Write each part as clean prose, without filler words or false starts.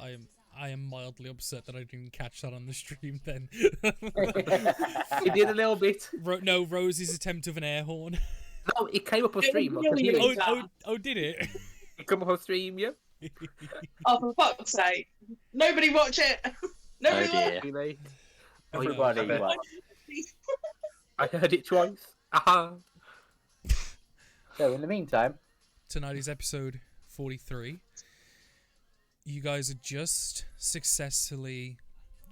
I am mildly upset that I didn't catch that on the stream then. He did a little bit. No, Rose's attempt of an air horn. No, it came up on stream. I could really, hear really it. bad. Oh, did it? It came up on stream, yeah. Oh, for fuck's sake. Nobody watch it. Nobody Oh, dear. watch Too late. Everybody, I well, it. I heard it twice. Aha. so in the meantime, Tonight is episode 43. You guys had just successfully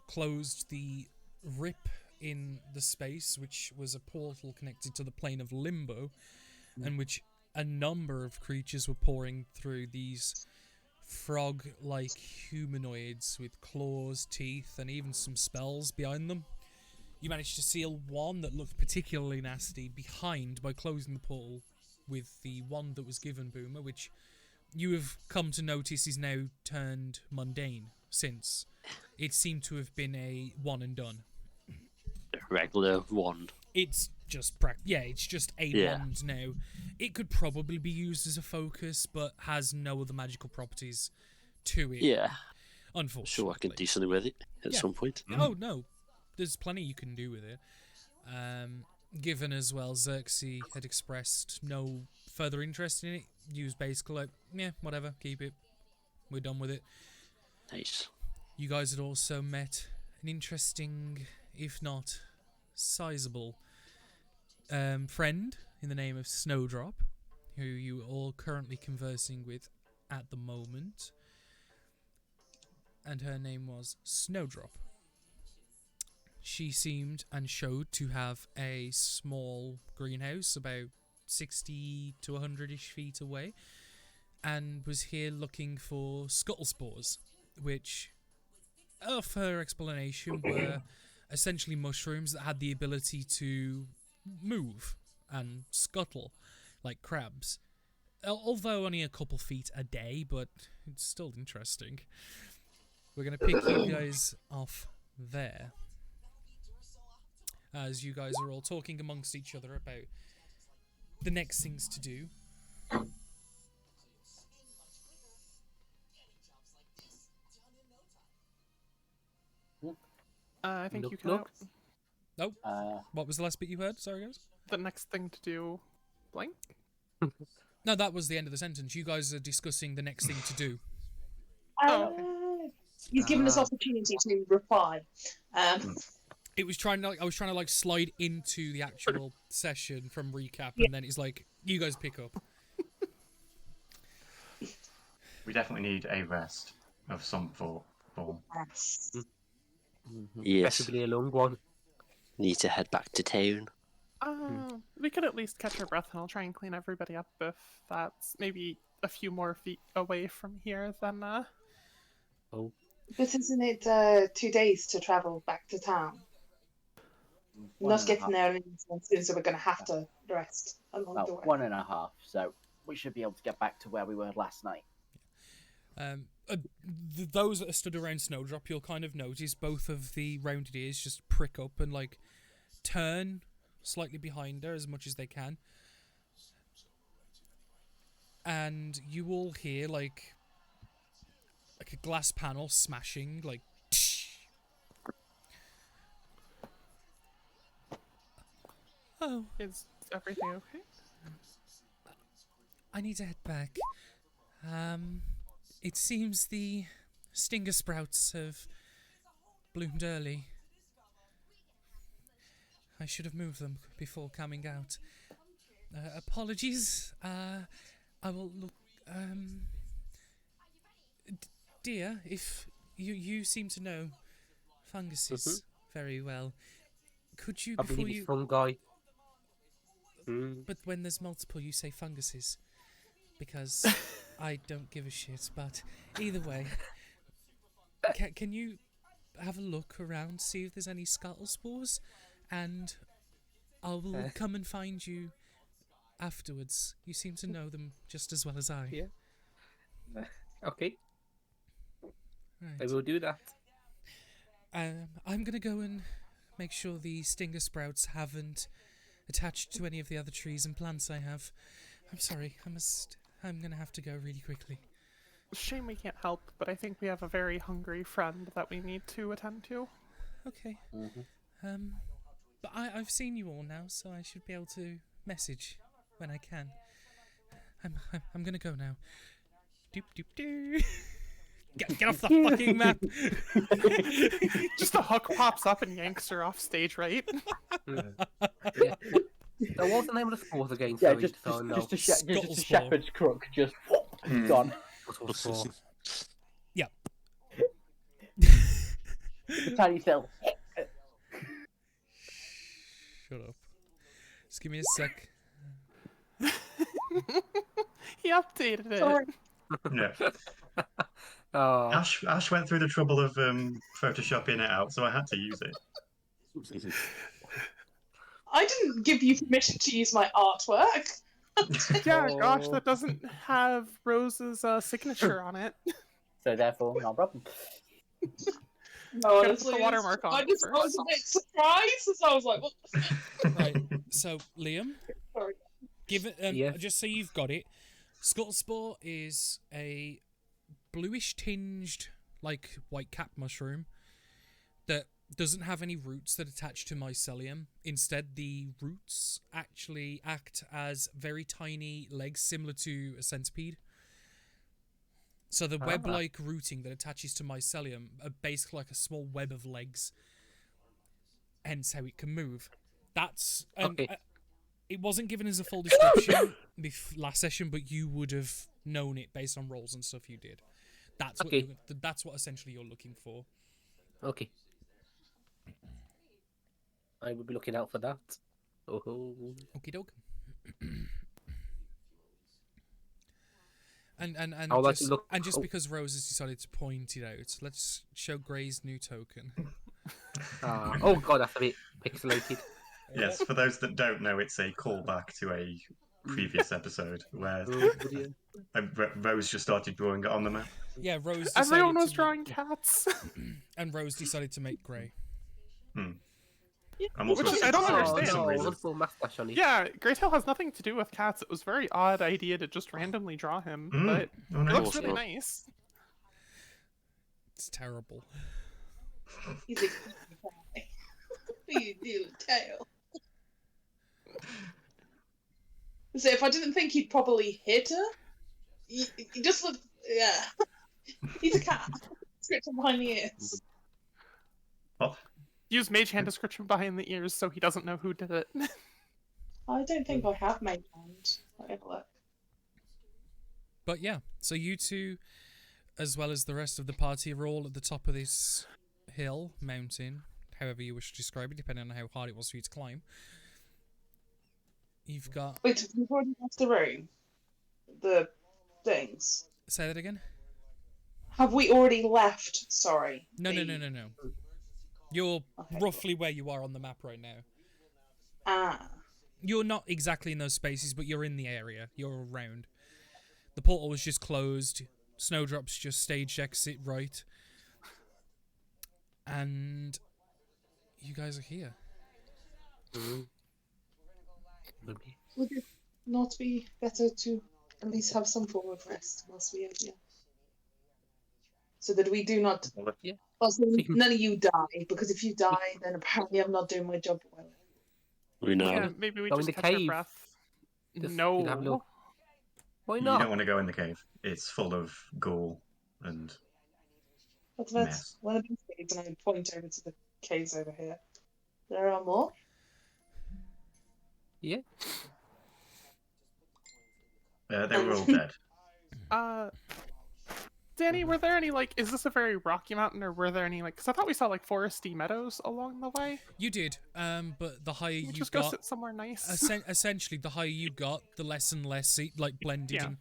closed the rip in the space, which was a portal connected to the plane of Limbo, and which a number of creatures were pouring through. These frog-like humanoids with claws, teeth, and even some spells behind them. You managed to seal one that looked particularly nasty behind by closing the portal with the wand that was given Boomer, which you have come to notice is now turned mundane, since it seemed to have been a one and done. Regular wand. It's just it's just a Yeah. wand now. It could probably be used as a focus, but has no other magical properties to it. Yeah. Unfortunately. Sure, I can do something with it at Yeah. some point. Oh no, there's plenty you can do with it. Given as well, Xerxes had expressed no further interest in it. He was basically like, yeah, whatever, keep it. We're done with it. Nice. You guys had also met an interesting, if not sizable, friend in the name of Snowdrop, who you are all currently conversing with at the moment. And her name was Snowdrop. She seemed and showed to have a small greenhouse about 60 to 100-ish feet away, and was here looking for scuttle spores, which, of her explanation, were essentially mushrooms that had the ability to move and scuttle like crabs. Although only a couple feet a day, but it's still interesting. We're going to pick you guys off there, as you guys are all talking amongst each other about the next things to do. I think Look, you can. look. Nope. uh, What was the last bit you heard? Sorry, guys. The next thing to do, blank. No, that was the end of the sentence. You guys are discussing the next thing to do. He's given us opportunity to reply. It was trying to, I was trying to like slide into the actual session from recap, and then it's like, you guys pick up. We definitely need a rest of some form. Yes. Yes. Possibly a long one. Need to head back to town. We could at least catch our breath, and I'll try and clean everybody up if that's maybe a few more feet away from here than. Oh, But isn't it 2 days to travel back to town? one Not and a getting there anytime soon, so we're going to have to rest along the way. about 1.5. So we should be able to get back to where we were last night. Those that are stood around Snowdrop, you'll kind of notice both of the rounded ears just prick up and like turn slightly behind her as much as they can. And you all hear like a glass panel smashing, like oh, Is everything okay? I need to head back. It seems the stinger sprouts have bloomed early. I should have moved them before coming out. Apologies. I will look. Dear, if you seem to know funguses very well, could you I before believe you? it's fungi. Mm. But when there's multiple, you say funguses. Because I don't give a shit. But either way, can you have a look around, see if there's any scuttle spores? And I will come and find you afterwards. You seem to know them just as well as I. Yeah. Okay, I Right. will do that. I'm going to go and make sure the stinger sprouts haven't attached to any of the other trees and plants I have. I'm sorry, I'm going to have to go really quickly. Shame we can't help, but I think we have a very hungry friend that we need to attend to. Okay. Mm-hmm. But I've seen you all now, so I should be able to message when I can. I'm gonna go now. Doop doop doo. Get off the fucking map. Just a hook pops up and yanks her off stage, right? Yeah. So what's the name of the sport again? Yeah, Sorry, just so I know. a Scuttlesport. shepherd's crook, just gone. What's the sport? Yeah. The tiny cell. Shut up. Just give me a sec. He updated it. Sorry. Yeah. Oh, Ash went through the trouble of photoshopping it out, so I had to use it. I didn't give you permission to use my artwork. Yeah, gosh, Oh. that doesn't have Rose's signature on it. So therefore, no problem. No, Gotta put the honestly, watermark on I it was first. a bit surprised, so I was like, what? Right. So Liam, Sorry. give it. Yes. Just so you've got it. Scuttlespore is a bluish tinged, like white cap mushroom that doesn't have any roots that attach to mycelium. Instead, the roots actually act as very tiny legs similar to a centipede. So the web-like rooting that attaches to mycelium are basically like a small web of legs. Hence how it can move. That's... Okay. It wasn't given as a full description last session, but you would have known it based on rolls and stuff you did. That's Okay. that's what essentially you're looking for. okay. I will be looking out for that. Oh, Okie doke. And I would like to just, look- and just oh. because Rose has decided to point it out, let's show Gray's new token. oh god, that's a bit pixelated. Yes, for those that don't know, it's a callback to a previous episode where Oh, dear. Rose just started drawing it on the map. Yeah, Rose. Everyone decided was to drawing cats. and Rose decided to make Gray. I'm also Which sick I don't of it for understand. some Oh, reason. wonderful mustache on it. Yeah, Greytail has nothing to do with cats. It was a very odd idea to just randomly draw him, but Oh, it no. looks really nice. It's terrible. He's like, what do you do, tail? So if I didn't think he'd probably hit her, he just looked, yeah. He's a cat. Scratching behind the ears. What? Use Mage Hand description behind the ears so he doesn't know who did it. I don't think I have made hand. Let me have a look. But yeah, so you two, as well as the rest of the party, are all at the top of this hill, mountain, however you wish to describe it, depending on how hard it was for you to climb. You've got... Wait, we've already left the room? The things. Say that again? Have we already left? Sorry. No. You're Okay. roughly where you are on the map right now. Ah. You're not exactly in those spaces, but you're in the area. You're around. The portal was just closed. Snowdrop's just stage exit right. And you guys are here. Would it not be better to at least have some form of rest whilst we are here? So that we do not... Yeah. Also, none of you die, because if you die, then apparently I'm not doing my job well. We know. Yeah, maybe we Go in just the catch our cave. breath. Just No. have a look. Why You not? don't want to go in the cave. It's full of ghoul and What about Mess. one of these caves? And I point over to the caves over here. There are more? Yeah. they were all dead. Danny, were there any, like, is this a very rocky mountain, or were there any, like, because I thought we saw, like, foresty meadows along the way? You did, but the higher Can we you just go got... sit somewhere nice? Essentially, the higher you got, the less and less it like blended, Yeah. and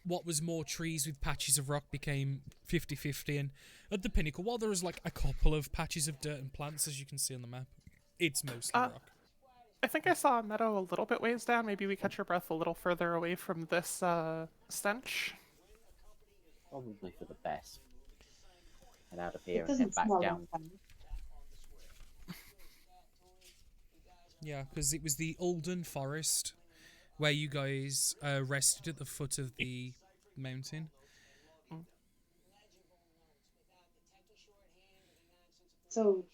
what was more trees with patches of rock became 50-50. And at the pinnacle, while there was like a couple of patches of dirt and plants, as you can see on the map, it's mostly rock. I think I saw a meadow a little bit ways down. Maybe we catch our breath a little further away from this stench. Probably for the best. Get out of here It and doesn't head back smell down. like that. Yeah, because it was the Alden Forest where you guys rested at the foot of the mountain. So,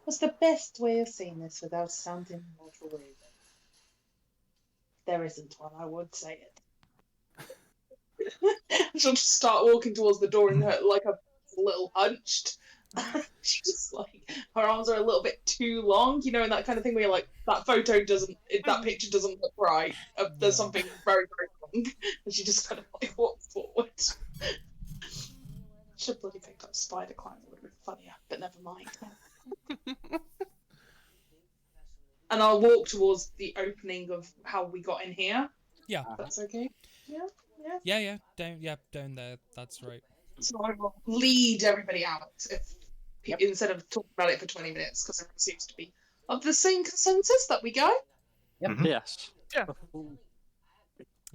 what's the best way of saying this without sounding overwhelming? There isn't one, I would say it. She'll just start walking towards the door and her like a little hunched. She's just like her arms are a little bit too long, you know, and that kind of thing where you're like that that picture doesn't look right. There's something very, very wrong, and she just kind of like walks forward. Should bloody picked up Spider Climb. It would have been funnier, but never mind. And I'll walk towards the opening of how we got in here. Yeah. That's okay. Yeah. Yeah. Down there. That's right. So I will lead everybody out instead of talking about it for 20 minutes, because everyone seems to be of the same consensus that we go. Yes. Yeah.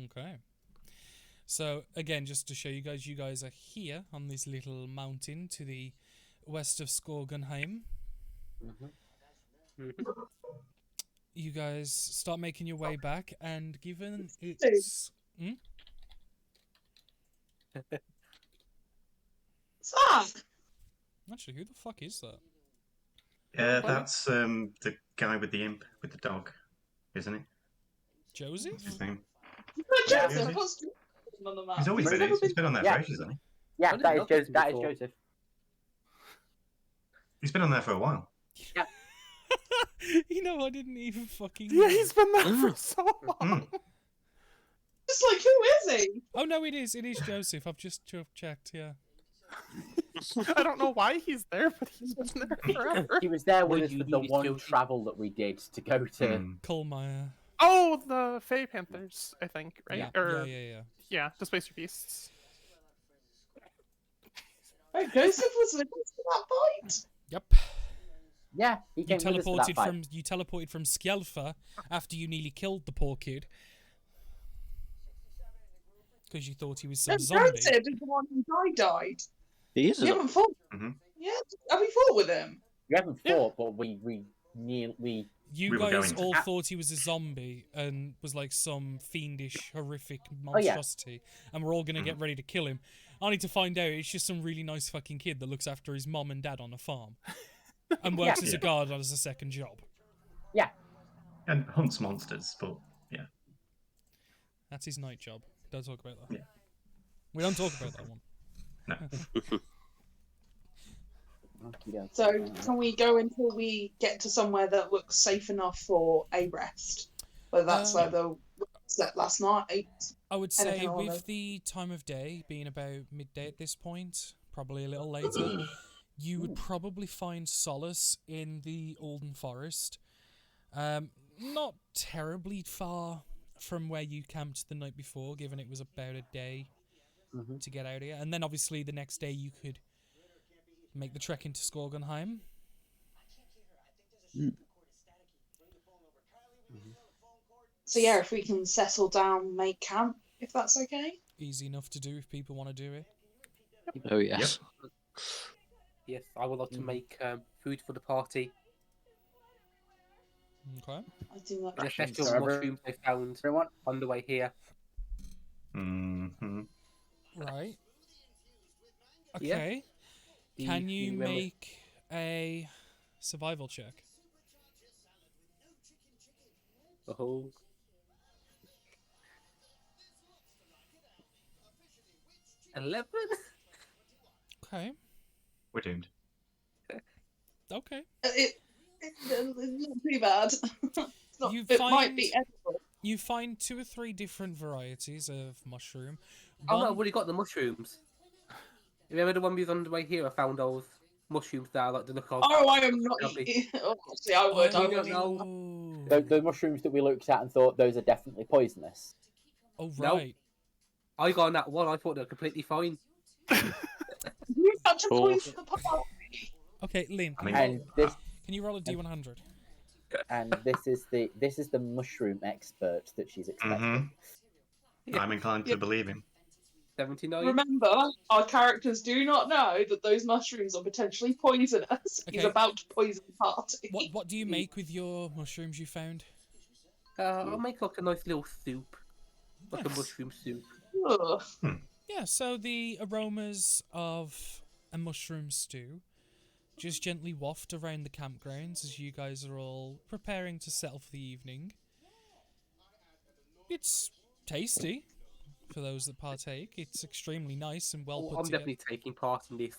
Okay. So again, just to show you guys are here on this little mountain to the west of Skorgenheim. You guys start making your way back, and given it's actually, who the fuck is that? Yeah, that's the guy with the imp with the dog, isn't it? Joseph? What's his name? Joseph, He's always been. He's been on there for ages, hasn't he? Yeah, that is Joseph. That is before. Joseph. He's been on there for a while. You know, I didn't even fucking. Yeah, he's been there for so long. Just like, who is he? Oh no, it is Joseph. I've just checked. Yeah. I don't know why he's there, but he's been there forever. He was there Well, with us you for the needed one to- travel that we did to go to. Colmeyer. Oh, the Fey Panthers, I think, right? Yeah. Or Yeah. yeah, the Spacer Beasts. Oh, Joseph was with us for that fight. Yep. Yeah, he You came with us for that fight. teleported from Skjelfa after you nearly killed the poor kid. Because you thought he was some zombie. Joseph is the one who died. He is. We haven't fought. Mhm. Yeah, have we fought with him? We haven't Yeah. fought, but we You We were guys going to. all thought he was a zombie and was like some fiendish, horrific yeah. monstrosity, and we're all gonna get ready to kill him. Only to find out it's just some really nice fucking kid that looks after his mom and dad on a farm, and works as a guard as a second job. yeah. And hunts monsters, but yeah. That's his night job. Don't talk about that. Yeah. We don't talk about that one. No. Okey-doke. So can we go until we get to somewhere that looks safe enough for a rest? Whether that's where the slept last night. I would say Anything along with those- the time of day being about midday at this point, probably a little later, you would probably find solace in the Alden Forest. Not terribly far from where you camped the night before, given it was about a day to get out of here. And then obviously the next day you could make the trek into Skorgenheim. So yeah, if we can settle down, make camp, if that's okay. Easy enough to do if people want to do it. Oh yes. Yes, I would like to make food for the party. Okay. I do like The Rations festival for everyone. mushrooms I found Everyone? on the way here. Mm-hmm. Right. Yeah. Okay. Do Can you remember- make a survival check? Oh. $11? Okay. We're doomed. Okay. it's not too bad. It's not, You it find- might be edible. You find 2 or 3 different varieties of mushroom. Oh no, I've One- already got the mushrooms. Remember the one we was on the way here? I found those mushrooms that I like the look of. Oh, I am not Lovely. eating. Oh, actually, I would. Oh, I you would. don't know. Oh, The mushrooms that we looked at and thought those are definitely poisonous. oh No. right. I got on that one. I thought they were completely fine. You such a Oh. poison apart. Okay, Lynn, I mean, And this can you roll a D100? this is the mushroom expert that she's expecting. I'm inclined to believe him. 79. Remember, our characters do not know that those mushrooms are potentially poisonous. He's Okay. about to poison the party. What do you make with your mushrooms you found? I'll make like a nice little soup. Like a Nice. mushroom soup. Ugh. Yeah, so the aromas of a mushroom stew just gently waft around the campgrounds as you guys are all preparing to settle for the evening. It's tasty for those that partake. It's extremely nice and well put I'm together. definitely taking part in this.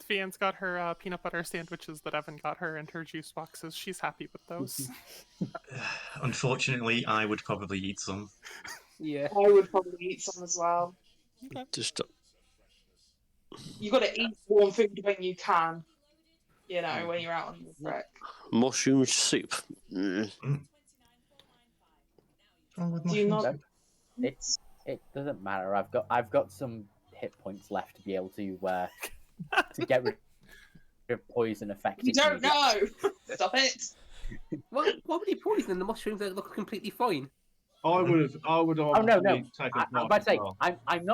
Fianne's got her peanut butter sandwiches that Evan got her and her juice boxes. She's happy with those. Unfortunately, I would probably eat some. Yeah. I would probably eat some as well. Just You got to eat warm food when you can. You know, when you're out on the trek. mushroom soup. Wrong with Do you mushrooms? not? It doesn't matter. I've got some hit points left to be able to get rid of poison effect. You don't know. Stop it. What would you poison the mushrooms that look completely fine? I would have. Oh no, obviously no. taken I'm part about to as say well. I'm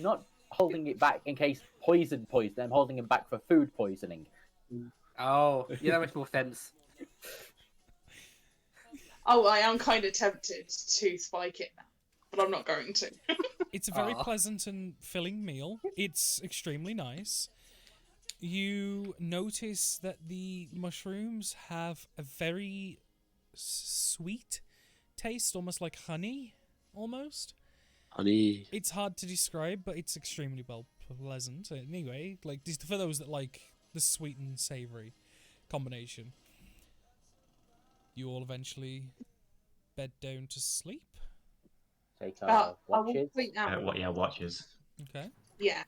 not holding it back in case poison. I'm holding it back for food poisoning. Oh, yeah, that makes more sense. Oh, I am kind of tempted to spike it now, but I'm not going to. It's a very Aw. pleasant and filling meal. It's extremely nice. You notice that the mushrooms have a very sweet taste, almost like honey, almost. Honey. It's hard to describe, but it's extremely pleasant. Anyway, like for those that like the sweet and savory combination. You all eventually bed down to sleep. Take I our will watches. sleep now. Watches. Okay. Yeah.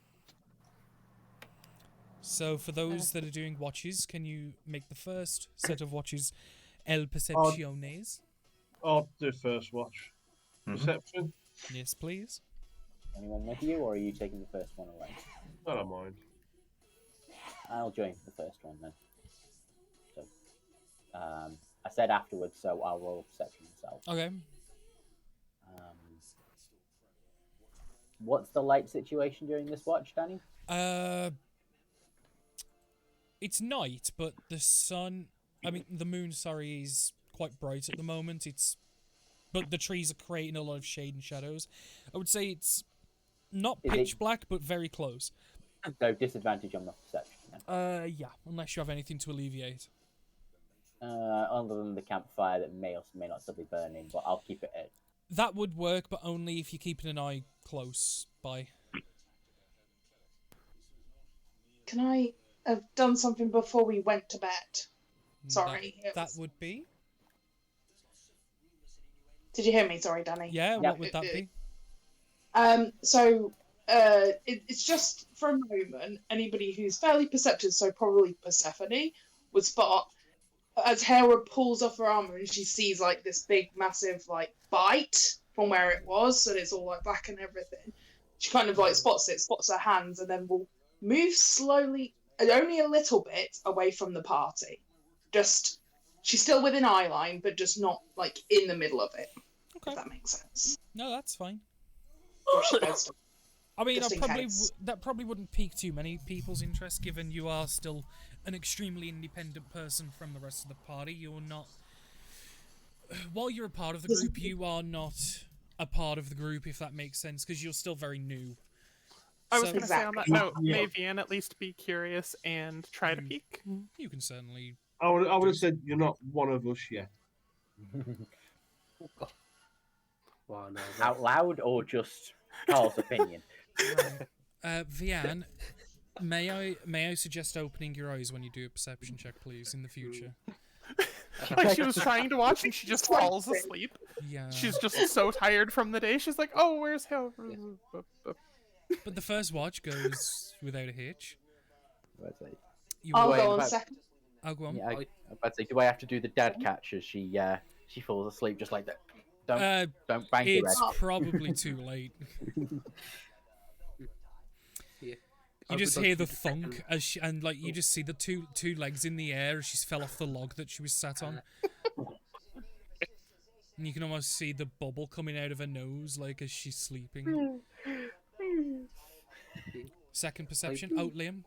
So for those that are doing watches, can you make the first set of watches El Percepciones? I'll do first watch. Mhm. Perception. Yes, please. Anyone with you, or are you taking the first one away? I don't mind. I'll join the first one then. So, I said afterwards, so I'll roll perception myself. Okay. What's the light situation during this watch, Danny? It's night, but the moon, sorry, is quite bright at the moment. But the trees are creating a lot of shade and shadows. I would say it's not Is pitch it- black, but very close. So disadvantage on the perception then. Yeah, unless you have anything to alleviate. Other than the campfire that may or may not still be burning, but I'll keep it at. That would work, but only if you're keeping an eye close by. Can I have done something before we went to bed? Sorry. That would be. Did you hear me? Sorry, Danny. Yeah, Yeah. what would that be? It's just for a moment, anybody who's fairly perceptive, so probably Persephone, would spot as Hera pulls off her armor and she sees like this big, massive like bite from where it was, and it's all like black and everything. She kind of like spots her hands, and then will move slowly, only a little bit away from the party. Just she's still within eye line, but just not like in the middle of it. Okay. If that makes sense. No, that's fine. Or she goes to I mean, Just in case. that probably wouldn't pique too many people's interest, given you are still an extremely independent person from the rest of the party. You're not. While you're a part of the group, you are not a part of the group, if that makes sense, because you're still very new. I was So- going to say on that Exactly. note, Yeah. may Vian at least be curious and try to peek? You can certainly. I would have said you're not one of us yet. Wow, no, Out loud or just Carl's opinion? Vian, may I suggest opening your eyes when you do a perception check, please, in the future? Like she was trying to watch and she just falls asleep. Yeah. She's just so tired from the day. She's like, "Oh, where's Hale?" But the first watch goes without a hitch. You I'll Wait, go on but- second. I'll go on. Yeah, I'm about to say, do I have to do the dad catch as she falls asleep just like that? Don't bang your head. It's probably too late. Yeah. You just hear the thunk as you just see the two legs in the air as she fell off the log that she was sat on. And you can almost see the bubble coming out of her nose, like as she's sleeping. Second perception, out Liam.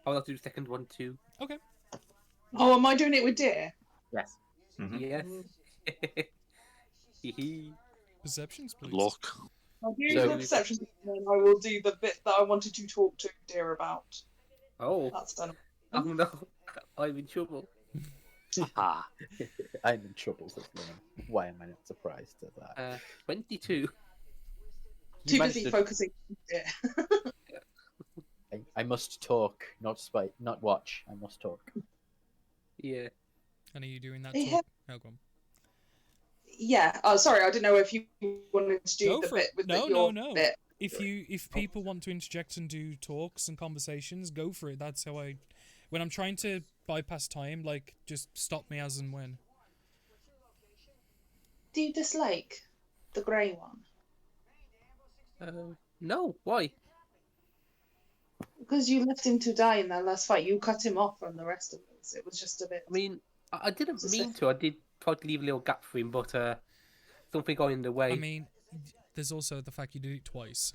I'll have to do the second one too. Okay. Oh, am I doing it with deer? Yes. Mhm. Yes. Hee hee. Perceptions, please. Look. I'll do So- the perception check, and then I will do the bit that I wanted to talk to Dear about. Oh, That's done. oh no, I'm in trouble. Ah, I'm in trouble this morning. Why am I not surprised at that? 22. You Too managed busy to- focusing on Dear. I must talk, not watch. I must talk. Yeah. And are you doing that They talk? have- Oh, go on. Yeah. Sorry, I didn't know if you wanted to do Go the for bit it. with No, your no. bit. If people want to interject and do talks and conversations, go for it. That's how I, when I'm trying to bypass time, like just stop me as and when. Do you dislike the grey one? No, why? Because you left him to die in that last fight. You cut him off from the rest of us. It was just a bit. I mean, I didn't Just mean like- to. I did try to leave a little gap for him, but something got in the way. I mean, there's also the fact you did it twice.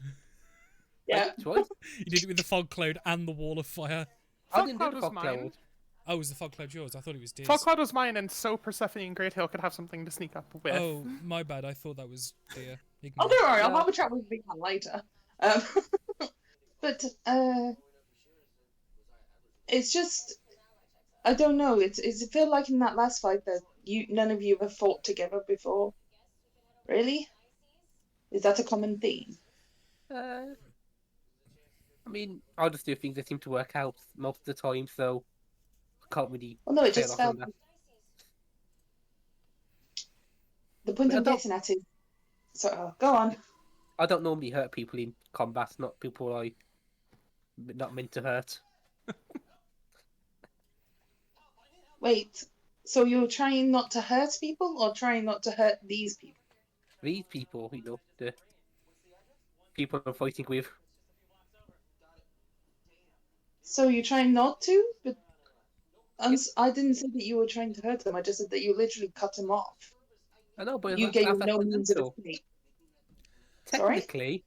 Yeah. Twice? You did it with the fog cloud and the wall of fire. I Fog didn't do Cloud the was fog mine. cloud. Oh, was the fog cloud yours? I thought it was Deer's. Fog Cloud was mine, and so Persephone and Greathill could have something to sneak up with. Oh, my bad. I thought that was Deer. Oh, Ignore. don't worry. I'll Yeah. have a chat with Big Man later. But it's just I don't know. It feel like in that last fight that none of you have fought together before. Really? Is that a common theme? I mean, I'll just do things that seem to work out most of the time, so I can't really. Well, no, it say just a lot on felt. that. The point I I'm don't- getting at is. So go on. I don't normally hurt people in combat, not people I not meant to hurt. Wait. So you're trying not to hurt people, or trying not to hurt these people? These people, the people I'm fighting with. So you're trying not to, but I didn't say that you were trying to hurt them. I just said that you literally cut them off. I know, but You that's gave him no accidental. means of escape. Sorry?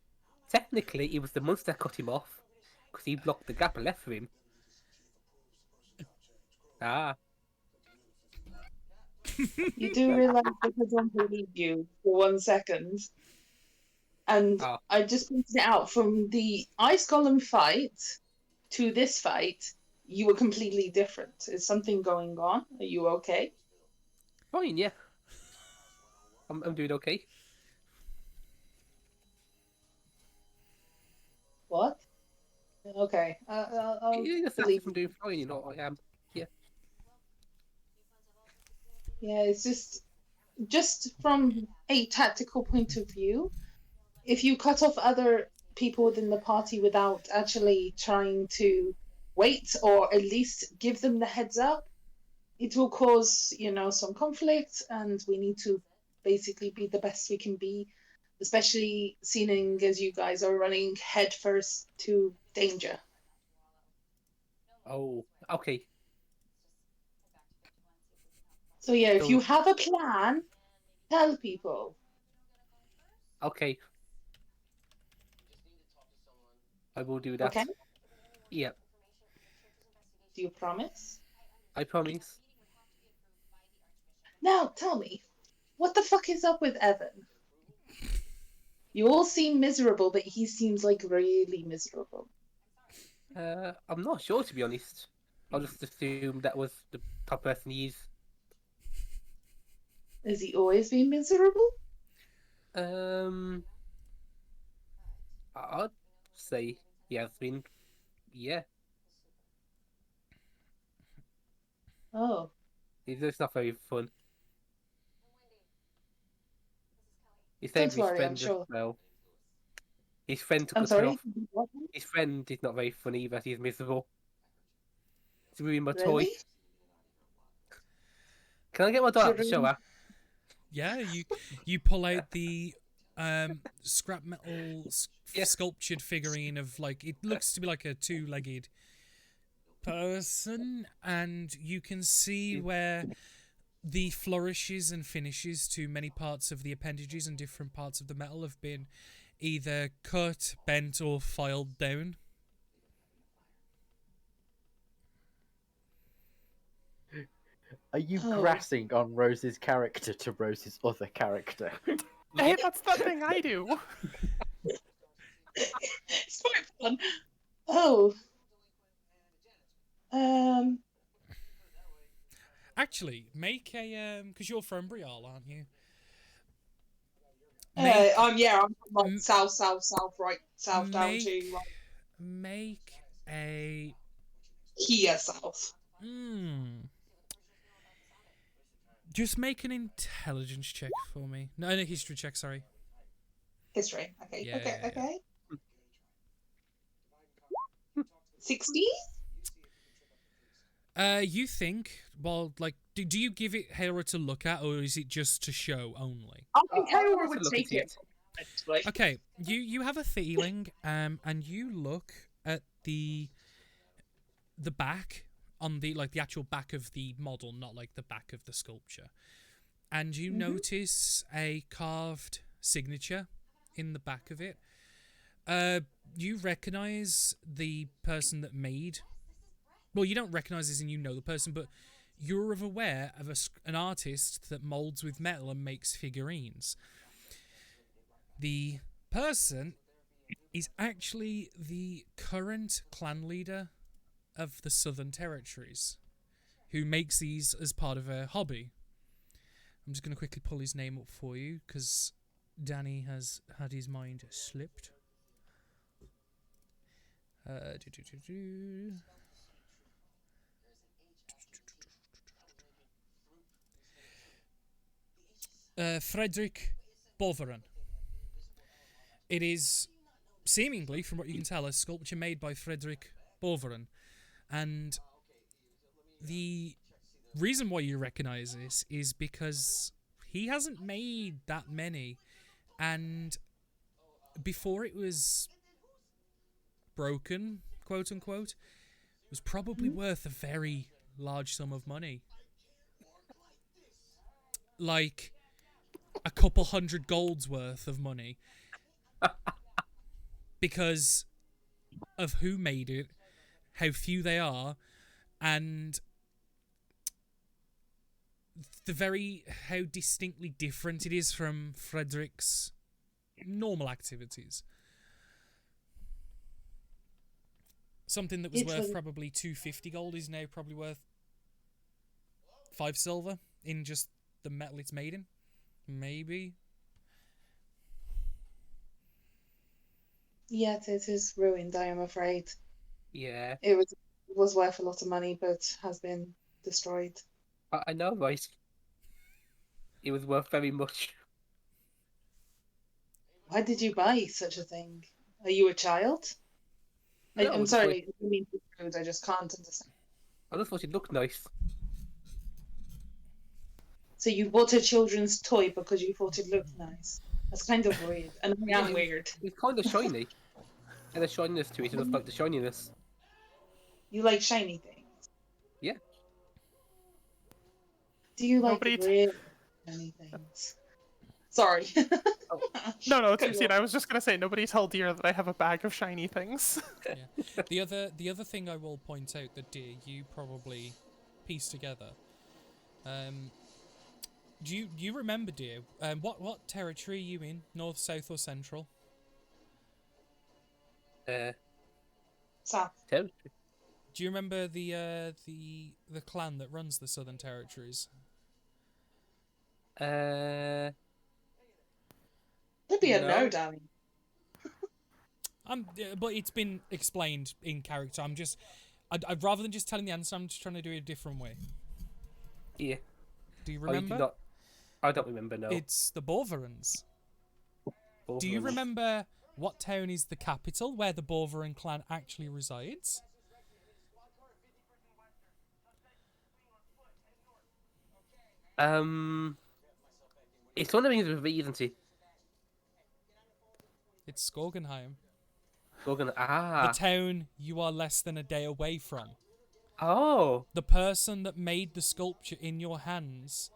Technically, it was the monster that cut him off because he blocked the gap and left for him. Ah, You do realize that I don't believe you for 1 second. And Oh. I just pointed it out from the Ice Golem fight to this fight, you were completely different. Is something going on? Are you okay? fine, yeah. I'm doing okay. What? Okay. I'll Yeah, that's believe I'm doing fine, you know. I am. Yeah, it's just from a tactical point of view, if you cut off other people within the party without actually trying to wait or at least give them the heads up, it will cause, some conflict, and we need to basically be the best we can be, especially seeing as you guys are running headfirst to danger. Oh, okay. So yeah, if So- you have a plan, tell people. Okay. I will do that. Okay? Yeah, Do you promise? I promise. Now, tell me, what the fuck is up with Evan? You all seem miserable, but he seems like really miserable. I'm not sure, to be honest. I'll just assume that was the top person he is. Has he always been miserable? I'd say he has been. Yeah, Oh, he's just not very fun. He Don't said his worry, I'm friend as sure. well. His friend took I'm us off. sorry. What? His friend is not very funny either. He's miserable. He's ruining my toy. Really? Can I get my daughter to Children- show her? Yeah, you pull out the scrap metal Yeah. sculptured figurine of it looks to be like a two-legged person, and you can see where the flourishes and finishes to many parts of the appendages and different parts of the metal have been either cut, bent, or filed down. Are you Oh. grassing on Rose's character to Rose's other character? Hey, that's the thing I do. It's quite fun. Oh. Actually, make a because you're from Brial, aren't you? I'm from like m- south, right, south down make to like make a here south. just make an intelligence check for me. No, a history check. Sorry. History. Okay. Yeah. Okay. 60? You think? Well, like, do you give it Hera to look at, or is it just to show only? I think I'll Hera have would to look take at it. Actually. Okay, you have a feeling, and you look at the back on the the actual back of the model, not like the back of the sculpture, and you notice a carved signature in the back of it. You recognize the person that made. Well, you don't recognize as in you know the person, but you're aware of an artist that molds with metal and makes figurines. The person is actually the current clan leader of the Southern Territories, who makes these as part of a hobby. I'm just going to quickly pull his name up for you, because Danny has had his mind slipped. Frederick Boveren. It is seemingly, from what you can tell, a sculpture made by Frederick Boveren. And the reason why you recognise this is because he hasn't made that many. And before it was broken, quote unquote, it was probably worth a very large sum of money. Like a couple hundred golds worth of money. Because of who made it, how few they are, and how distinctly different it is from Frederick's normal activities. Something that was worth probably 250 gold is now probably worth 5 silver in just the metal it's made in. Maybe. Yeah, it is ruined, I am afraid. Yeah, It was worth a lot of money, but has been destroyed. I know, right? It was worth very much. Why did you buy such a thing? Are you a child? No, I'm it's sorry, I mean to be rude, I just can't understand. I just thought it looked nice. So you bought a children's toy because you thought it looked nice. That's kind of weird. And I am weird. It's kind of shiny. And a shininess to it, and just like the shininess. You like shiny things? Yeah. Do you like Nobody real shiny things? Sorry. No, it's Christine. I was just gonna say nobody tell Deer that I have a bag of shiny things. Yeah. The other thing I will point out that, Dear, you probably pieced together. Do you remember, Dear? What territory are you in? North, south, or central? South. Territory. Do you remember the clan that runs the Southern Territories? Could be a no, Danny. But it's been explained in character. I'd rather than just telling the answer, I'm just trying to do it a different way. Yeah. Do you remember? I don't remember, no. It's the Borverans. Do you remember what town is the capital where the Borveran clan actually resides? It's one of the things with isn't it? It's Skorgenheim. The town you are less than a day away from. Oh. The person that made the sculpture in your hands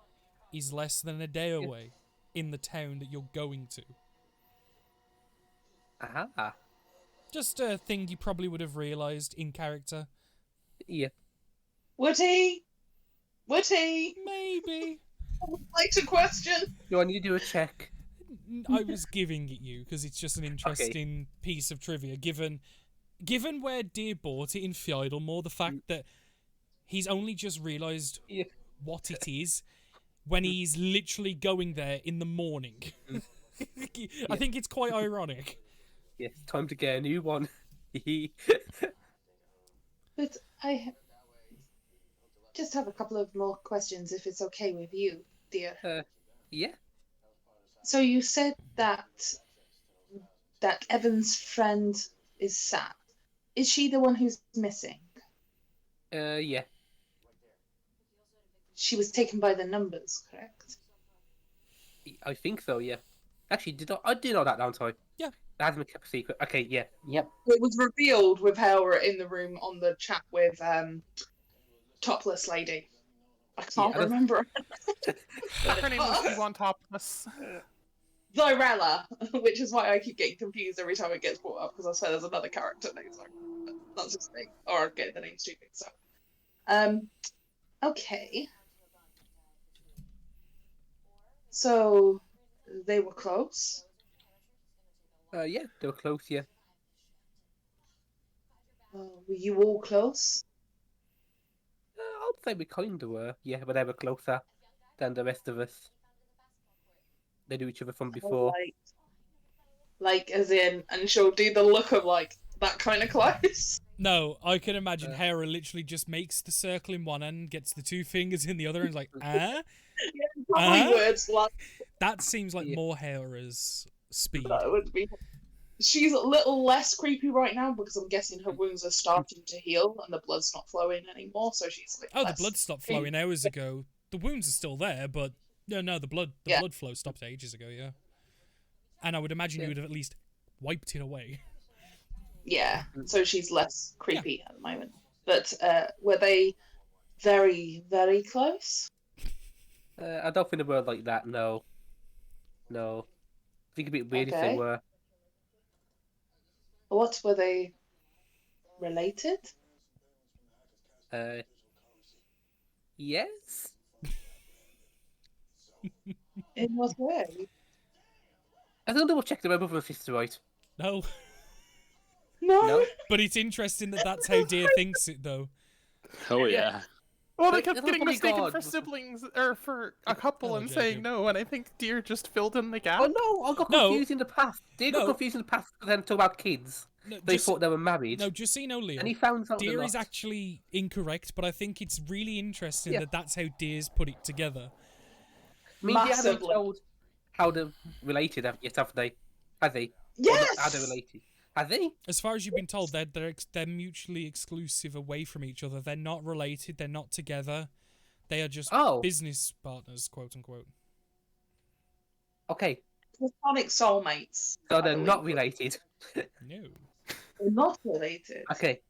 is less than a day away in the town that you're going to. Aha. Just a thing you probably would have realised in character. Yeah. Would he? Maybe. Like to question. Do I need to do a check? I was giving it you because it's just an interesting piece of trivia. Given where Deer bought it in Fjöldamore, the fact that he's only just realised what it is when he's literally going there in the morning. I think it's quite ironic. Yes, time to get a new one. But I just have a couple of more questions, if it's okay with you, dear. Yeah. So you said that Evan's friend is sad. Is she the one who's missing? Yeah. She was taken by the numbers, correct? I think so, yeah. Actually, I did know that down time. Yeah. That hasn't been kept a secret. Okay, yeah. Yep. It was revealed with her in the room on the chat with Topless Lady. I can't Yeah, I don't- remember. Her name was Yuan Topless. Zyrella, which is why I keep getting confused every time it gets brought up because I swear there's another character named Zyrella. That's just me. Or I'm getting the name stupid. So, Okay. So they were close. Yeah, they were close, yeah. Were you all close? I'd say we kind of were, yeah, but they were closer than the rest of us. They knew each other from before. like as in, and she'll do the look of like that kind of close. No, I can imagine Hera literally just makes the circle in one end, gets the two fingers in the other, and is like, ah? Probably words like That seems like more Hera's speed. that would be. She's a little less creepy right now because I'm guessing her wounds are starting to heal and the blood's not flowing anymore. So she's like, Oh, the less blood stopped creepy. flowing hours ago. The wounds are still there, but no, the blood flow stopped ages ago, yeah. And I would imagine you would have at least wiped it away. Yeah, so she's less creepy at the moment. But were they very, very close? I don't think they were like that, no. No. I think it'd be weird if they Okay. were. What were they related? Yes? In what way? I don't double check the brother and sister, right? No. No? But it's interesting that that's how Deer thinks it, though. Oh yeah. Well, they But kept that's getting probably mistaken God. for siblings, or for a couple, Oh, and Jacob. saying no, and I think Deer just filled in the gap. Oh no, I got No. confused in the past. They got No. confused in the past because then talk about kids. No, They just, thought they were married. no, just so you know, Leo, And he found out Deer they're is not. actually incorrect, but I think it's really interesting Yeah. that that's how Deer's put it together. I mean, they haven't Massively. told how they're related yet, have they? Has he? Or Yes! how they're related? Has he? As far as you've been told, they're mutually exclusive away from each other. They're not related. They're not together. They are just Oh. business partners, quote unquote. Okay, Platonic soulmates. so I they're believe. not related. No. They're not related. Okay.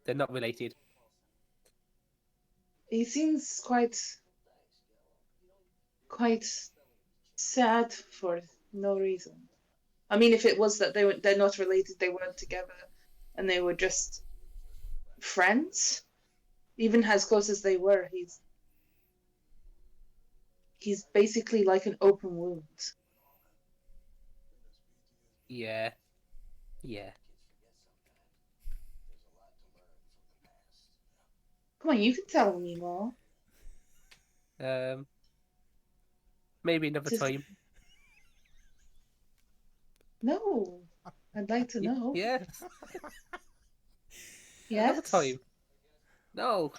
They're not related. He seems quite sad for no reason. I mean, if it was that they're not related, they weren't together, and they were just friends, even as close as they were, he's basically like an open wound. Yeah. Yeah. Come on, you can tell me more. Maybe another Just- time. No, I'd like to know. Yes. Yes. Another time. No.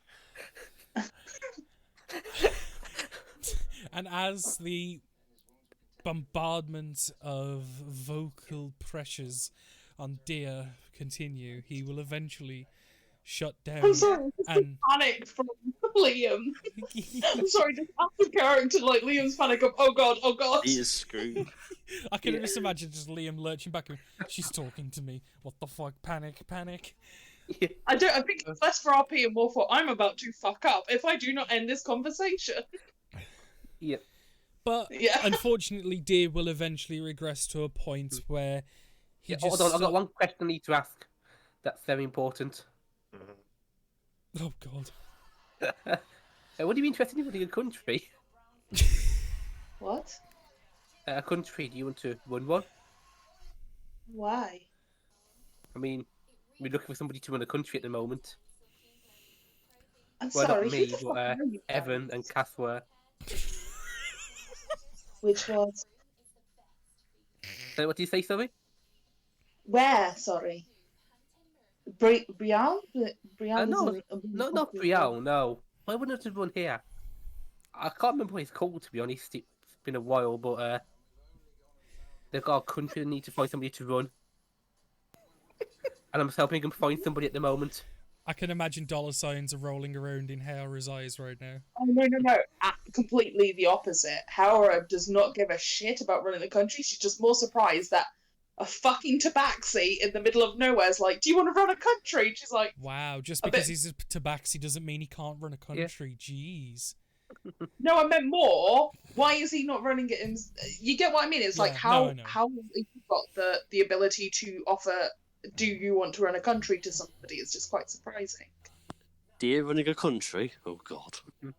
And as the bombardment of vocal pressures on Deer continue, he will eventually shut down. I'm sorry, just the And panic from Liam. I'm sorry, just out of character, like Liam's panic of, oh god, oh god. He is screwed. I can just imagine just Liam lurching back. Going, she's talking to me. What the fuck? Panic! I think it's less for RP and more for I'm about to fuck up if I do not end this conversation. Yeah. But Yeah. unfortunately, Deer will eventually regress to a point where he Yeah, just. hold on, I've got one question I need to ask. That's very important. Oh god. Would you be interested in running a country? What? a country, do you want to run one? Why? I mean, we're looking for somebody to run a country at the moment. I'm Well, sorry, not who me, the fuck but are you Evan guys? and Kath were. Which was So what do you say, sorry? where? Sorry, Brielle. Brielle is No, in. no, not Brielle, no. Why wouldn't it run here? I can't remember what it's called, to be honest. It's been a while, but they've got a country they need to find somebody to run. And I'm helping them find somebody at the moment. I can imagine dollar signs are rolling around in Haora's eyes right now. Oh no! Completely the opposite. Haora does not give a shit about running the country. She's just more surprised that a fucking tabaxi in the middle of nowhere is like, "Do you want to run a country?" And she's like, Wow, just A because bit- he's a tabaxi doesn't mean he can't run a country. Jeez. "No, I meant more. Why is he not running it?" You get what I mean? It's like Yeah, no, I know. how have you got the ability to offer? Do you want to run a country to somebody? It's just quite surprising. Dear running a country? Oh god. No,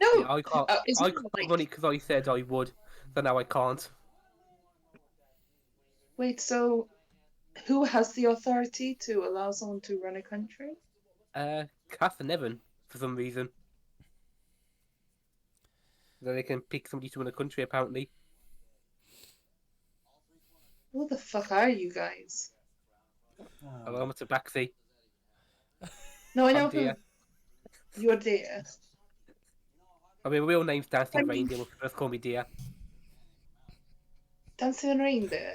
Yeah, I can't, it's I not can't like- run it because I said I would. So now I can't. Wait. So, who has the authority to allow someone to run a country? Kath and Evan, for some reason. So they can pick somebody to run a country, apparently. Who the fuck are you guys? Oh, I'm a tabaxi. No, I know I'm who. Dia. You're Dia. I mean, my real name's Dancing I mean- Reindeer, but first call me Dia. Dancing Reindeer.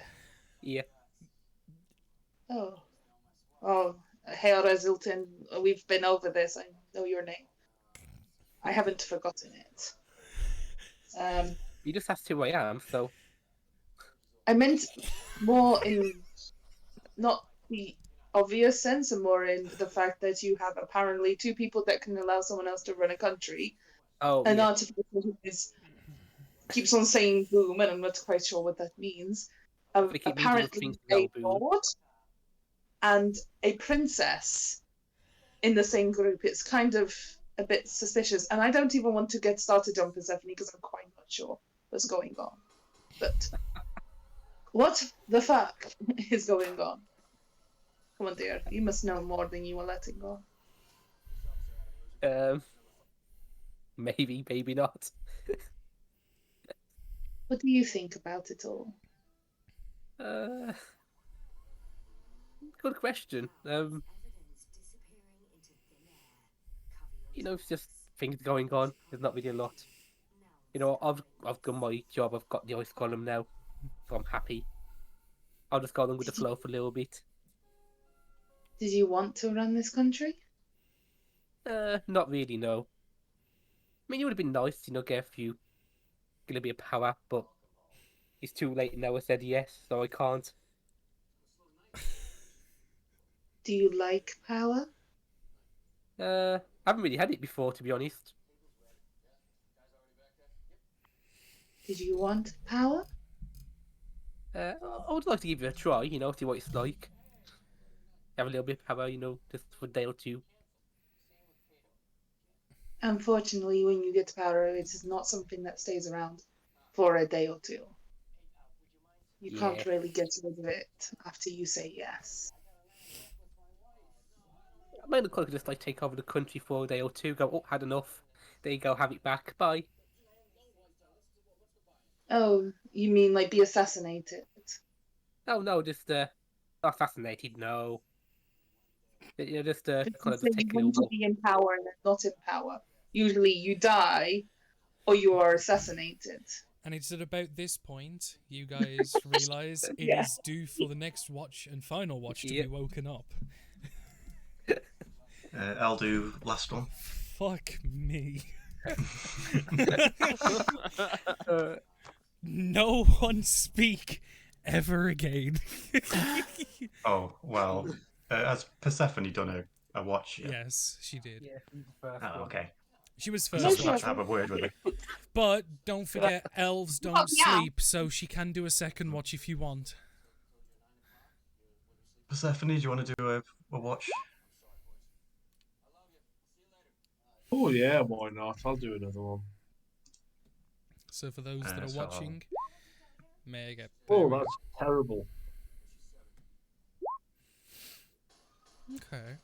Yeah. Oh, Haora Zilton. We've been over this. I know your name. I haven't forgotten it. You just asked who I am, so. I meant more in not the obvious sense, and more in the fact that you have apparently two people that can allow someone else to run a country. Oh, An yeah. artificer who keeps on saying boom, and I'm not quite sure what that means. I think it means little Apparently, things a now, boom. lord and a princess in the same group. It's kind of a bit suspicious, and I don't even want to get started on Persephone because I'm quite not sure what's going on. But what the fuck is going on? Come on, dear. You must know more than you are letting on. Maybe, maybe not. What do you think about it all? Good question. You know, it's just things going on. There's not really a lot. You know, I've done my job. I've got the ice column now, so I'm happy. I'll just go along with the flow for a little bit. Did you want to run this country? Not really, no. I mean, it would have been nice, you know, get a bit of power, but it's too late now. I said yes, so I can't. Do you like power? I haven't really had it before, to be honest. Did you want power? I would like to give it a try, you know, see what it's like. Have a little bit of power, you know, just for a day or two. Unfortunately, when you get power, it is not something that stays around for a day or two. You can't Yeah. really get rid of it after you say yes. I might look like just like take over the country for a day or two, go, oh, had enough. There you go, have it back, bye. Oh, you mean like be assassinated? Oh no, just not assassinated, no. You know, just kind But of you just say take you a want little to be in power and then not in power. Usually you die or you are assassinated. And it's at about this point you guys realise it Yeah. is due for the next watch and final watch to Yep. be woken up. I'll do last one. Fuck me. Uh, No one speak ever again. Oh, well. Has Persephone done a watch yet? Yes, she did. yeah, from the first Oh, one. okay. She was I first just sure. want watch. to have a word with her. But don't forget, elves don't yeah. sleep, so she can do a second watch if you want. Persephone, do you want to do a watch? Oh yeah, why not? I'll do another one. So for those that are So I'll- watching, May I get Oh, better? that's terrible. Okay.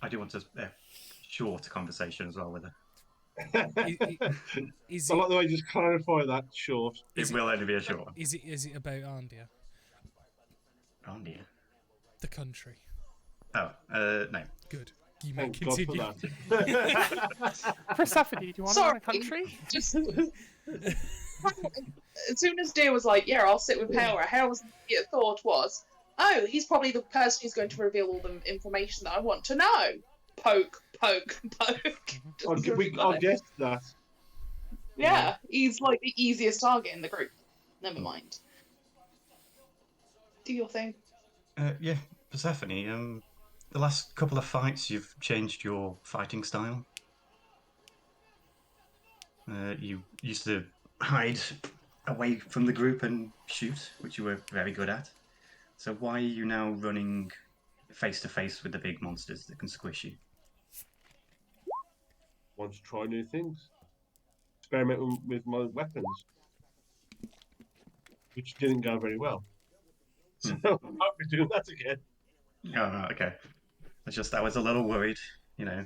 I do want a short conversation as well with her. Is I it, like the way you just clarify that short. Is It it- will only be a short one. is it about Andia, Oh dear. the country? Oh, no. Good. You may Thank God for continue. that. Persephone, do you want to Sorry. run a country? Just as soon as Deer was like, "Yeah, I'll sit with Hera," Hera's immediate thought was, "Oh, he's probably the person who's going to reveal all the information that I want to know." Poke, poke, poke. I'll guess that. Yeah, he's like the easiest target in the group. Never mind. Do your thing. Yeah, Persephone, the last couple of fights you've changed your fighting style. You used to hide away from the group and shoot, which you were very good at. So why are you now running face to face with the big monsters that can squish you? Want to try new things. Experiment with my weapons, which didn't go very well. So I won't be doing that again. Oh, no, okay. I was a little worried, because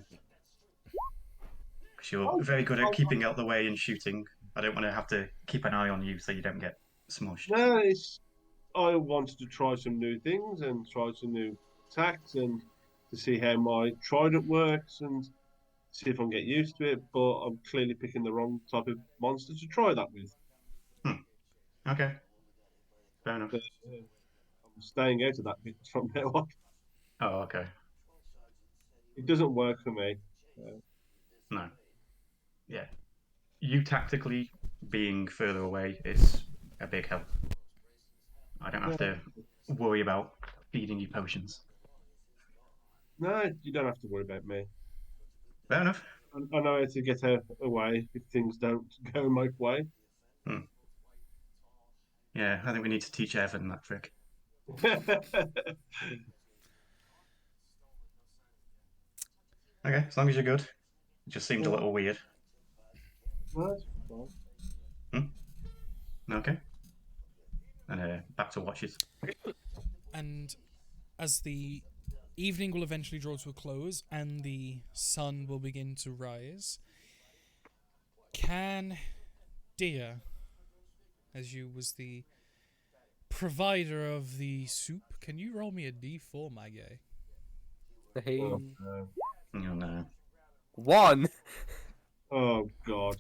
you're very good at keeping out the way and shooting. I don't want to have to keep an eye on you so you don't get smushed. No, I wanted to try some new things and try some new attacks and to see how my trident works and see if I can get used to it. But I'm clearly picking the wrong type of monster to try that with. Okay. Fair enough. But, I'm staying out of that bit from now on. Oh, okay. It doesn't work for me. No. Yeah. You tactically being further away is a big help. I don't have to worry about feeding you potions. No, you don't have to worry about me. Fair enough. I know how to get away if things don't go my way. Yeah, I think we need to teach Evan that trick. Okay, as long as you're good. It just seemed a little weird. No, it's fine. Okay. And back to watches. And as the evening will eventually draw to a close and the sun will begin to rise, can Dia, as you was the provider of the soup, can you roll me a d4, my guy? Hey. Oh, no. Oh, no. 1. Oh, God.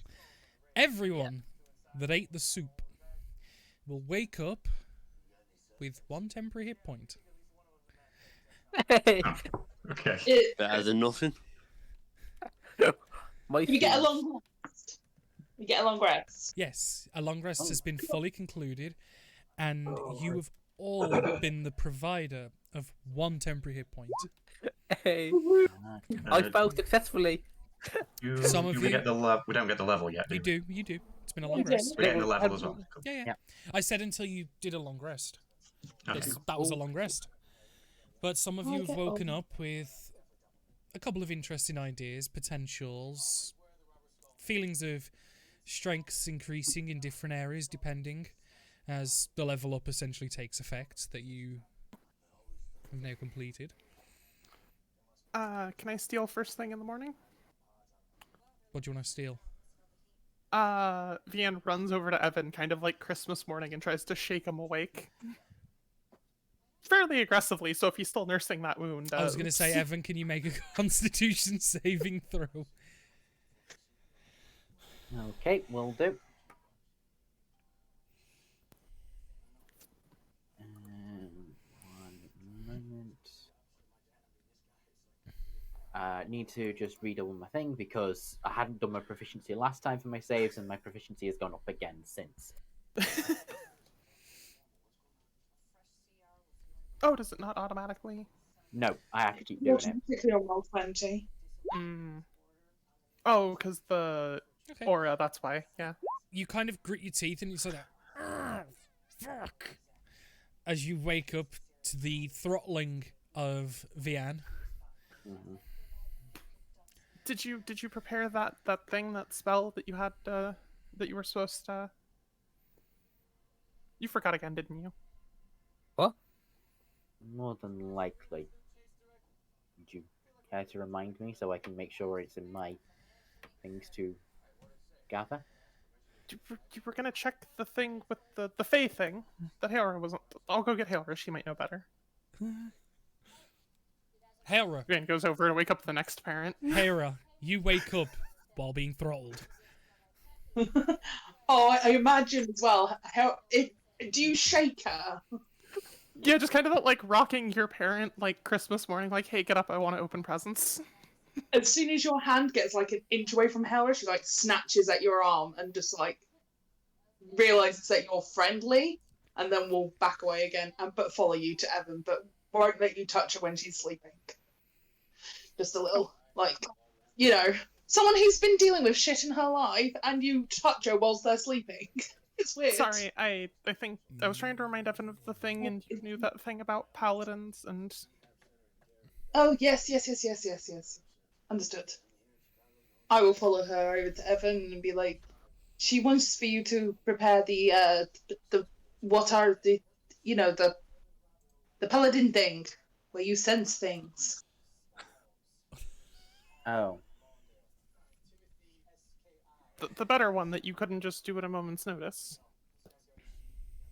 Everyone that ate the soup will wake up with 1 temporary hit point. Hey. Okay. Better than nothing. My We get a feet. long rest. We get a long rest. Yes, a long rest has been fully concluded, and you have all been the provider of 1 temporary hit point. Hey. Uh, I fell successfully. Some of we you- get the we don't get the level yet, do You we? do. It's been a long do. rest. We're getting the level as well. Cool. Yeah. Yeah. I said until you did a long rest. Okay. That was a long rest. But some of you have Okay, woken up with a couple of interesting ideas, potentials, feelings of strengths increasing in different areas depending as the level up essentially takes effect that you have now completed. Can I steal first thing in the morning? What do you want to steal? Vian runs over to Evan, kind of like Christmas morning, and tries to shake him awake. Fairly aggressively, so if he's still nursing that wound. I was going to say, Evan, can you make a Constitution saving throw? Okay, will do. One moment. Need to just redouble my thing because I hadn't done my proficiency last time for my saves, and my proficiency has gone up again since. Oh, does it not automatically? No, I have to keep doing it. Particularly on roll 20. Oh, because the Okay. aura, that's why. Yeah. You kind of grit your teeth and you say, "Argh, fuck," as you wake up to the throttling of Vian. Did you prepare that thing, that spell that you had that you were supposed to... You forgot again, didn't you? What? More than likely. Would you care to remind me so I can make sure it's in my things to gather? You were gonna check the thing with the Fae thing that Hailra wasn't. I'll go get Hailra. She might know better. Hailra, Vian goes over to wake up the next parent. Hailra, you wake up while being throttled. Oh, I imagine as well. Do you shake her? Yeah, just kind of that, like, rocking your parent, like, Christmas morning, like, hey, get up, I want to open presents. As soon as your hand gets like an inch away from Hera, she like snatches at your arm and just like realizes that you're friendly, and then will back away again and but follow you to Evan, but won't let you touch her when she's sleeping. Just a little like, someone who's been dealing with shit in her life, and you touch her whilst they're sleeping. It's weird. Sorry, I think I was trying to remind Evan of the thing, and you knew that thing about paladins, and... Oh, yes. Understood. I will follow her over to Evan and be like, she wants for you to prepare the paladin thing, where you sense things. Oh. The better one that you couldn't just do at a moment's notice.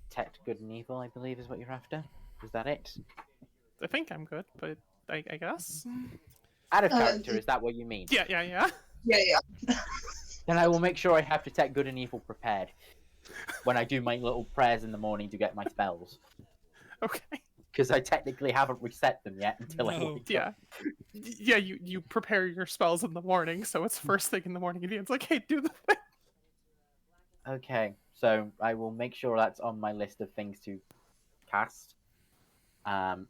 Detect good and evil, I believe, is what you're after. Is that it? I think I'm good, but I guess. Out of character, is that what you mean? Yeah. Yeah. Then I will make sure I have detect good and evil prepared when I do my little prayers in the morning to get my spells. Okay. Because I technically haven't reset them yet until I No. wake Yeah. up. Yeah, you prepare your spells in the morning, so it's first thing in the morning, and Ian's like, hey, do the thing. Okay, so I will make sure that's on my list of things to cast. And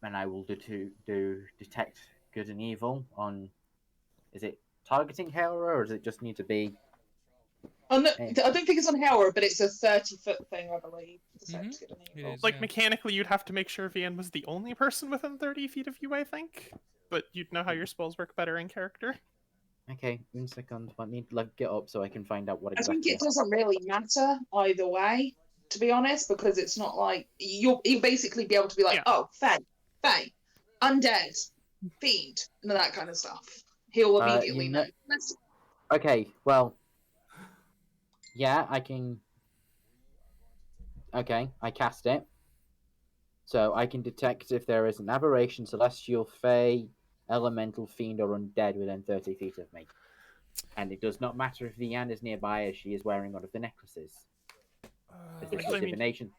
I will do detect good and evil on... Is it targeting Hera, or does it just need to be... Oh, no, Hey. I don't think it's on Hera, but it's a 30-foot thing, I believe. Mhm. It is, Like, yeah. mechanically, you'd have to make sure Vian was the only person within 30 feet of you, I think. But you'd know how your spells work better in character. Okay, 1 second. Let me get up so I can find out what I think exactly... it doesn't really matter either way, to be honest, because it's not like you'll basically be able to be like, Yeah. oh, Fae, undead, fiend, and that kind of stuff. He'll immediately know. Okay, well... Yeah, I can... Okay, I cast it. So I can detect if there is an aberration, celestial, fey, elemental, fiend, or undead within 30 feet of me. And it does not matter if Vian is nearby, as she is wearing one of the necklaces. This is I mean, divination.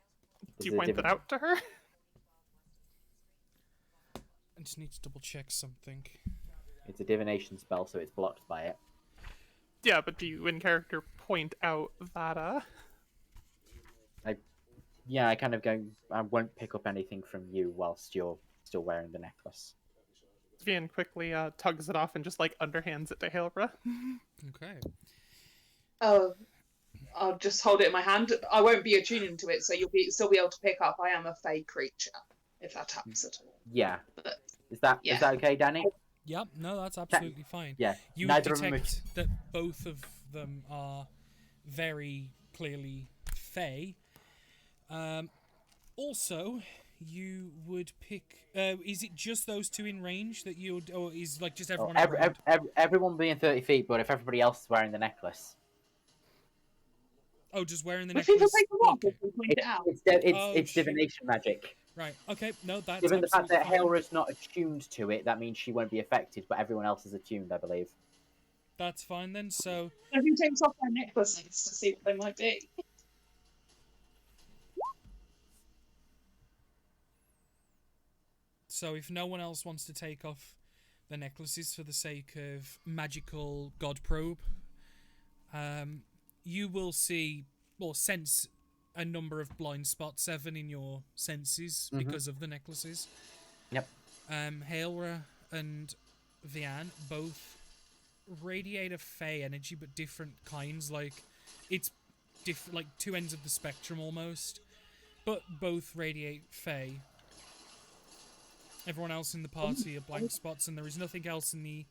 Do you point that out to her? I just need to double check something. It's a divination spell, so it's blocked by it. Yeah, but do you, in character, point out that, Yeah, I kind of go, I won't pick up anything from you whilst you're still wearing the necklace. Vian quickly tugs it off and just, like, underhands it to Hailra. Okay. Oh, I'll just hold it in my hand. I won't be attuning to it, so you'll still be able to pick up. I am a Fae creature, if that helps at all. Yeah. But, Is that okay, Danny? Yep, no, that's absolutely fine. Yeah. You neither would of them detect that both of them are very clearly Fae. Also, you would pick... is it just those two in range that you would... Or is like just everyone around? Everyone being 30 feet, but if everybody else is wearing the necklace. Oh, just wearing the if people necklace? take them off, block it. we point it out. It's shoot. divination magic. Right, okay, no, that's Given the fact that absolutely fine. Hailra's not attuned to it, that means she won't be affected, but everyone else is attuned, I believe. That's fine then, so... Who takes off their necklaces to see what they might be? So if no one else wants to take off the necklaces for the sake of magical god probe, you will see or sense a number of blind spots, Evan, in your senses because of the necklaces. Yep. Hailra and Vian both radiate a Fey energy, but different kinds. Like it's like two ends of the spectrum almost, but both radiate Fey. Everyone else in the party are blank spots, and there is nothing else in the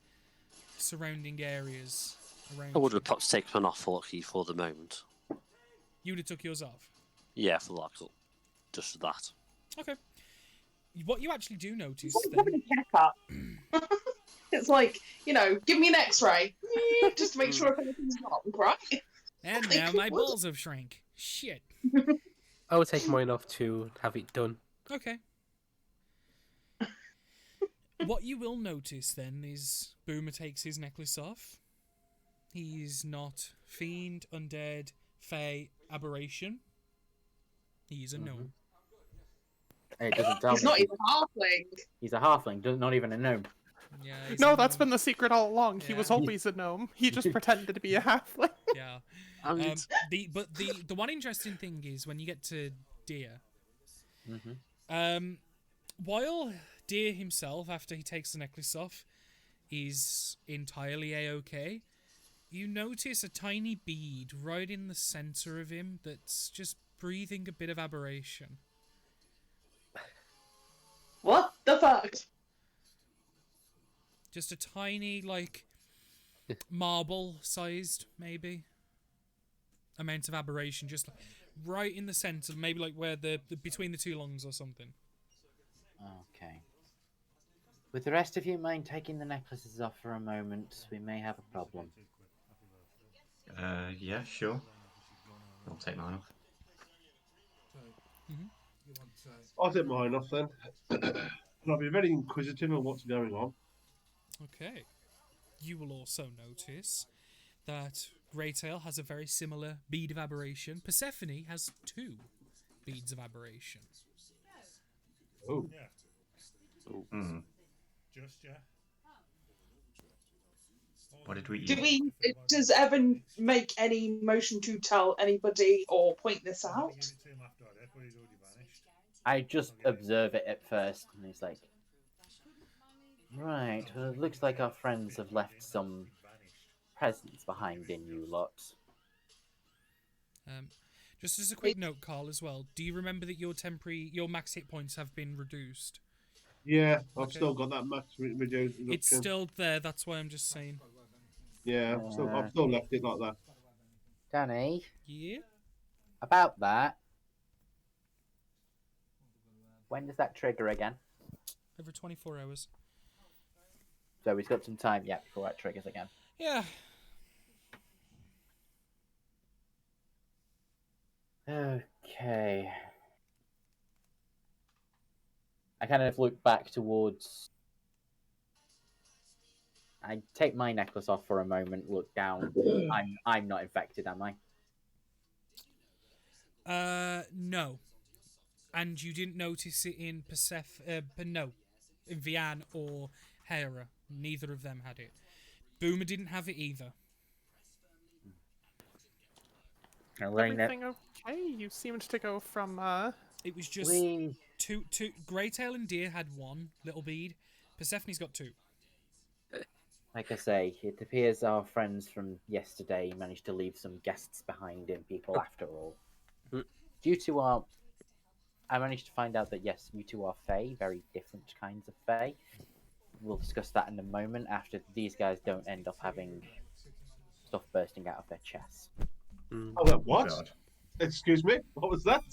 surrounding areas. around I would you. have perhaps taken one off for the moment. You would have took yours off. Yeah, for like just for that. Okay. What you actually do notice What then, having a checkup? It's like, give me an X-ray, just to make sure if anything's wrong, right? and Like, now who my would? balls have shrank. Shit. I would take mine off to have it done. Okay. What you will notice then is Boomer takes his necklace off. He's not fiend, undead, fey, aberration. He's a gnome. It doesn't tell He's me. not even halfling. He's a halfling, not even a gnome. Yeah. He's No, a that's gnome. been the secret all along. He was Yeah. always a gnome. He just pretended to be a halfling. Yeah. And The one interesting thing is when you get to Deer. Mm-hmm. While Deer himself, after he takes the necklace off, is entirely a-okay, you notice a tiny bead right in the center of him that's just breathing a bit of aberration. What the fuck? Just a tiny, marble-sized, maybe, amount of aberration, just right in the center, maybe where the between the two lungs or something. Okay. Would the rest of you mind taking the necklaces off for a moment? We may have a problem. Yeah, sure. I'll take mine off. I'll take mine off then. And I'll be very inquisitive on what's going on. Okay. You will also notice that Greytail has a very similar bead of aberration. Persephone has 2 beads of aberration. Oh. Mm. What did we eat? Do we? Does Evan make any motion to tell anybody or point this out? I just observe it at first, and he's like, right, well, it looks like our friends have left some presents behind in you lot. Just as a quick note, Carl, as well, do you remember that your max hit points have been reduced? Yeah, I've Okay. still got that max reduction. It's still there, that's why I'm just saying. Yeah, I've still left it like that. Danny, Yeah? about that, when does that trigger again? Over 24 hours. So he's got some time yet before that triggers again. Yeah. Okay. I kind of look back towards. I take my necklace off for a moment, look down. I'm not infected, am I? No. And you didn't notice it in in Vian or Hera. Neither of them had it. Boomer didn't have it either. I'm wearing that. Everything okay? You seemed to go from It was just We two. Greytail and Deer had 1 little bead. Persephone's got 2. Like I say, it appears our friends from yesterday managed to leave some guests behind in people after all. Due to our... I managed to find out that, yes, you two are Fae, very different kinds of Fae. We'll discuss that in a moment after these guys don't end up having stuff bursting out of their chests. Oh, what? God. Excuse me? What was that?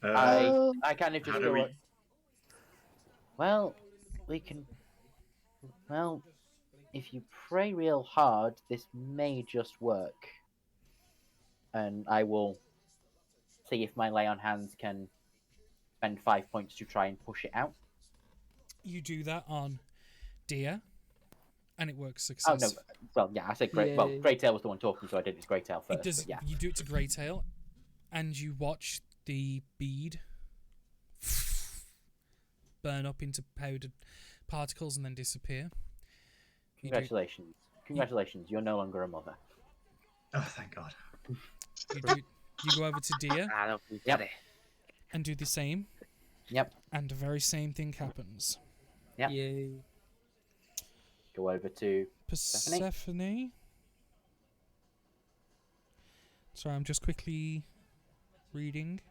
I kind of how just do go... we- Well, we can... Well, if you pray real hard, this may just work. And I will see if my lay on hands can spend 5 points to try and push it out. You do that on Deer, and it works Oh, no. successfully. Well, yeah, I said Well, Yay. Greytail was the one talking, so I did his Greytail first. It does. But yeah. You do it to Greytail, and you watch the bead burn up into powdered particles and then disappear. You do- Congratulations. Congratulations, you're no longer a mother. Oh, thank God. You go over to Deer Yep. and do the same, Yep. and the very same thing happens. Yep. Yay. Go over to... Persephone. Sorry, I'm just quickly reading.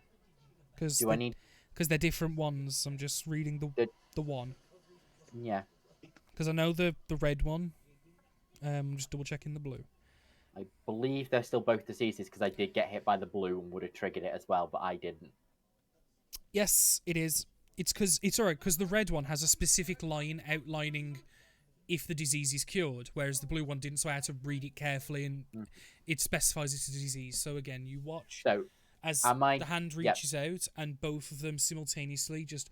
Do I need... Because they're different ones. I'm just reading the one. Yeah. Because I know the red one Just double checking the blue. I believe they're still both diseases because I did get hit by the blue and would have triggered it as well, but I didn't. Yes, it is. It's alright because the red one has a specific line outlining if the disease is cured, whereas the blue one didn't. So I had to read it carefully, and it specifies it's a disease. So again, you watch So as am I- the hand yep. reaches out, and both of them simultaneously just.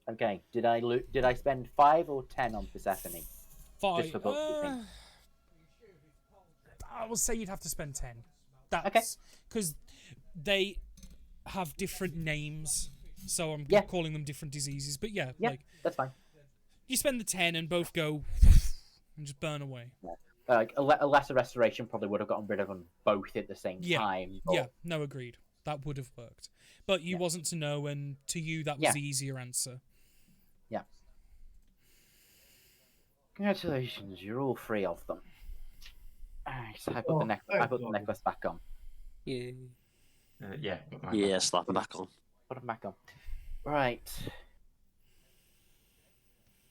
Okay, did I spend 5 or 10 on Persephone? Five. Just for bookkeeping. I will say you'd have to spend 10. That's because they have different names, so I'm Yeah. calling them different diseases. But yeah, Yeah, like that's fine. you spend the 10 and both go and just burn away. Like a lesser restoration probably would have gotten rid of them both at the same Yeah, time. But yeah, no, agreed. That would have worked. But you wasn't to know, and to you that was Yeah. the easier answer. Yeah. Congratulations, you're all 3 of them. Alright, so I put Oh, I thank put the God. necklace back on. Yeah. Yeah. Yeah, slap them back on. Put them back on. Right.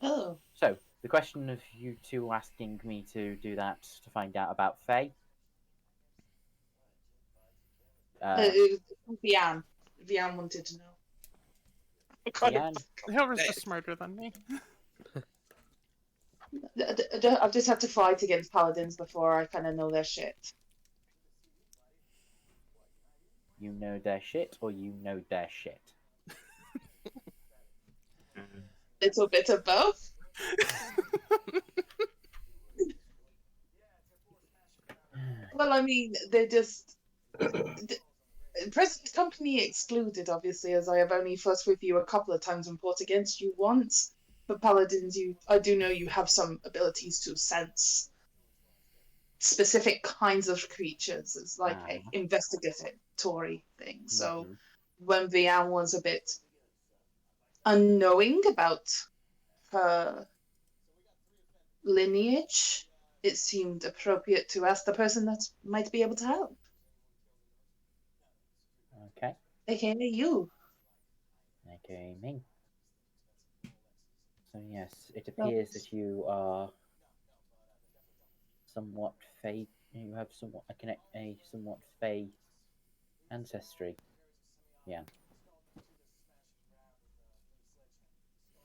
Oh. So, the question of you two asking me to do that to find out about Faye. Vian. Vian wanted to know. Leanne, Hilra's just smarter than me. I've just had to fight against paladins before. I kind of know their shit. you know their shit, or you know their shit? Little bit of both. Well, I mean, they just present company excluded, obviously, as I have only fought with you a couple of times and fought against you once. But paladins, I do know you have some abilities to sense specific kinds of creatures. It's like an investigatory thing. So when Vian was a bit unknowing about her lineage, it seemed appropriate to ask the person that might be able to help. Okay. AKA you. Okay, me. So yes, it appears that you are somewhat Fey. You have somewhat a somewhat Fey ancestry. Yeah.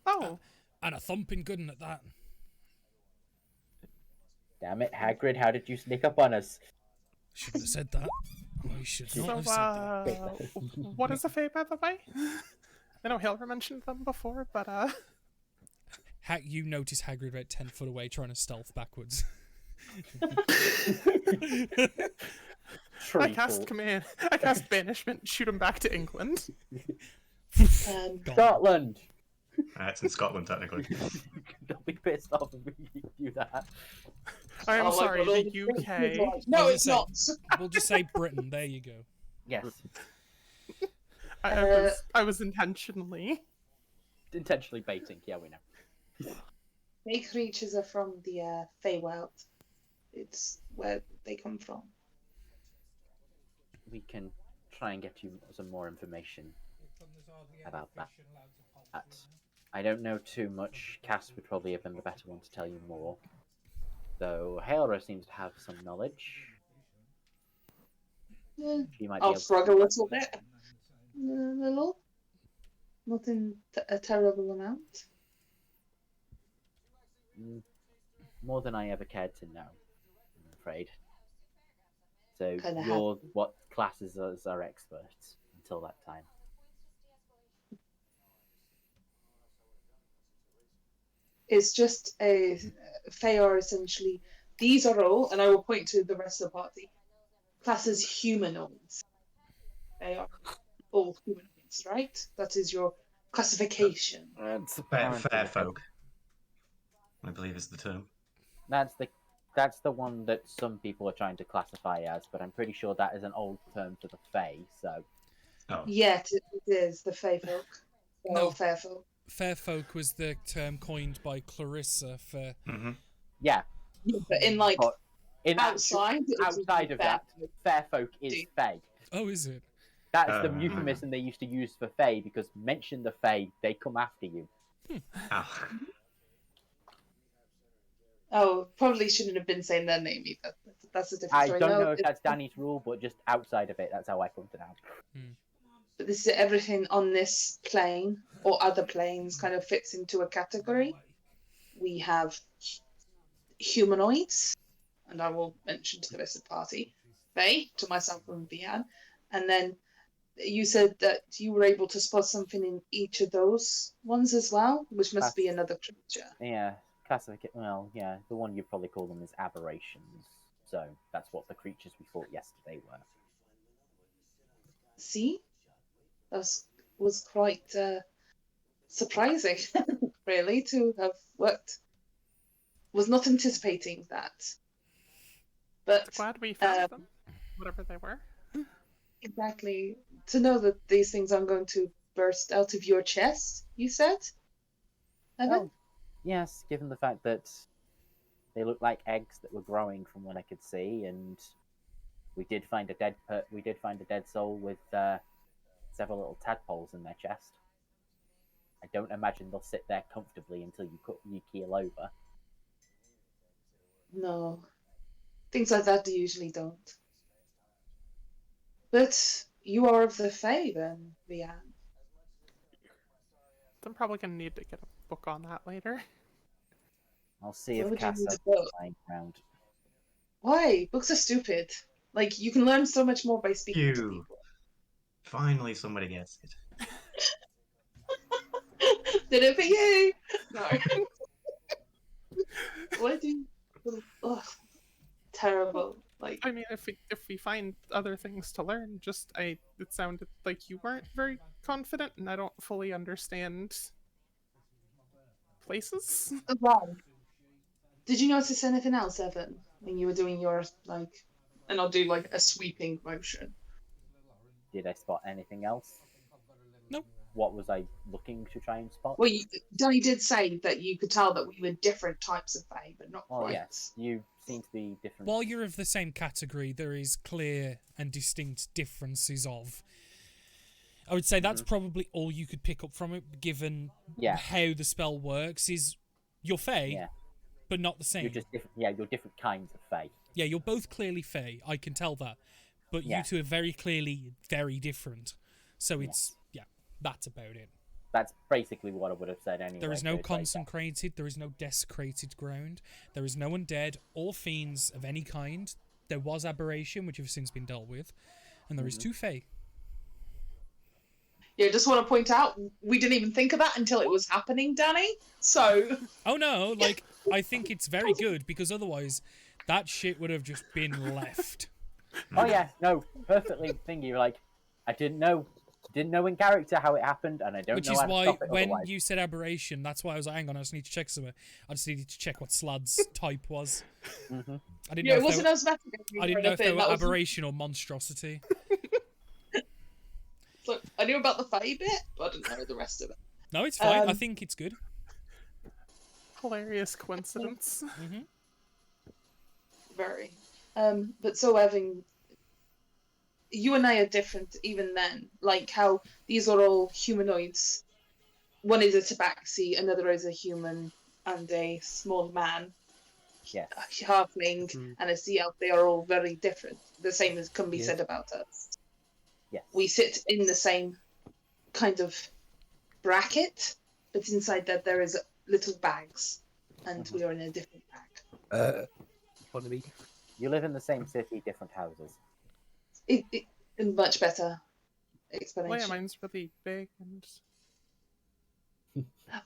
Oh, And a thumping good one at that. Damn it, Hagrid! How did you sneak up on us? Shouldn't have said that. I should not so have said that. what is a Fae, by the way? I know Hilra mentioned them before, but You notice Hagrid about 10 foot away trying to stealth backwards. I cast command. I cast banishment. Shoot him back to England. Scotland. It's in Scotland, technically. Don't be pissed off if we do that. I am Oh my sorry, God, the UK. No, I was it's gonna not. say- We'll just say Britain. There you go. Yes. I was intentionally. Intentionally baiting. Yeah, we know. Fey creatures are from the Feywild. It's where they come from. We can try and get you some more information about that. I don't know too much. Cass would probably have been the better one to tell you more. Though Hailra seems to have some knowledge. Yeah. She might be I'll able shrug a little bit. A little. Not in a terrible amount. more than I ever cared to know, I'm afraid. So Kinda you're what classes as our experts until that time. It's just they are essentially, these are all, and I will point to the rest of the party, classes humanoids. They are all humanoids, right? That is your classification. Fair folk, I believe is the term. That's the one that some people are trying to classify as, but I'm pretty sure that is an old term for the Fae, so... Oh. Yet it is the Fae folk. No. Fair folk. Fair folk was the term coined by Clarissa for... Mm-hmm. Yeah. But in like, But outside outside of that, fair folk is Fae. Oh, is it? That's the euphemism they used to use for Fae, because mention the Fae, they come after you. Ow. Oh, probably shouldn't have been saying their name either. That's a different I story. don't No, know if that's Danny's rule, but just outside of it, that's how I pumped it out. but this is everything on this plane or other planes kind of fits into a category. We have humanoids, and I will mention to the rest of the party, Faye, to myself and Vian, and then you said that you were able to spot something in each of those ones as well, which must be another creature. Yeah, classification. Well, yeah, the one you probably call them is aberrations. So that's what the creatures we fought yesterday were. See, that was quite surprising, really, to have worked. Was not anticipating that, but glad we found them, whatever they were. Exactly. To know that these things aren't going to burst out of your chest, you said? Evan? Well, yes, given the fact that they look like eggs that were growing from what I could see, and we did find a dead soul with several little tadpoles in their chest. I don't imagine they'll sit there comfortably until you keel over. No. Things like that usually don't. But you are of the Fae then, Vian. I'm probably going to need to get a book on that later. I'll see Why if would you Casa need is a book? lying around. Why? Books are stupid. Like, you can learn so much more by speaking to people. Finally, somebody gets it. Did it for you? No. What do you... Ugh. Terrible. Like, I mean, if we find other things to learn, it sounded like you weren't very confident, and I don't fully understand places. wow. Did you notice anything else, Evan, when you were doing your, like... And I'll do, like, a sweeping motion. Did I spot anything else? Nope. What was I looking to try and spot? Well, Danny did say that you could tell that we were different types of Fae, but not Well, quite. yes, you seem to be different. While you're of the same category, there is clear and distinct differences of. I would say that's probably all you could pick up from it, given how the spell works. Is you're Fae, but not the same. You're just different. Yeah, you're different kinds of Fae. Yeah, you're both clearly Fae. I can tell that, but you two are very clearly very different. So it's that's about it. That's basically what I would have said anyway. There is no consecrated, there is no desecrated ground, there is no undead or fiends of any kind. There was aberration, which have since been dealt with, and there is two Fae. Yeah, just want to point out, we didn't even think of that until it was happening, Danny. So... Oh no, like, I think it's very good, because otherwise, that shit would have just been left. Oh yeah, no, perfectly thingy. You're like, I didn't know in character how it happened, and I don't know how to stop it. Which is why, when otherwise. you said aberration, that's why I was like, hang on, I just need to check something. I just needed to check what Slad's type was. I didn't know it wasn't asthmatic. I didn't know if they were aberration or monstrosity. Look, I knew about the Fae bit, but I didn't know the rest of it. No, it's fine. I think it's good. Hilarious coincidence. Very. But so, Evan, you and I are different even then. Like how these are all humanoids. One is a tabaxi, another is a human and a small man. Yes. A halfling and a sea elf. They are all very different. The same as can be said about us. Yes. We sit in the same kind of bracket, but inside that there is little bags, and we are in a different bag. Pardon me. You live in the same city, different houses. It much better explanation. Well, yeah, mine's really big and.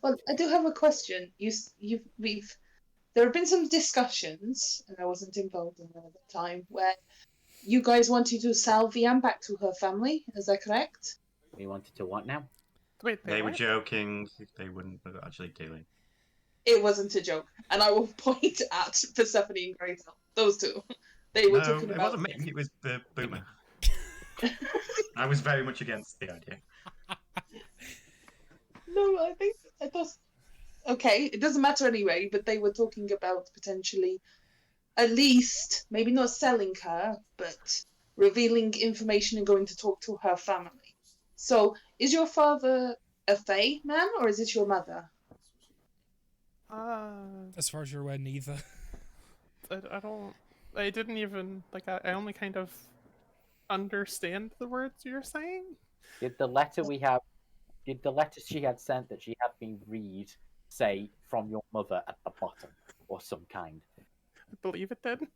Well, I do have a question. There have been some discussions, and I wasn't involved in them at the time, where you guys wanted to sell Vian back to her family. Is that correct? We wanted to what now? Wait, They were joking. They wouldn't actually do it. It wasn't a joke, and I will point at Persephone and Grazel. Those two. They were talking it about. wasn't me. It was the Boomer. I was very much against the idea. No, I think it does. Okay, it doesn't matter anyway. But they were talking about potentially, at least maybe not selling her, but revealing information and going to talk to her family. So, is your father a Fae man, or is it your mother? As far as you're aware, neither. I don't. I didn't even like. I only kind of understand the words you're saying. Did the letter we have? Did the letter she had sent that she had me read say "from your mother" at the bottom, or some kind? I believe it did.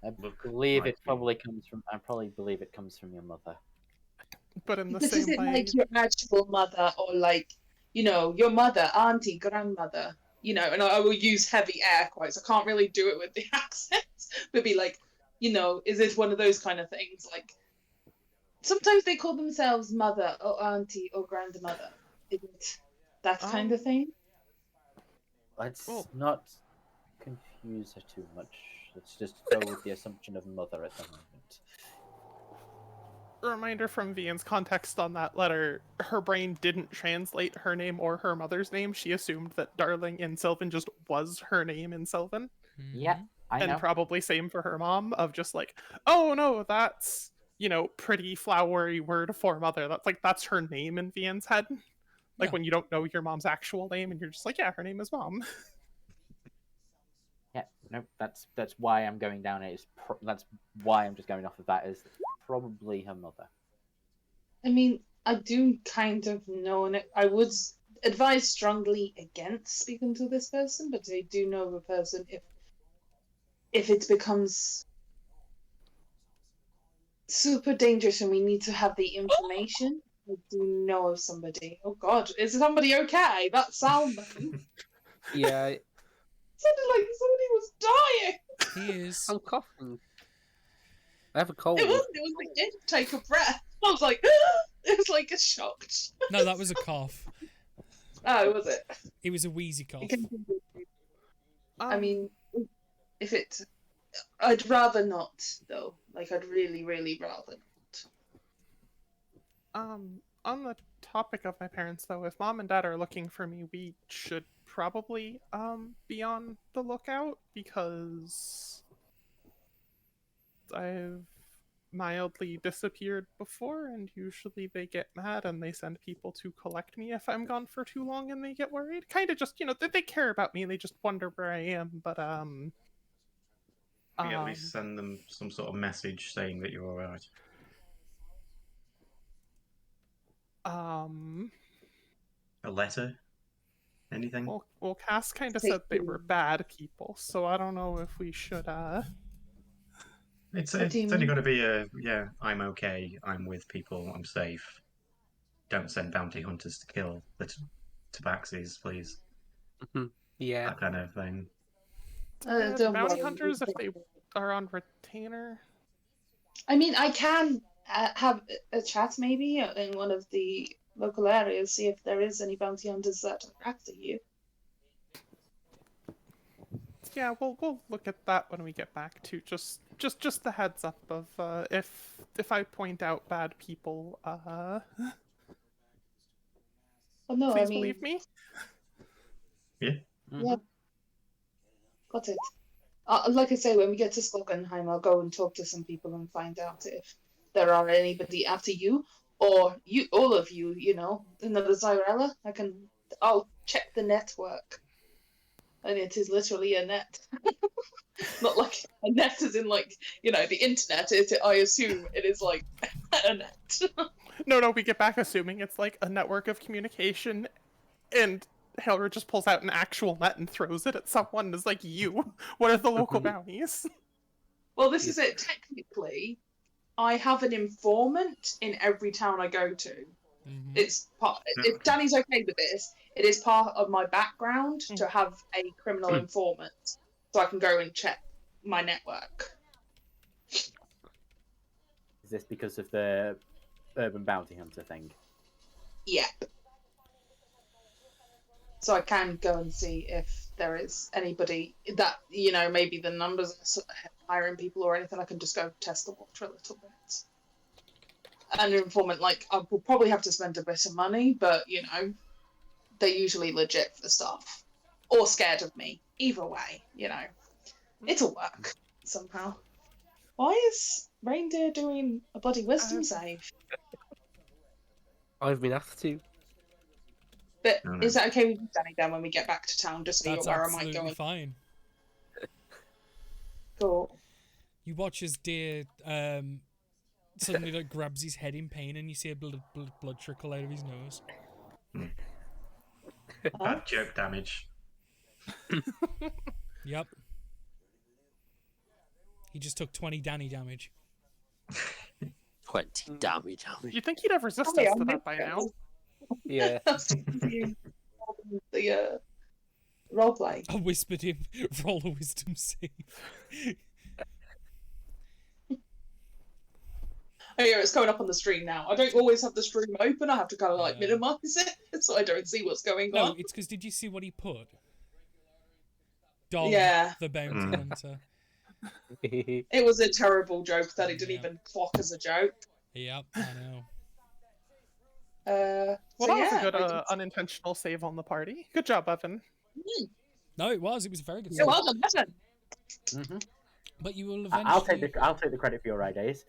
I believe it probably comes from. I probably believe it comes from your mother. But in the But is same it way, like your actual mother, or like, your mother, auntie, grandmother? And I will use heavy air quotes. I can't really do it with the accents, but be like, is it one of those kind of things? Like, sometimes they call themselves mother or auntie or grandmother. Is it that kind of thing? Let's not confuse her too much. Let's just go with the assumption of mother at the moment. a reminder from Vian's context on that letter, her brain didn't translate her name or her mother's name. She assumed that Darling in Sylvan just was her name in Sylvan. Yep, I know. And probably same for her mom, of just like, oh no, that's, pretty flowery word for mother. That's her name in Vian's head. Like when you don't know your mom's actual name and you're just like, yeah, her name is Mom. Yeah, no, that's why I'm going down it. That's why I'm just going off of that. Is probably her mother. I mean, I do kind of know, and I would advise strongly against speaking to this person, but I do know of a person. If it becomes super dangerous and we need to have the information, I do know of somebody. Oh God, is somebody okay? That sound. Yeah. Sounded like somebody was dying. He is. I'm coughing. I have a cold. It was like take a breath. I was like, it was like a shock. No, that was a cough. Oh, was it? It was a wheezy cough. I mean, I'd rather not, though. Like, I'd really, really rather not. On the topic of my parents, though, if Mom and Dad are looking for me, we should probably be on the lookout, because I've mildly disappeared before, and usually they get mad and they send people to collect me if I'm gone for too long and they get worried. Kind of just, they care about me, they just wonder where I am, but We at least send them some sort of message saying that you're alright. A letter? Anything? Well, Cass kind of said they were bad people, so I don't know if we should, It's only got to be I'm okay, I'm with people, I'm safe. Don't send bounty hunters to kill the tabaxis, please. Yeah. That kind of thing. Bounty hunters, if they are on retainer. I mean, I can have a chat maybe in one of the local areas, see if there is any bounty hunters that are after you. Yeah, we'll look at that when we get back to just the heads up of if I point out bad people, Oh no, please I mean, believe me. Yeah. Yeah. Got it. Like I say, when we get to Skogenheim, I'll go and talk to some people and find out if there are anybody after you, or all of you, another Zyrella. I'll check the network. And it is literally a net. Not like a net as in like, the internet. I assume it is like a net. No, we get back assuming it's like a network of communication, and Helra just pulls out an actual net and throws it at someone and is like, what are the local bounties? Well, this is it. Technically, I have an informant in every town I go to. Mm-hmm. It's part. If Danny's okay with this, it is part of my background to have a criminal informant, so I can go and check my network. Is this because of the urban bounty hunter thing? Yep. So I can go and see if there is anybody that, maybe the numbers are hiring people or anything. I can just go test the water a little bit. And an informant, I will probably have to spend a bit of money, but, they're usually legit for stuff. Or scared of me. Either way, It'll work somehow. Why is Reindeer doing a bloody wisdom save? I've been asked to. But No, no. is that okay with you, Danny, then when we get back to town, just so you're That's aware I might absolutely go and fine. Cool. You watch as Deer suddenly like grabs his head in pain, and you see a blood trickle out of his nose. Bad joke damage. Yep. He just took 20 Danny damage. 20 damage. You'd think he'd have resistance to that by now. Yeah. The roleplay. I whispered him, roll a wisdom save. Oh yeah, it's coming up on the stream now. I don't always have the stream open. I have to kind of like Yeah. minimize it so I don't see what's going No, on. it's because did you see what he put? Dom, Yeah. the bounty Mm. hunter. It was a terrible joke that it didn't Yeah. even clock as a joke. Yep, I know. Well, So that was yeah, a good I did- unintentional save on the party. Good job, Evan. No, it was. It was a very good So save. well done, Evan. Hmm. But you will eventually... I'll take the credit for your ideas.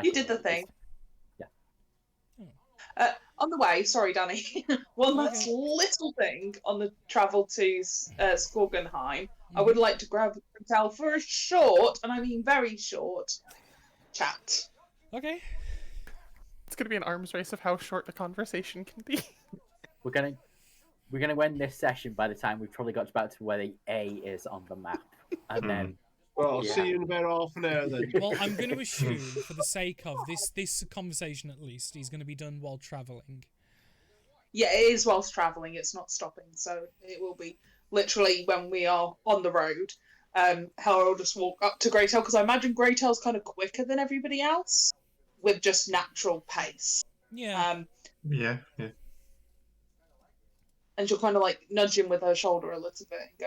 You did the thing. Yeah. On the way, sorry, Danny. One last Okay. little thing on the travel to Skorgenheim. I Mhm. would like to grab Raquel for a short, and I mean very short, chat. Okay. It's going to be an arms race of how short the conversation can be. We're gonna end this session by the time we've probably got about to where the A is on the map, and then Well, I'll Yeah. see you in about half an hour then. Well, I'm going to assume, for the sake of this conversation at least, is going to be done while travelling. Yeah, it is whilst travelling. It's not stopping, so it will be literally when we are on the road. Hera will just walk up to Greytail because I imagine Greytail's kind of quicker than everybody else with just natural pace. Yeah. Yeah, yeah. And she'll kind of like nudge him with her shoulder a little bit and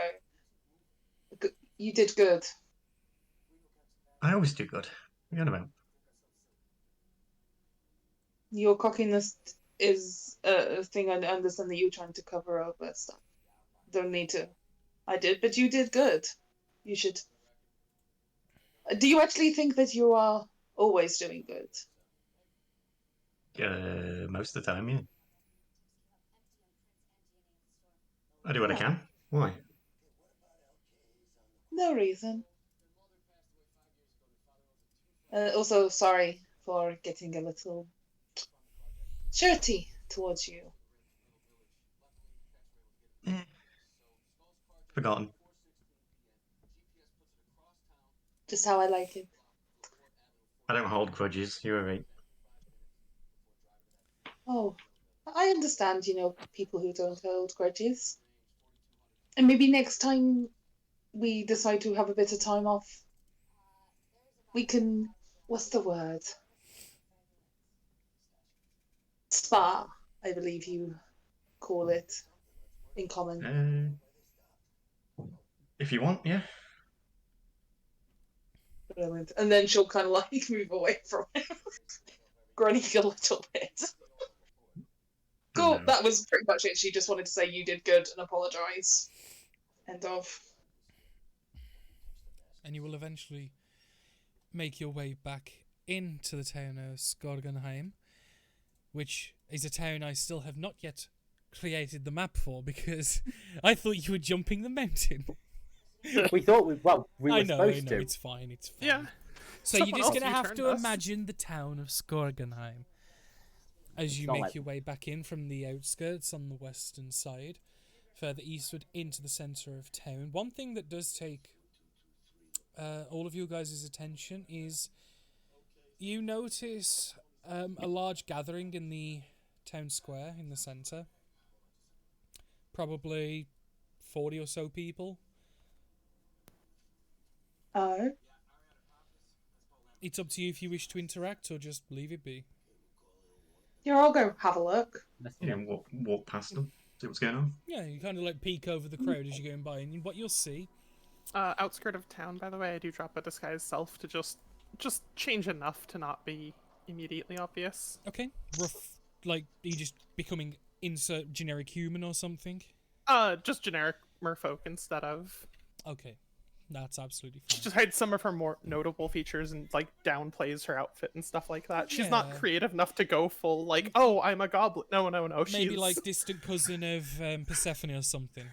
go, "You did good." I always do good. What are you on about? Your cockiness is a thing I understand that you're trying to cover up that stuff. Don't need to. I did, but you did good. You should. Do you actually think that you are always doing good? Most of the time, yeah. I do what I can. Why? No reason. Also, sorry for getting a little shirty towards you. Forgotten. Just how I like it. I don't hold grudges. You're right. Oh, I understand, people who don't hold grudges. And maybe next time we decide to have a bit of time off, we can. What's the word? Spa, I believe you call it in common. If you want, yeah. Brilliant. And then she'll kind of like move away from him, grunting a little bit. Cool, No. that was pretty much it. She just wanted to say you did good and apologise. End of. And you will eventually make your way back into the town of Skorgenheim, which is a town I still have not yet created the map for because I thought you were jumping the mountain. we thought we were I know, supposed to. it's fine, it's fine. Yeah. So you're Someone just else going to have U-turned to us. imagine the town of Skorgenheim as you not make like- your way back in from the outskirts on the western side, further eastward into the centre of town. One thing that does take all of you guys' attention is you notice a large gathering in the town square in the centre. Probably 40 or so people. Oh. It's up to you if you wish to interact or just leave it be. Yeah, I'll go have a look. Yeah, walk past them, see what's going on. Yeah, you kind of like peek over the crowd as you're going by, and what you'll see. Outskirt of town, by the way, I do drop a disguise self to just change enough to not be immediately obvious. Okay, rough. Like, are you just becoming insert generic human or something? Just generic merfolk instead of. Okay, That's absolutely She fine. just hides some of her more notable features and like downplays her outfit and stuff like that. She's not Yeah. creative enough to go full like, oh, I'm a goblin. No, no, no. Maybe She's like distant cousin of Persephone or something.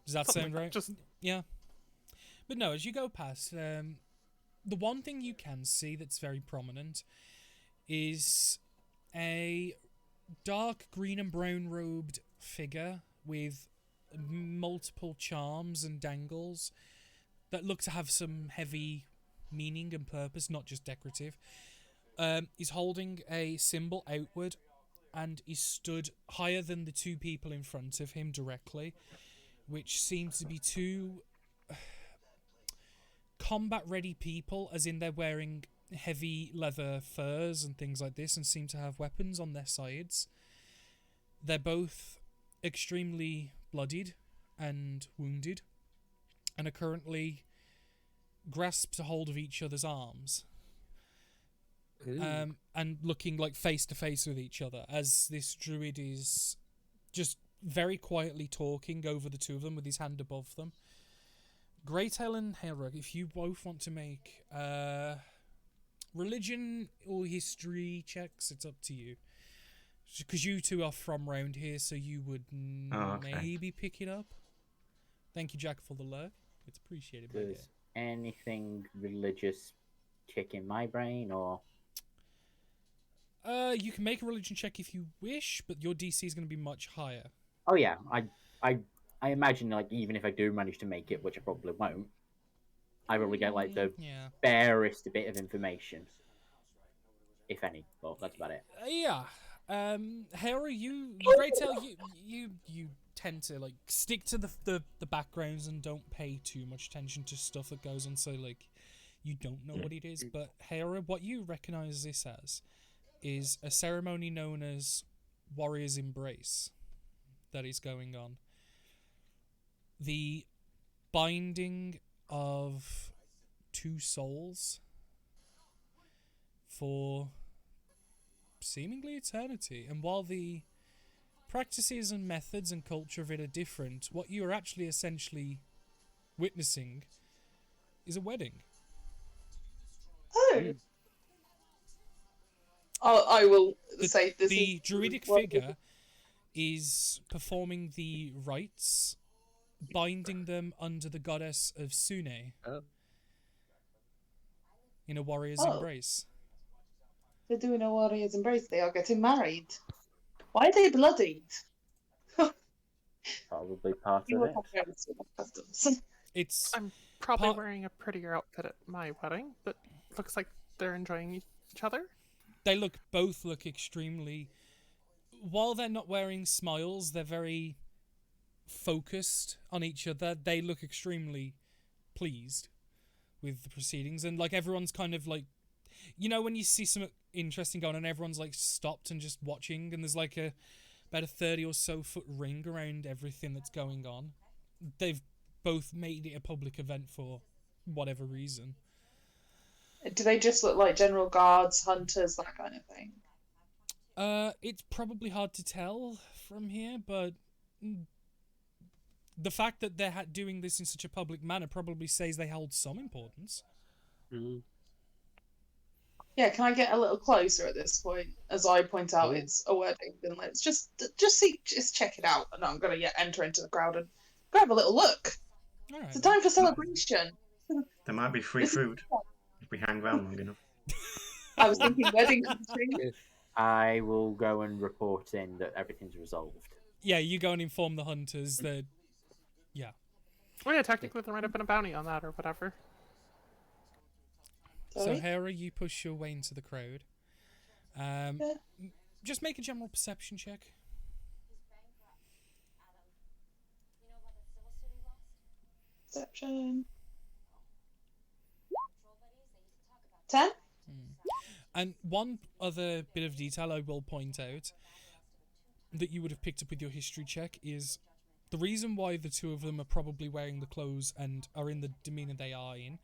Does that something sound like right? that. Just Yeah. But no, as you go past, the one thing you can see that's very prominent is a dark green and brown robed figure with multiple charms and dangles that look to have some heavy meaning and purpose, not just decorative. He's holding a symbol outward and he's stood higher than the two people in front of him directly, which seems to be two combat ready people, as in they're wearing heavy leather furs and things like this and seem to have weapons on their sides. They're both extremely bloodied and wounded and are currently grasped a hold of each other's arms and looking like face to face with each other as this druid is just very quietly talking over the two of them with his hand above them. Greytail and Hera, if you both want to make religion or history checks, it's up to you. Because you two are from round here, so you would okay. maybe pick it up. Thank you, Jack, for the lurk. It's appreciated, my dear. Does anything religious kick in my brain, or? You can make a religion check if you wish, but your DC is going to be much higher. Oh yeah, I imagine like even if I do manage to make it, which I probably won't, I probably get like the Yeah. barest bit of information, if any. Well, that's about it. Yeah. Hera, Greytail, you tend to like stick to the backgrounds and don't pay too much attention to stuff that goes on, so like you don't know what it is. But Hera, what you recognize this as is a ceremony known as Warrior's Embrace that is going on. The binding of two souls for seemingly eternity. And while the practices and methods and culture of it are different, what you are actually essentially witnessing is a wedding. Oh. I will say this The is druidic figure is performing the rites, binding them under the goddess of Sune Oh. in a warrior's Oh. embrace. They're doing a warrior's embrace. They are getting married. Why are they bloodied? Probably part You of will it. have parents with customs. It's I'm probably Part- wearing a prettier outfit at my wedding, but looks like they're enjoying each other. they both look extremely, while they're not wearing smiles, they're very focused on each other. They look extremely pleased with the proceedings, and like everyone's kind of like, you know, when you see something interesting going on, everyone's like stopped and just watching, and there's like about a 30 or so foot ring around everything that's going on. They've both made it a public event for whatever reason. Do they just look like general guards, hunters, that kind of thing? It's probably hard to tell from here, but the fact that they're doing this in such a public manner probably says they hold some importance. Yeah, can I get a little closer at this point? As I point out, it's a wedding, then let's just check it out. And I'm gonna enter into the crowd and grab a little look. All right. It's a time for celebration. There might be free food if we hang around long enough. I was thinking wedding country. I will go and report in that everything's resolved. Yeah, you go and inform the hunters that. Yeah. Oh yeah, technically there might have been a bounty on that or whatever. So Sorry? Hera, you push your way into the crowd. Just make a general perception check. Perception. 10? And one other bit of detail I will point out that you would have picked up with your history check is the reason why the two of them are probably wearing the clothes and are in the demeanor they are in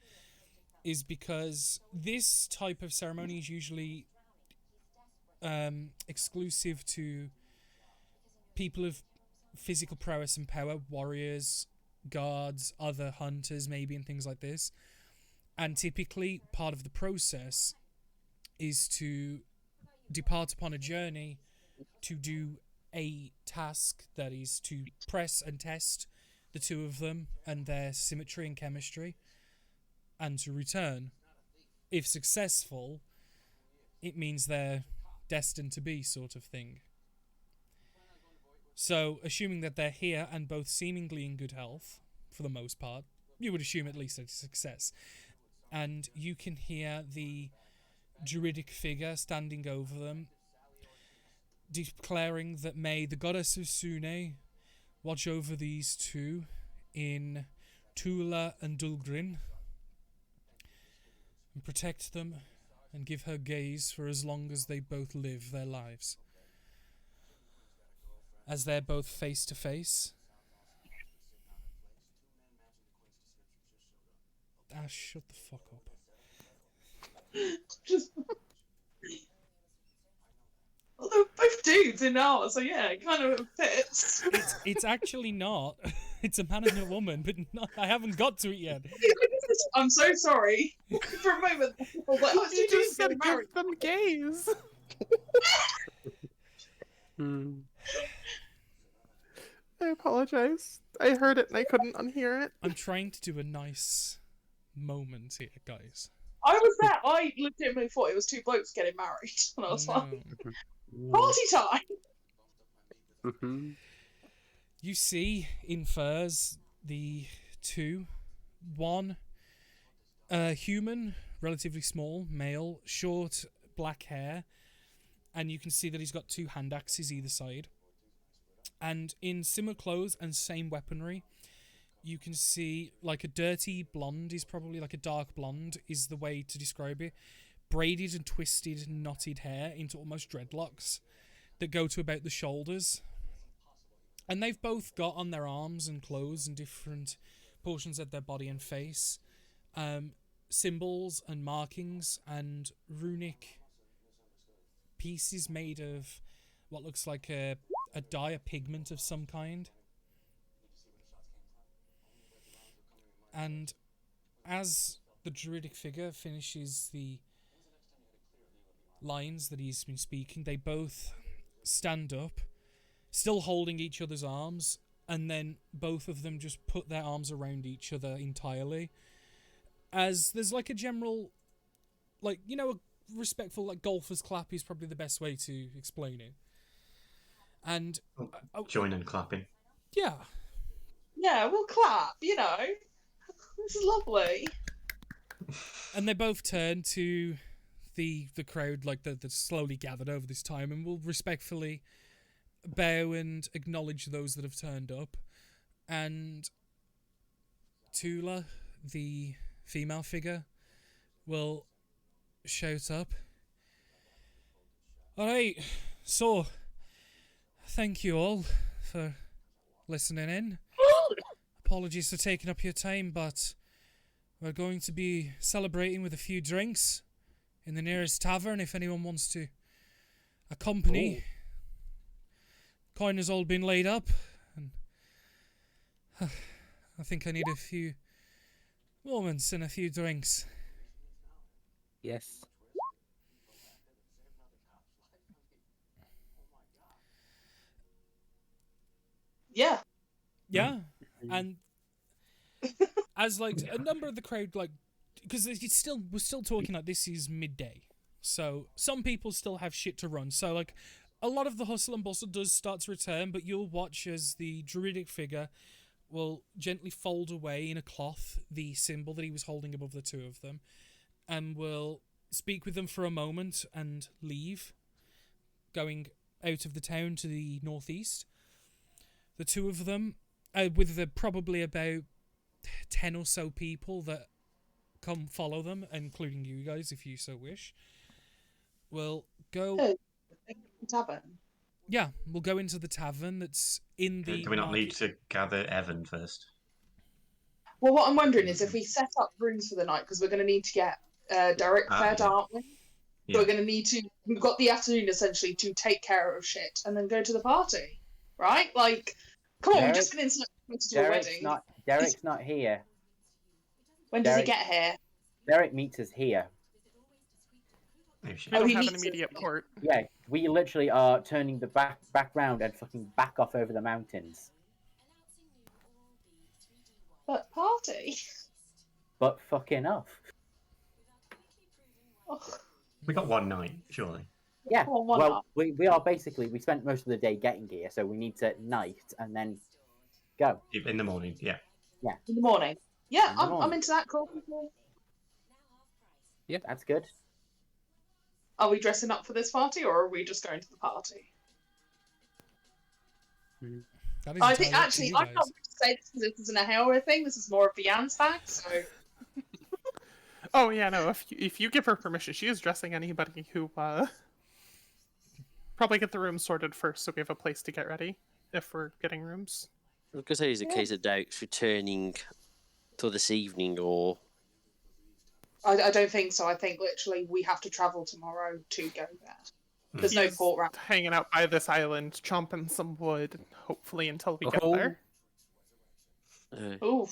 is because this type of ceremony is usually exclusive to people of physical prowess and power, warriors, guards, other hunters maybe, and things like this. And typically part of the process is to depart upon a journey to do a task that is to press and test the two of them and their symmetry and chemistry, and to return. If successful, it means they're destined to be, sort of thing. So, assuming that they're here and both seemingly in good health, for the most part, you would assume at least a success. And you can hear the druidic figure standing over them, declaring that may the goddess of Sune watch over these two in Tula and Dulgrin, and protect them and give her gaze for as long as they both live their lives. As they're both face to face. Ash, shut the fuck up. Just. Well, they're both dudes in art, so yeah, it kind of fits. It's actually not. It's a man and a woman, but not, I haven't got to it yet. I'm so sorry. For a moment, I was like, oh, You two dudes just said getting give married. them gaze. I apologize. I heard it and I couldn't unhear it. I'm trying to do a nice moment here, guys. I was there. I legitimately thought it was two blokes getting married, and I was like, party time. You see in furs the two. One, a human, relatively small, male, short, black hair, and you can see that he's got two hand axes either side. And in similar clothes and same weaponry, you can see like a dirty blonde, is probably like a dark blonde, is the way to describe it. Braided and twisted, knotted hair into almost dreadlocks that go to about the shoulders. And they've both got on their arms and clothes and different portions of their body and face symbols and markings and runic pieces made of what looks like a dye, a pigment of some kind. And as the druidic figure finishes the lines that he's been speaking, they both stand up, still holding each other's arms, and then both of them just put their arms around each other entirely. As there's like a general, like, you know, a respectful, like, golfer's clap is probably the best way to explain it. And join in clapping. Yeah. Yeah, we'll clap, you know. This is lovely. And they both turn to the crowd, like, that slowly gathered over this time, and will respectfully bow and acknowledge those that have turned up. And Tula, the female figure, will shout up, "Alright, so thank you all for listening in. Apologies for taking up your time, but we're going to be celebrating with a few drinks in the nearest tavern if anyone wants to accompany. Coin has all been laid up, and I think I need a few moments and a few drinks." Yes. Yeah. Yeah, and as like a number of the crowd, like, because we're still talking like this is midday, so some people still have shit to run. So like, a lot of the hustle and bustle does start to return, but you'll watch as the druidic figure will gently fold away in a cloth the symbol that he was holding above the two of them, and will speak with them for a moment and leave, going out of the town to the northeast. The two of them, with probably about 10 or so people that come follow them, including you guys if you so wish, will go... Tavern. Yeah, we'll go into the tavern that's in the... Do we not need to gather Evan first? Well, what I'm wondering is if we set up rooms for the night, because we're going to need to get direct fed, aren't we? Yeah. So we're going to need to... We've got the afternoon, essentially, to take care of shit and then go to the party, right? Like, come on, we've just been in to do a wedding. Derek's not here. When does he Derek- get here? Derek meets us here. Maybe she- We Oh, don't he have an meets us immediate here. port. Yeah, we literally are turning the back round and fucking back off over the mountains. But party. But fucking off. Oh, We got one night, surely. Yeah. Well, why Well, not? we are basically, we spent most of the day getting here, so we need to night and then go. In the morning, yeah. in the morning. Yeah, In the I'm morning. into that. Cool. That's good. Are we dressing up for this party, or are we just going to the party? That is I think entirely up to actually, you I'm guys. not going to say this because this isn't a Haora thing. This is more of Vian's bag. So Oh yeah, no. If you give her permission, she is dressing anybody who probably get the room sorted first, so we have a place to get ready if we're getting rooms. I was going to say, is it a case of Derek's returning till this evening, or I don't think so. I think literally we have to travel tomorrow to go there. There's no He's port round. hanging out by this island, chomping some wood, hopefully until we get Oh. there. Ooh.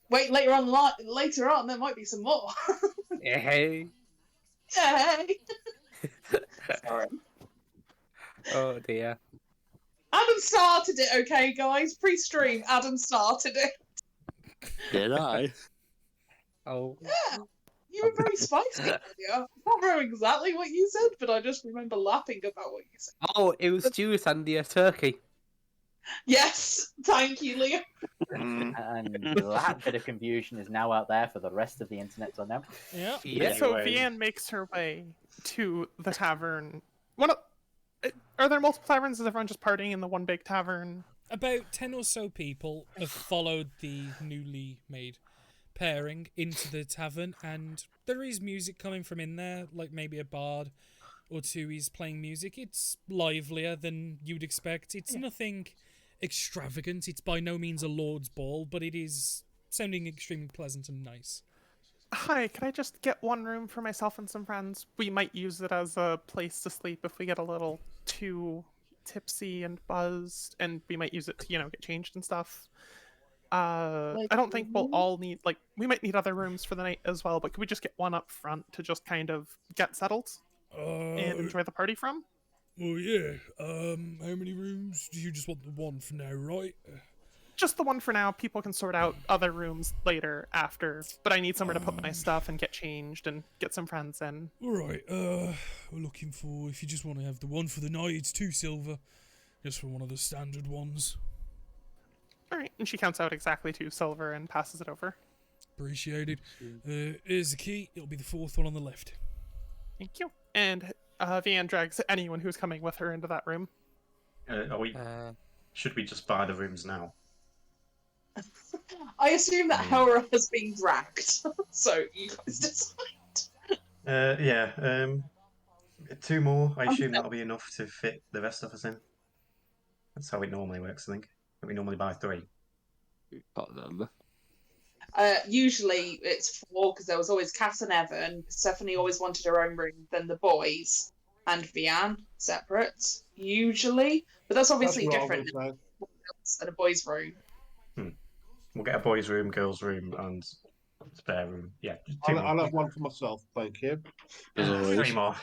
Wait, later on, there might be some more. Hey. Yay! Sorry. Oh dear. Adam started it, okay, guys? Pre-stream, Adam started it. did I? Oh. Yeah. You were very spicy earlier. I can't remember exactly what you said, but I just remember laughing about what you said. Oh, it was Juice and the turkey. Yes! Thank you, Liam. And that bit of confusion is now out there for the rest of the internet to know. Yeah. Yeah. So Anyway. Vianne makes her way to the tavern. Are there multiple taverns? Is everyone just partying in the one big tavern? About 10 or so people have followed the newly made pairing into the tavern, and there is music coming from in there, like maybe a bard or two is playing music. It's livelier than you'd expect. It's nothing extravagant. It's by no means a lord's ball, but it is sounding extremely pleasant and nice. Hi, can I just get one room for myself and some friends? We might use it as a place to sleep if we get a little too tipsy and buzzed, and we might use it to, get changed and stuff. I don't think we'll all need, we might need other rooms for the night as well, but could we just get one up front to just kind of get settled and enjoy the party from? Well, yeah. How many rooms? Do you just want the one for now, right? Just the one for now. People can sort out other rooms later after, but I need somewhere to put my stuff and get changed and get some friends in. Alright, we're looking for, if you just want to have the one for the night, it's 2 silver. Just for one of the standard ones. Alright, and she counts out exactly 2 silver and passes it over. Appreciated. Here's the key. It'll be the 4th one on the left. Thank you. And Vianne drags anyone who's coming with her into that room. Should we just buy the rooms now? I assume that Haora has been dragged, so you guys decide. Yeah. 2 more. I assume that'll be enough to fit the rest of us in. That's how it normally works, I think. We normally buy 3. Can't remember. Usually it's 4 because there was always Cass and Evan. Stephanie always wanted her own room. Then the boys and Vianne separate usually, but that's obviously That's what I different would say. than a boys' room. We'll get a boys' room, girls' room, and spare room. Yeah, just 2 I'll more. have one for myself, thank you. As always. 3 more.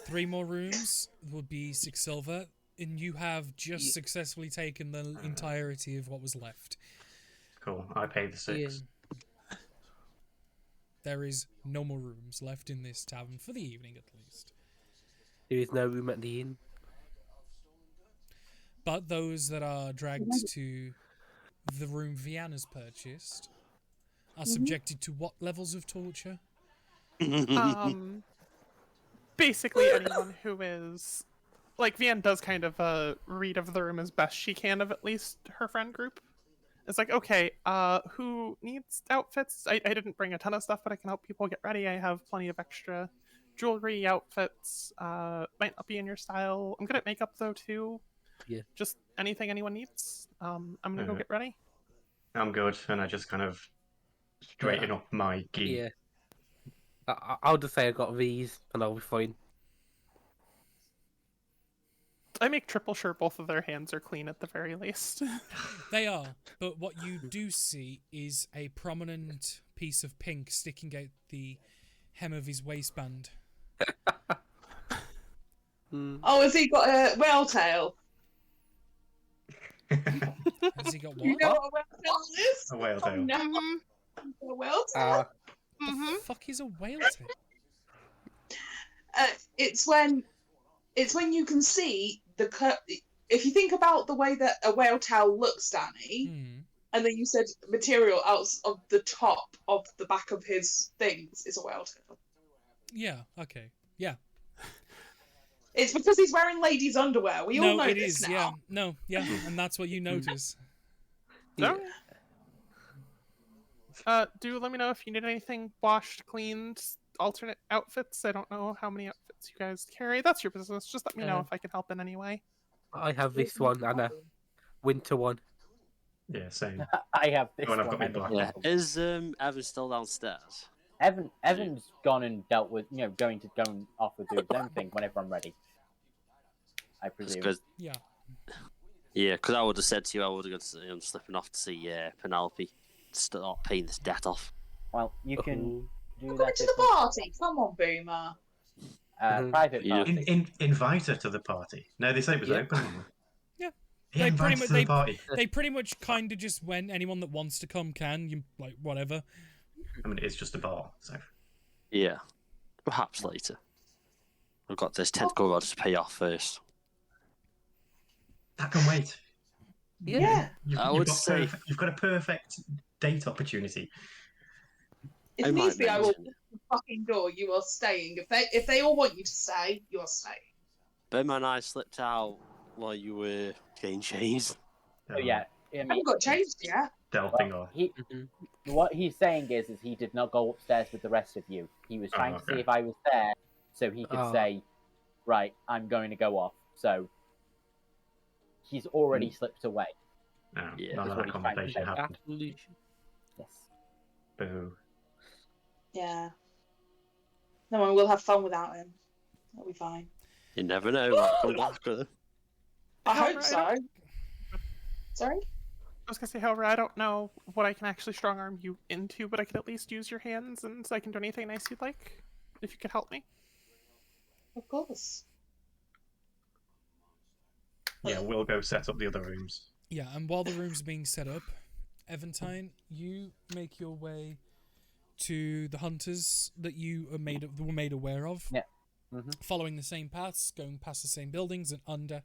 3 more rooms would be 6 silver, and you have just successfully taken the entirety of what was left. Cool. I paid the 6. There is no more rooms left in this tavern, for the evening at least. There is no room at the inn. But those that are dragged to the room Vianna's purchased are subjected to what levels of torture? Basically anyone who is Vianne does kind of read of the room as best she can of at least her friend group. It's like, okay, who needs outfits? I didn't bring a ton of stuff, but I can help people get ready. I have plenty of extra jewelry, outfits. Might not be in your style. I'm good at makeup though too. Yeah. Just anything anyone needs. I'm gonna go get ready. I'm good, and I just kind of straighten up my gi. Yeah. I'll just say I got these and I'll be fine. I make triple sure both of their hands are clean at the very least. They are, but what you do see is a prominent piece of pink sticking out the hem of his waistband. Oh, has he got a whale tail? Has he got You what? know what a whale tail is? A whale Oh, tail. no. A whale tail? The fuck is a whale tail? It's when you can see if you think about the way that a whale tail looks, Danny, Hmm. and then you said material out of the top of the back of his things is a whale tail. Yeah. Okay. Yeah. It's because he's wearing ladies' underwear. We all No, know it this is. now. Yeah. No. Yeah. And that's what you notice. So, do let me know if you need anything washed, cleaned, alternate outfits. I don't know how many outfits you guys carry. That's your business. Just let me know if I can help in any way. I have this one and a winter one. Yeah, same. I have this Oh, and I've one. got my and a black Yeah. different one. Is Evan still downstairs? Evan's gone and dealt with, going off with doing his own thing whenever I'm ready. I presume. Because Yeah. because I would have said to you, I would have gone. I'm slipping off to see Penelope. Start paying this debt off. Well, you can do Come that to if the you- party. Come on, Boomer. private Yeah. party. Invite her to the party. No, they say it was Yeah. open. Wasn't it? Yeah. Yeah, They invite pretty her much to the party. they pretty much kind of just when anyone that wants to come can. You like whatever. I mean, it's just a bar, so. Yeah, perhaps later. I've got this tentacle rod to pay off first. That can wait. Yeah. I would got say- you've got a perfect date opportunity. If I might needs be, I will mention- open the fucking door. You are staying. If they all want you to stay, you are staying. Bowman and I slipped out while you were getting changed. Oh, yeah. I I mean, haven't got changed yet. Delving well, on. what he's saying is he did not go upstairs with the rest of you. He was trying to see okay. if I was there, so he could Ah. say, "Right, I'm going to go off." So he's already slipped away. No, Yeah. none of That's what that he's trying to conversation say. happened. Yes. Boo. Yeah. No one will have fun without him. That'll be fine. You never know. Might come back with it. I However, hope I so. don't- Sorry? I was gonna say, however, I don't know what I can actually strong arm you into, but I could at least use your hands, and so I can do anything nice you'd like. If you could help me. Of course. Yeah, we'll go set up the other rooms. Yeah, and while the room's being set up, Eventine, you make your way to the hunters that you were made aware of. Yeah. Mhm. Following the same paths, going past the same buildings and under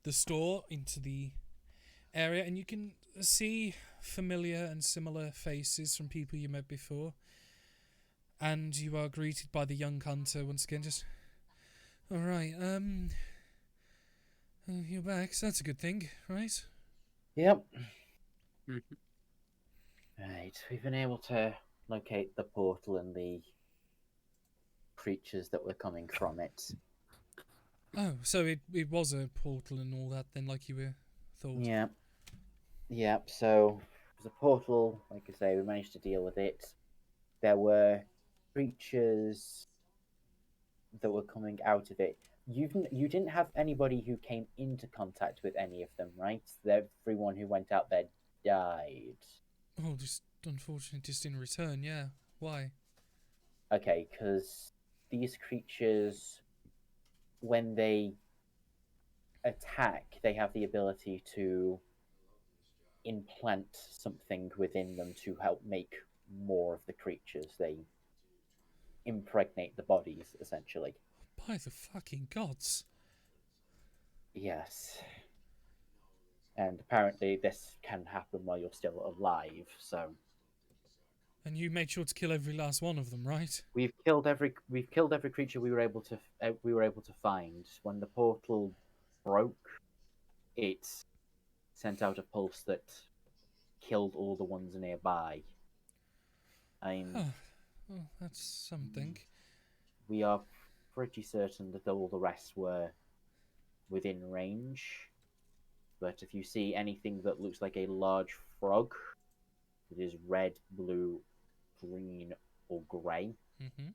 the store into the area, and you can see familiar and similar faces from people you met before. And you are greeted by the young hunter once again. Just, all right. You're back. So that's a good thing, right? Yep. Right, we've been able to locate the portal and the creatures that were coming from it. Oh, so it was a portal and all that then, like you were thought. Yep. Yep, so it was a portal, like I say, we managed to deal with it. There were creatures that were coming out of it. You didn't have anybody who came into contact with any of them, right? Everyone who went out there died. Oh, just unfortunately, just in return. Yeah. Why? Okay, because these creatures, when they attack, they have the ability to implant something within them to help make more of the creatures. They impregnate the bodies, essentially. By the fucking gods. Yes. And apparently this can happen while you're still alive, so And you made sure to kill every last one of them, right? we've killed every creature we were able to find. When the portal broke, it sent out a pulse that killed all the ones nearby. Oh, that's something. We are pretty certain that all the rest were within range. But if you see anything that looks like a large frog, it is red, blue, green, or grey. Mm-hmm.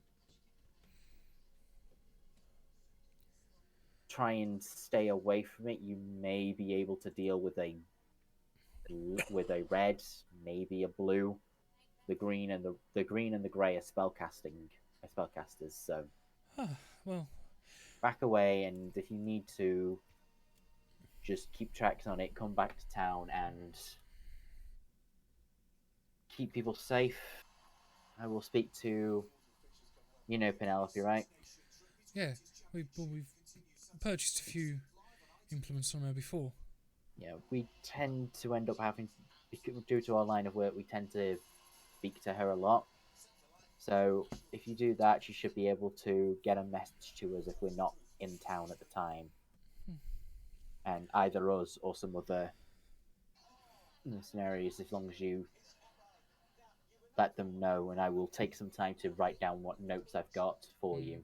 try and stay away from it, you may be able to deal with a red, maybe a blue. The green and the green and the grey are spellcasters. So Well, back away, and if you need to, just keep tracks on it. Come back to town and keep people safe. I will speak to, Penelope, right? yeah, we've purchased a few implements from her before. Yeah, we tend to end up having, due to our line of work, we tend to speak to her a lot. So if you do that, she should be able to get a message to us if we're not in town at the time. And either us or some other scenarios, as long as you let them know, and I will take some time to write down what notes I've got for you.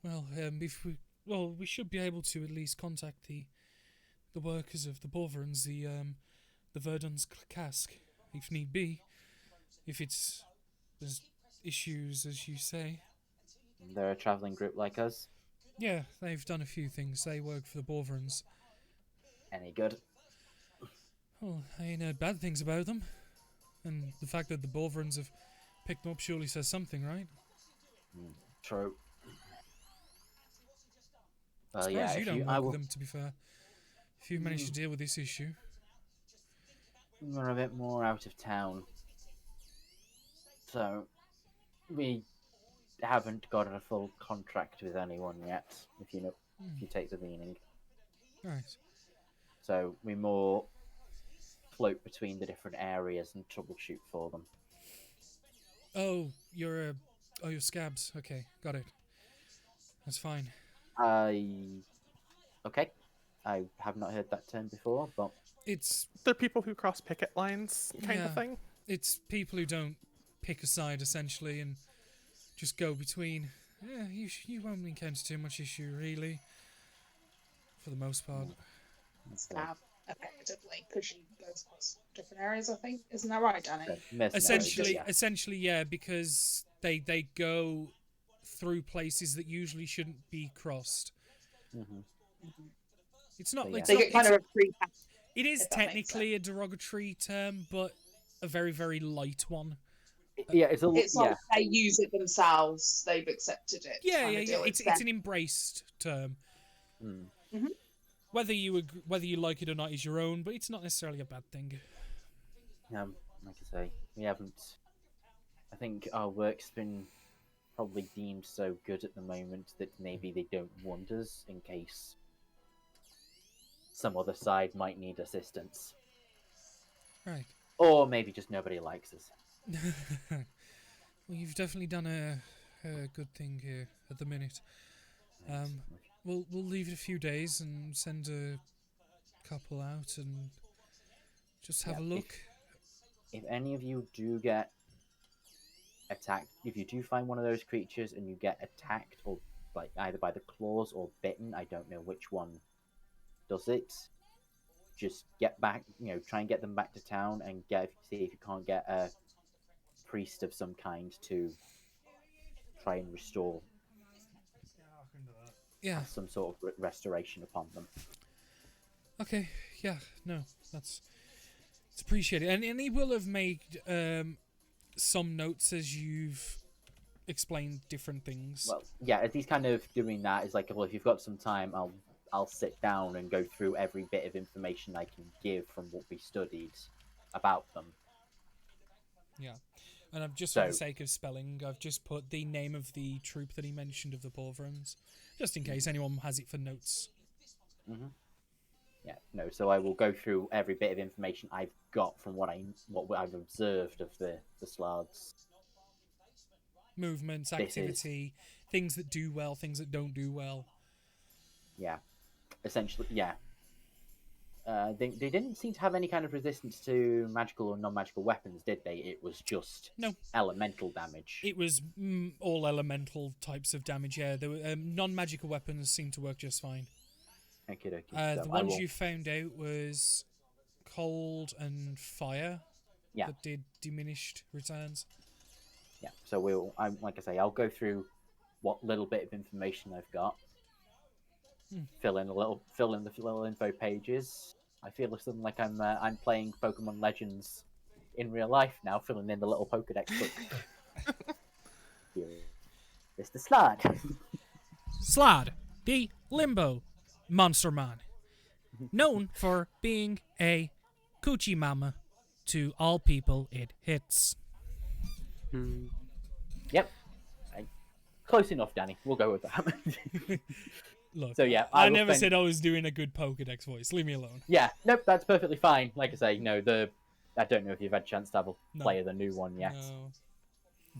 Well, we should be able to at least contact the workers of the Borverans, the Verdun's cask, if need be, if there's issues, as you say. They're a travelling group like us. Yeah, they've done a few things. They work for the Borverans. Any good? Well, I ain't heard bad things about them. And the fact that the Borverans have picked them up surely says something, right? True. I Well, suppose yeah, you don't work with them, to be fair. If you manage to deal with this issue. We're a bit more out of town. So, we haven't got a full contract with anyone yet, if you take the meaning. Right. So, we more float between the different areas and troubleshoot for them. Oh, you're scabs. Okay, got it. That's fine. Okay. I have not heard that term before, but They're people who cross picket lines, kind of thing. It's people who don't pick a side, essentially, and just go between. Yeah, you won't encounter too much issue, really, for the most part. Scab, effectively, because she goes across different areas, I think. Isn't that right, Danny? Essentially, yeah, because they go through places that usually shouldn't be crossed. It's not like they get kind of a free pass. It is technically a derogatory term, but a very, very light one. Yeah, it's like they use it themselves. They've accepted it. Yeah. It's an embraced term. Whether you like it or not is your own, but it's not necessarily a bad thing. Like I say, we haven't. I think our work's been probably deemed so good at the moment that maybe they don't want us in case some other side might need assistance. Right. Or maybe just nobody likes us. Well, you've definitely done a good thing here at the minute. We'll leave it a few days and send a couple out and just have a look. If any of you do get attacked, if you do find one of those creatures and you get attacked or either by the claws or bitten, I don't know which one does it, just get back, try and get them back to town and see if you can't get a priest of some kind to try and restore some sort of restoration upon them. Okay, yeah, no, it's appreciated. And he will have made some notes as you've explained different things. Well, yeah, as he's kind of doing that, it's like, well, if you've got some time, I'll sit down and go through every bit of information I can give from what we studied about them. Yeah, and I've just, for the sake of spelling, I've just put the name of the troop that he mentioned of the Borverans, just in case anyone has it for notes. Yeah, no, so I will go through every bit of information I've got from what I've observed of the Slards. Movements, activity, things that do well, things that don't do well. Yeah, essentially, yeah. They didn't seem to have any kind of resistance to magical or non-magical weapons, did they? It was just elemental damage. It was all elemental types of damage, yeah. There were, non-magical weapons seemed to work just fine. Okay. The ones you found out was cold and fire that did diminished returns. Yeah, so like I say, I'll go through what little bit of information I've got. fill in the little info pages. I feel something like I'm playing Pokemon Legends in real life now, filling in the little Pokedex book. Here, Mr. Slad. Slad, the Limbo Monster Man, known for being a coochie mama to all people it hits. Yep. Close enough, Danny. We'll go with that. Look, So yeah, I will never spend- said I was doing a good Pokedex voice. Leave me alone. Yeah, nope, that's perfectly fine. Like I say, no, I don't know if you've had a chance to have a No. play of the new one yet. No.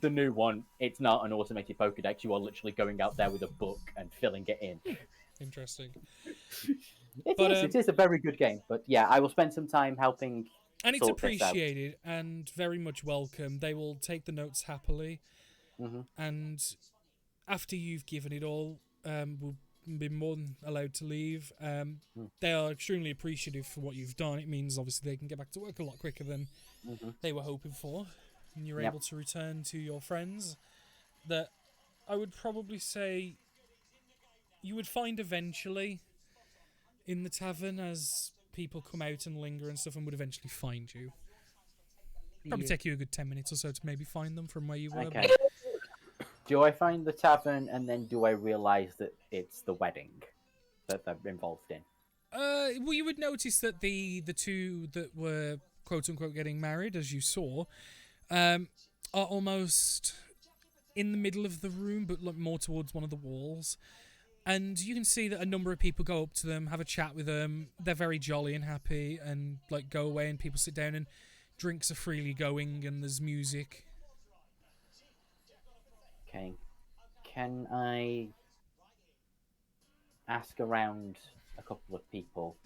The new one, it's not an automated Pokedex. You are literally going out there with a book and filling it in. Interesting. It is a very good game. But yeah, I will spend some time helping. And it's sort this out. appreciated and very much welcome. They will take the notes happily. And after you've given it all, we'll be more than allowed to leave. They are extremely appreciative for what you've done. It means obviously they can get back to work a lot quicker than they were hoping for. And you're able to return to your friends that I would probably say you would find eventually in the tavern as people come out and linger and stuff and would eventually find you. Probably take you a good 10 minutes or so to maybe find them from where you were. Okay. Do I find the tavern and then do I realise that it's the wedding that they're involved in? Well, you would notice that the two that were quote unquote getting married, as you saw, are almost in the middle of the room, but look more towards one of the walls. And you can see that a number of people go up to them, have a chat with them. They're very jolly and happy, and like go away, and people sit down, and drinks are freely going, and there's music. Okay. Can I ask around a couple of people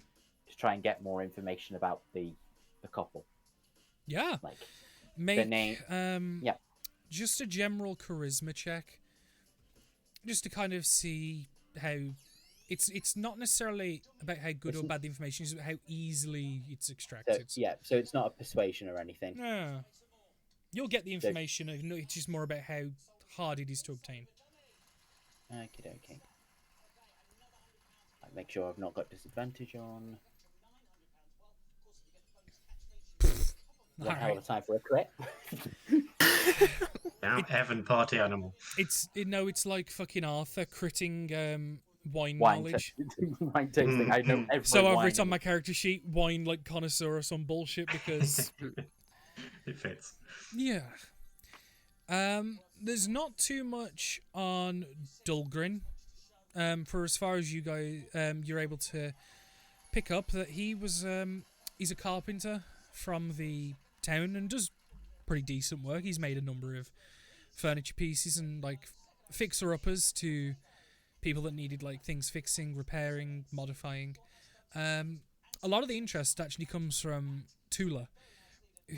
to try and get more information about the couple? Yeah. Like Make the name. just a general charisma check, just to kind of see how it's not necessarily about how good or bad the information is, but how easily it's extracted. So it's not a persuasion or anything. No. You'll get the information. It's just more about how hard it is to obtain. Okay. Make sure I've not got disadvantage on. One hell of a time for a crit. Now, Evan, party animal. It's like fucking Arthur critting wine Wine knowledge. Wine tasting. I know every So I've wine written on my character sheet wine like connoisseur or some bullshit because It fits. yeah. There's not too much on Dulgrin. For as far as you guys, you're able to pick up that he was he's a carpenter from the town and does pretty decent work. He's made a number of furniture pieces and like fixer-uppers to people that needed like things fixing, repairing, modifying. A lot of the interest actually comes from Tula,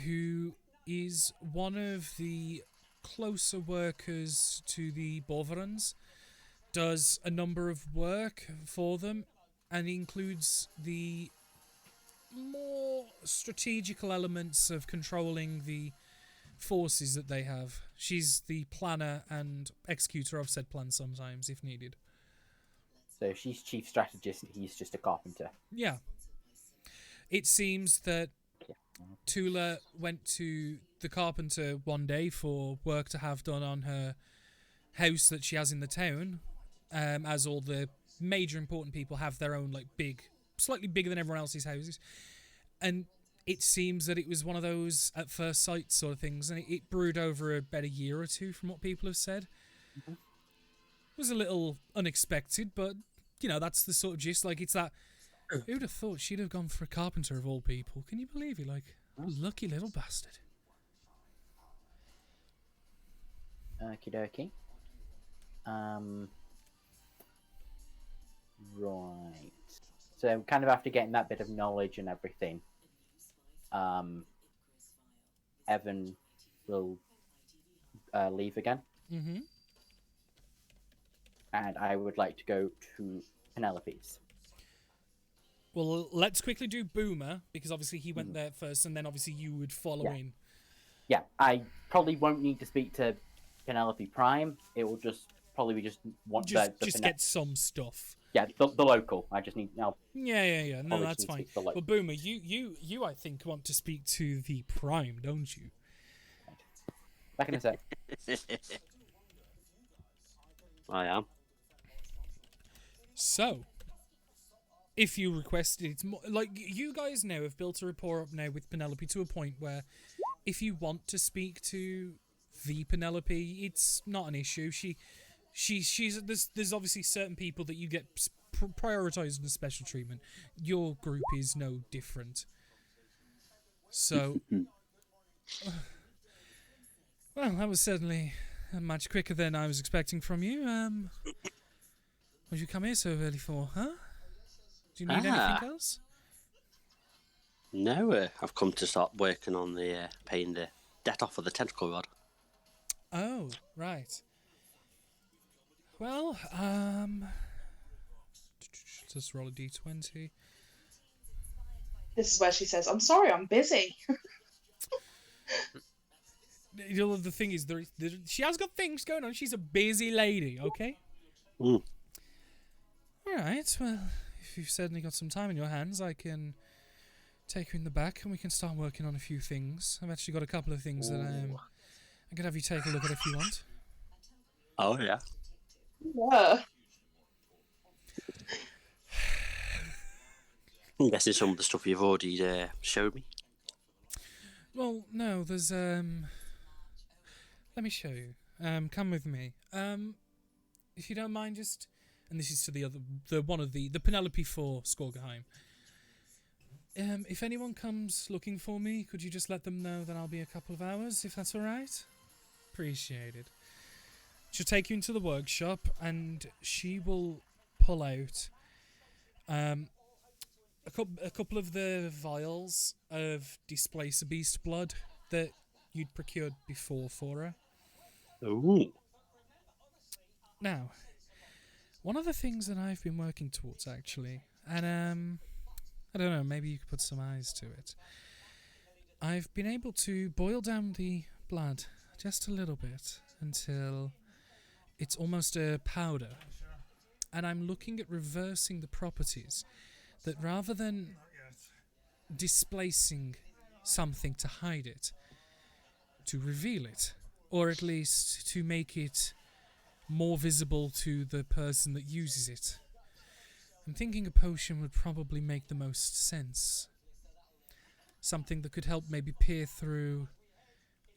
who is one of the closer workers to the Bovarans, does a number of work for them, and includes the more strategical elements of controlling the forces that they have. She's the planner and executor of said plans sometimes, if needed. So she's chief strategist, he's just a carpenter. Yeah. It seems that Tula went to the carpenter one day for work to have done on her house that she has in the town, as all the major important people have their own like big, slightly bigger than everyone else's houses, and it seems that it was one of those at first sight sort of things, and it brewed over about a year or two from what people have said. It was a little unexpected, but you know, that's the sort of gist. Like, it's that, who'd have thought she'd have gone for a carpenter of all people? Can you believe it? Like, lucky little bastard. Okie dokie. Right. So kind of after getting that bit of knowledge and everything, Evan will leave again. Mm-hmm. And I would like to go to Penelope's. Well, let's quickly do Boomer, because obviously he went there first, and then obviously you would follow in. Yeah, I probably won't need to speak to Penelope Prime. It will just probably be just Just get some stuff. Yeah, the local. I just need now. Yeah. No, Probably that's need to fine. speak to the local. But Boomer, you, I think, want to speak to the Prime, don't you? Back in a sec. I am. So, if you requested, it's more like you guys now have built a rapport up now with Penelope to a point where, if you want to speak to the Penelope, it's not an issue. She's there's obviously certain people that you get prioritized in a special treatment. Your group is no different. So, well, that was certainly much quicker than I was expecting from you. What'd you come here so early for, huh? Do you need anything else? No, I've come to start working on the paying the debt off of the tentacle rod. Oh, right. Well, just roll a d20. This is where she says, "I'm sorry, I'm busy." You know, the thing is, she has got things going on. She's a busy lady, okay? Mm. All right, well, if you've certainly got some time in your hands, I can take you in the back and we can start working on a few things. I've actually got a couple of things that I could have you take a look at if you want. Oh, yeah. Yeah. I'm guessing some of the stuff you've already showed me. Well, no, there's let me show you. Come with me. If you don't mind, just, and this is to the Penelope for Skorgeheim. If anyone comes looking for me, could you just let them know that I'll be a couple of hours, if that's all right? Appreciated. She'll take you into the workshop, and she will pull out a couple of the vials of Displacer Beast blood that you'd procured before for her. Ooh. Now, one of the things that I've been working towards, actually, and I don't know, maybe you could put some eyes to it. I've been able to boil down the blood just a little bit until it's almost a powder. And I'm looking at reversing the properties that, rather than displacing something to hide it, to reveal it, or at least to make it more visible to the person that uses it. I'm thinking a potion would probably make the most sense. Something that could help maybe peer through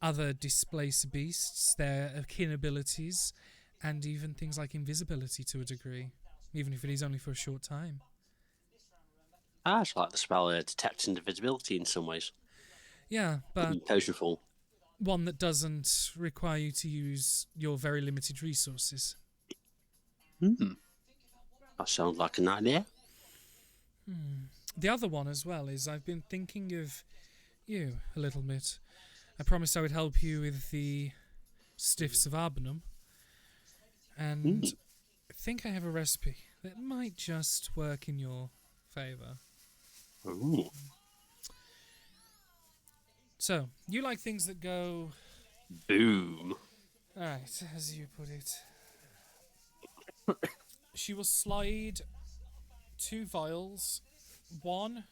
other displacer beasts, their akin abilities, and even things like invisibility to a degree, even if it is only for a short time. I actually like the spell detect invisibility in some ways. Yeah, but Potionful. one that doesn't require you to use your very limited resources. That sounds like an idea. The other one as well is I've been thinking of you a little bit. I promised I would help you with the Stiffs of Arbanum, and I think I have a recipe that might just work in your favour. Ooh. So, you like things that go... Boom. Alright, as you put it. She will slide 2 vials. One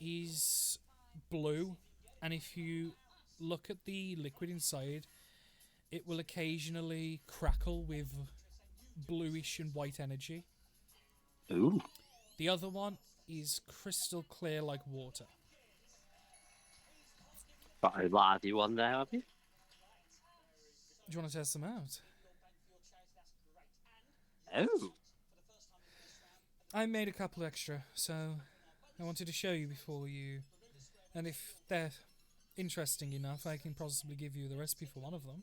is blue, and if you look at the liquid inside, it will occasionally crackle with bluish and white energy. Ooh. The other one is crystal clear like water. Got a lively one there, have you? Do you want to test them out? Oh. I made a couple extra, so I wanted to show you before you... And if they're interesting enough, I can possibly give you the recipe for one of them.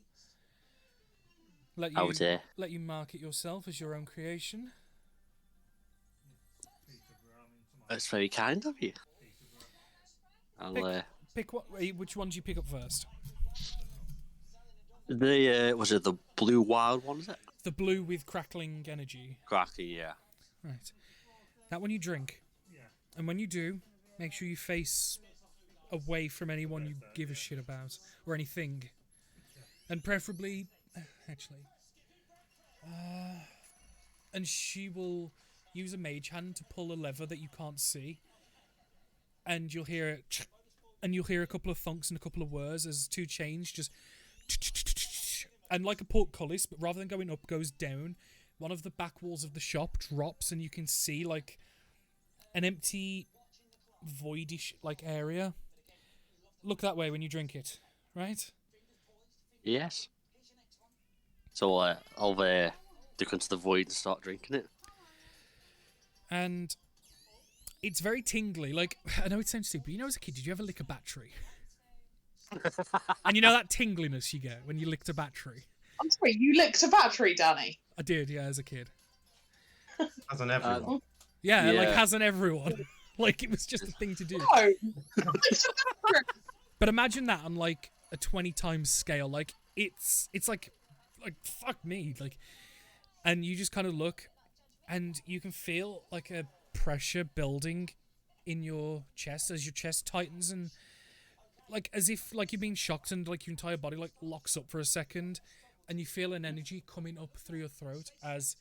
Let you mark it yourself as your own creation. That's very kind of you. I'll Pick what? Which one do you pick up first? was it the blue wild one, is it? The blue with crackling energy. Cracky, yeah. Right. That one you drink. And when you do, make sure you face away from anyone you give a shit about. Or anything. And preferably... Actually... and she will use a mage hand to pull a lever that you can't see, and you'll hear it, and you'll hear a couple of thunks and a couple of whirs as two chains just, and like a portcullis, but rather than going up, goes down. One of the back walls of the shop drops, and you can see like an empty, voidish like area. Look that way when you drink it, right? Yes. So I'll duck into the void and start drinking it. And it's very tingly. Like, I know it sounds stupid, but you know, as a kid, did you ever lick a battery? And you know that tingliness you get when you licked a battery? I'm sorry, you licked a battery, Danny. I did, yeah, as a kid. Hasn't everyone? Yeah, like Yeah. hasn't everyone? Like it was just a thing to do. No. But imagine that on like a 20 times scale. Like it's like fuck me. Like, and you just kind of look, and you can feel like a pressure building in your chest as your chest tightens, and like as if like you're being shocked, and like your entire body like locks up for a second, and you feel an energy coming up through your throat as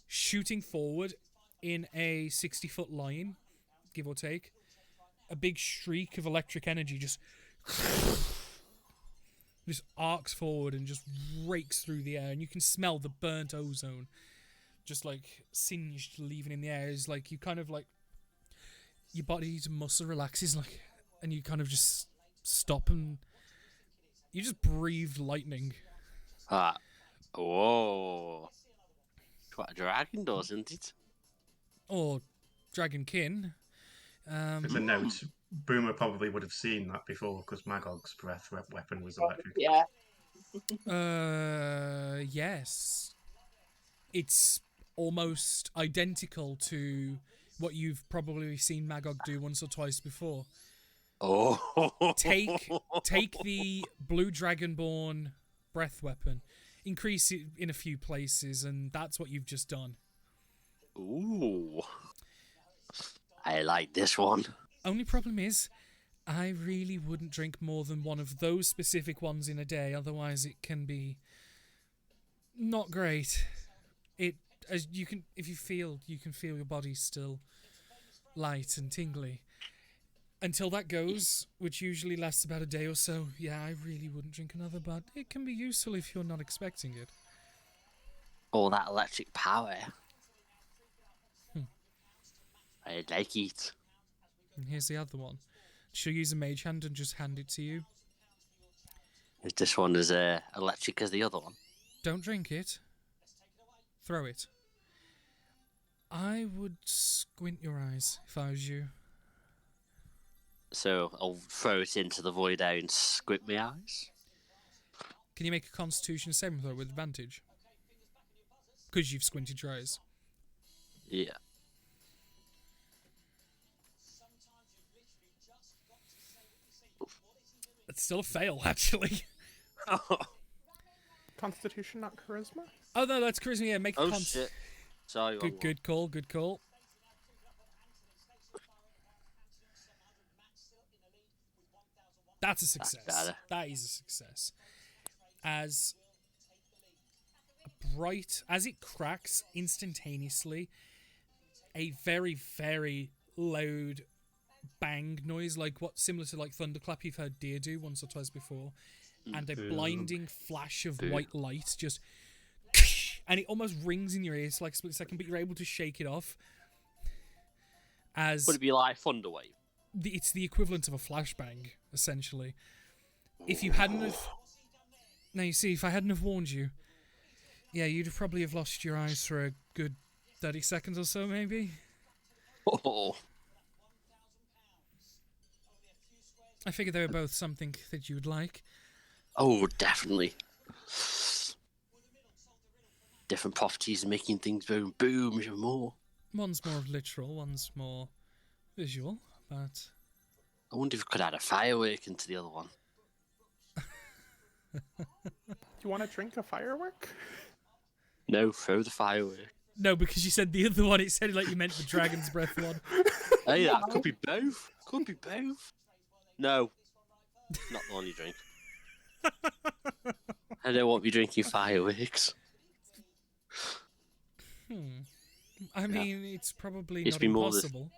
shooting forward in a 60-foot line, give or take, a big streak of electric energy just arcs forward and just rakes through the air, and you can smell the burnt ozone just like singed, leaving in the air. Is like you kind of like your body's muscle relaxes, like, and you kind of just stop and you just breathe lightning. Whoa. It's what a dragon does, isn't it? Or dragonkin. As a note, Boomer probably would have seen that before because Magog's breath weapon was electric. Yeah. Yes. It's almost identical to what you've probably seen Magog do once or twice before. Oh. Take the blue dragonborn breath weapon, increase it in a few places, and that's what you've just done. Ooh. I like this one. Only problem is, I really wouldn't drink more than one of those specific ones in a day, otherwise it can be not great. It, as you can, if you can feel your body still light and tingly. Until that goes, which usually lasts about a day or so, yeah, I really wouldn't drink another, but it can be useful if you're not expecting it. All that electric power. I like it. And here's the other one. Should I use a mage hand and just hand it to you? Is this one as electric as the other one? Don't drink it. Throw it. I would squint your eyes if I was you. So I'll throw it into the void out and squint my eyes. Can you make a constitution saving throw with advantage? Because you've squinted your eyes. Yeah. It's still a fail, actually. Constitution, not charisma. Oh no, that's charisma. Yeah, make a Oh shit. Sorry. wrong one. Good call. Good call. That's a success. better. That is a success. As it cracks instantaneously, a very, very loud bang noise, like what similar to like thunderclap you've heard deer do once or twice before, and a blinding flash of white light just, and it almost rings in your ears for like a split second, but you're able to shake it off. As Would it be like Thunderwave? it's the equivalent of a flashbang, essentially. If you hadn't have... Now, you see, if I hadn't have warned you, yeah, you'd probably have lost your eyes for a good 30 seconds or so, maybe. Oh. I figured they were both something that you would like. Oh, definitely. Different properties making things boom, boom, even more. One's more literal, one's more visual, but... I wonder if we could add a firework into the other one. Do you want to drink a firework? No, throw the firework. No, because you said the other one, it sounded like you meant the Dragon's Breath one. Hey, that could be both. Could be both. No. Not the one you drink. I don't want you drinking fireworks. I mean, it's probably It's not been more than- impossible.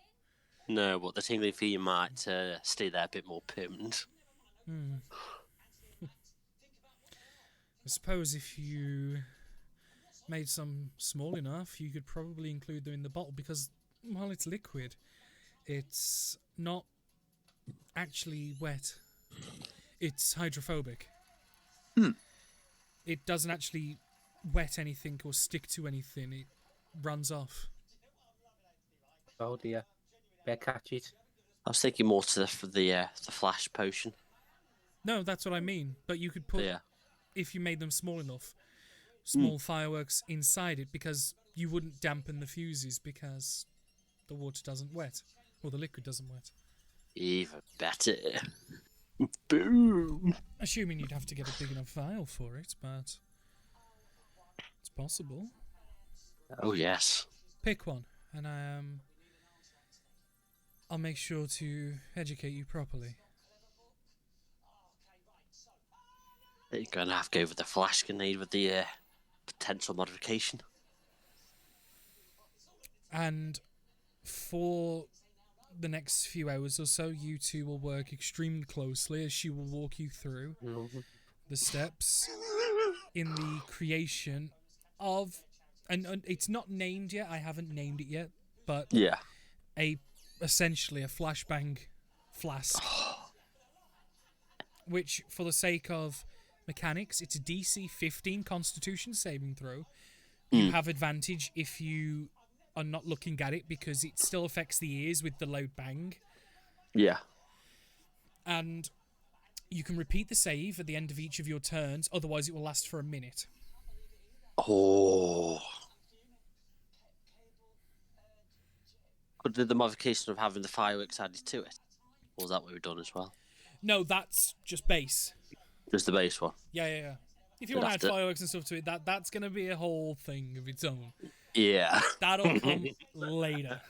No, but the tingling feeling might stay there a bit more permanent. Hmm. I suppose if you made some small enough, you could probably include them in the bottle because while it's liquid, it's not actually wet. It's hydrophobic. It doesn't actually wet anything or stick to anything. It runs off. Oh dear. Better catch it. I was thinking more to the flash potion. No, that's what I mean. But you could put, Yeah. if you made them small enough, small fireworks inside it because you wouldn't dampen the fuses because the water doesn't wet or the liquid doesn't wet. Even better. Boom. Assuming you'd have to get a big enough vial for it, but it's possible. Oh yes. Pick one, and I'll make sure to educate you properly. You're gonna have to go with the flash grenade with the potential modification. And for the next few hours or so, you two will work extremely closely as she will walk you through the steps in the creation of, and it's not named yet. I haven't named it yet, but Yeah. essentially a flashbang flask, which for the sake of mechanics, it's a DC 15 Constitution saving throw. You have advantage if you are not looking at it because it still affects the ears with the loud bang. Yeah. And you can repeat the save at the end of each of your turns, otherwise it will last for a minute. Oh. But did the modification of having the fireworks added to it? Or was that what we've done as well? No, that's just base. Just the base one. Yeah. If you You'd want to have add to- fireworks and stuff to it, that's going to be a whole thing of its own. Yeah. That'll come later.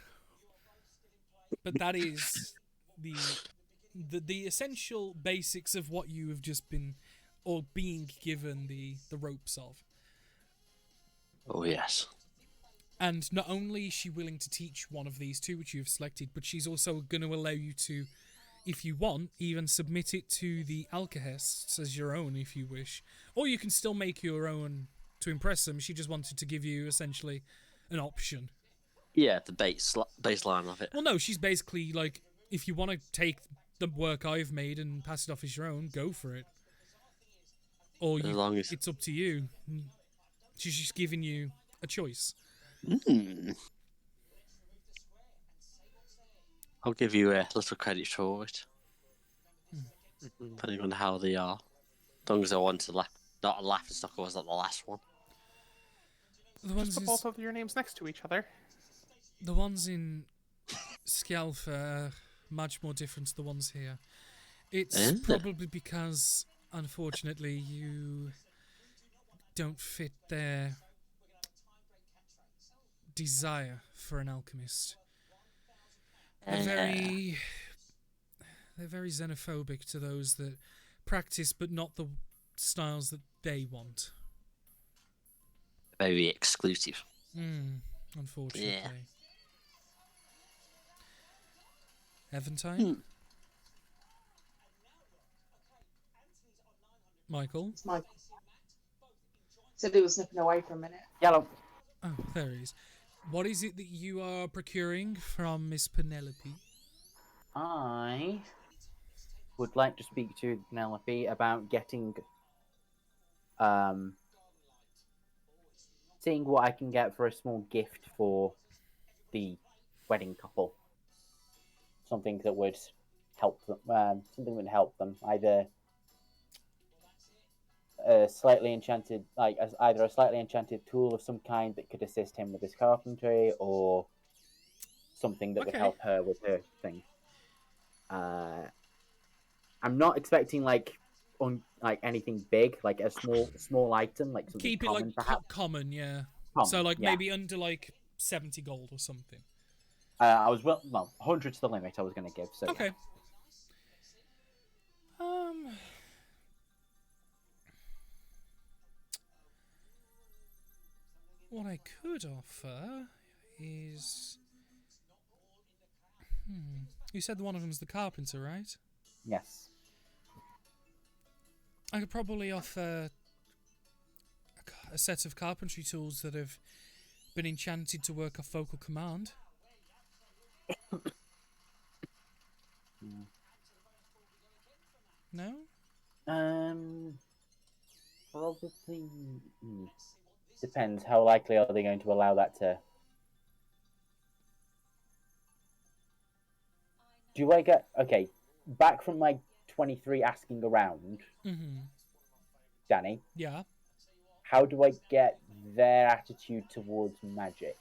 But that is the essential basics of what you have just been, or being given the ropes of. Oh yes. And not only is she willing to teach one of these two, which you have selected, but she's also going to allow you to, if you want, even submit it to the Alcahests as your own, if you wish. Or you can still make your own to impress them. She just wanted to give you, essentially, an option. Yeah, the baseline of it. Well, no, she's basically like, if you want to take the work I've made and pass it off as your own, go for it. Or As long as- it's up to you. She's just giving you a choice. I'll give you a little credit for it. Depending on how they are. As long as I want to not a laughing stock, or was that the last one? The ones Just put both of your names next to each other. The ones in Skjalf are much more different to the ones here. It's Is it? probably because, unfortunately, you don't fit their desire for an alchemist. They're very xenophobic to those that practice, but not the styles that they want. Very exclusive. Unfortunately. Yeah. Eventide? Michael? It's Michael. Said he was nipping away for a minute. Yellow. Oh, there he is. What is it that you are procuring from Miss Penelope? I would like to speak to Penelope about getting, seeing what I can get for a small gift for the wedding couple. Something that would help them. Something that would help them. Either a slightly enchanted, either a slightly enchanted tool of some kind that could assist him with his carpentry, or something that would Okay. help her with her thing. I'm not expecting like anything big, like a small item, like something Keep it common, like perhaps. common, yeah. Common, So like yeah. maybe under like 70 gold or something. I was 100's the limit I was going to give. So Okay. What I could offer is. You said one of them's the carpenter, right? Yes. I could probably offer a set of carpentry tools that have been enchanted to work off vocal command. No? Probably. Depends. How likely are they going to allow that to? Do I get okay? Back from my 23 asking around, Mm-hmm. Danny. Yeah. How do I get their attitude towards magic?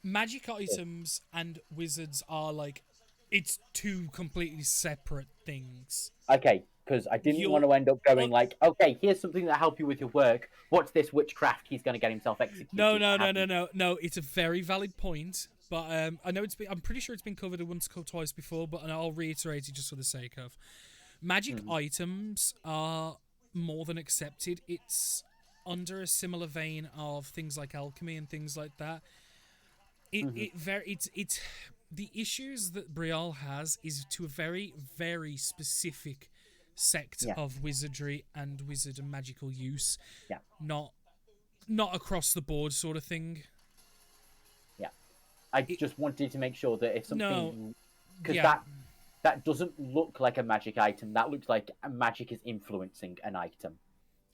Magic items and wizards are like, it's two completely separate things. Okay, because I didn't want to end up going like, okay, here's something that'll help you with your work. What's this witchcraft? He's going to get himself executed. No. It's a very valid point, but I know I'm pretty sure it's been covered once or twice before, but I'll reiterate it just for the sake of. Magic items are more than accepted. It's under a similar vein of things like alchemy and things like that. It's the issues that Brielle has is to a very, very specific sect of wizardry and wizard and magical use. Yeah. Not across the board sort of thing. Yeah. I just wanted to make sure that if something... Because that doesn't look like a magic item. That looks like magic is influencing an item.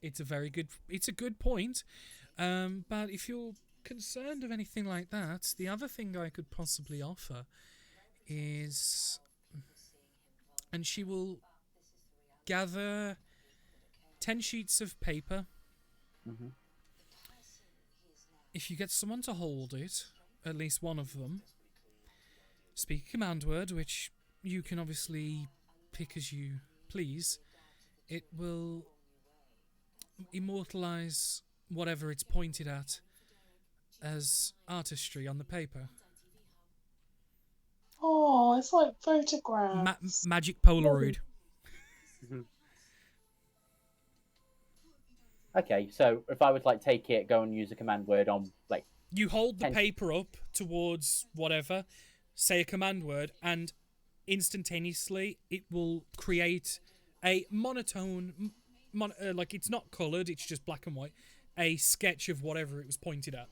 It's a good point. But if you're concerned of anything like that, the other thing I could possibly offer is, and she will gather 10 sheets of paper. Mm-hmm. If you get someone to hold it, at least one of them, speak a command word, which you can obviously pick as you please, it will immortalize whatever it's pointed at as artistry on the paper. Oh, it's like photographs. Magic Polaroid. Okay, so if I would like take it, go and use a command word on like. You hold the paper up towards whatever, say a command word, and instantaneously it will create a monotone, like it's not coloured, it's just black and white, a sketch of whatever it was pointed at.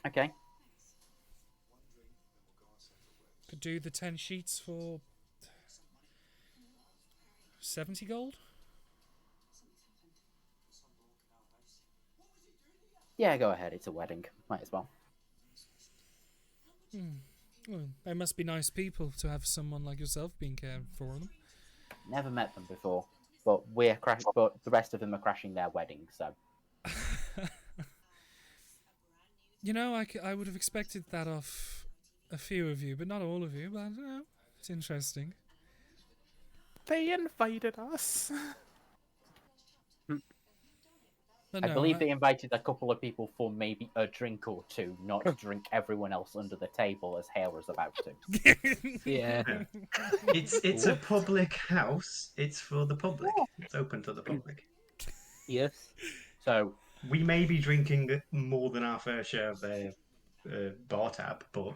Okay. Could do the 10 sheets for 70 gold? Yeah, go ahead. It's a wedding. Might as well. Well, they must be nice people to have someone like yourself being cared for them. Never met them before, but but the rest of them are crashing their wedding, so. You know, I would have expected that off a few of you, but not all of you. But it's interesting. They invited us. I believe they invited a couple of people for maybe a drink or two, not to drink everyone else under the table as Hale was about to. Yeah. It's a public house. It's for the public. It's open to the public. Yes. So we may be drinking more than our fair share of their bar tab, but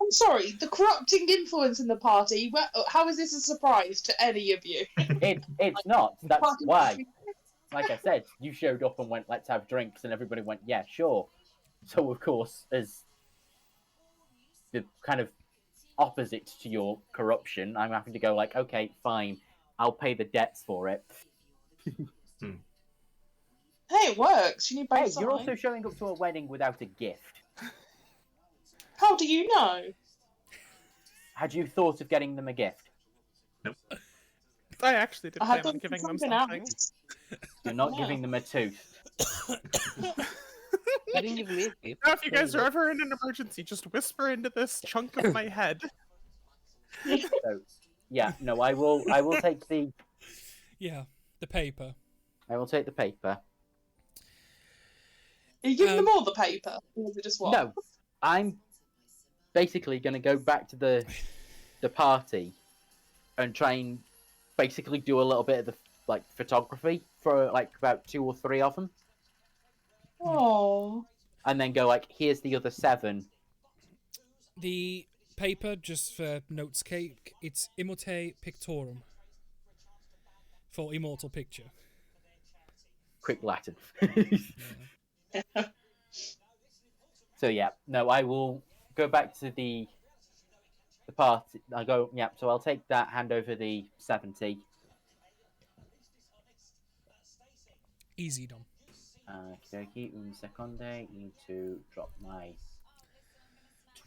I'm sorry, the corrupting influence in the party. How is this a surprise to any of you? It's not. That's why. Like I said, you showed up and went, let's have drinks, and everybody went, yeah, sure. So, of course, as the kind of opposite to your corruption, I'm having to go like, okay, fine, I'll pay the debts for it. Hey, it works. You need both sides. You're also showing up to a wedding without a gift. How do you know? Had you thought of getting them a gift? Nope. I actually did plan on giving them something. You're not giving them a tooth. I didn't give me a gift. Now, if you guys are ever in an emergency, just whisper into this chunk of my head. So, yeah, no, I will take the... Yeah, the paper. I will take the paper. Are you giving them all the paper? Or is it just one? No, I'm basically going to go back to the party and try and basically do a little bit of the photography for about 2 or 3 of them. Oh. and then go like, here's the other 7. The paper, just for notes cake, it's Immorte Pictorum. For immortal picture. Quick Latin. So yeah, no, I will go back to the party. I go, yeah. So I'll take that, hand over the 70. Easy done. Okay, un seconde. Need to drop my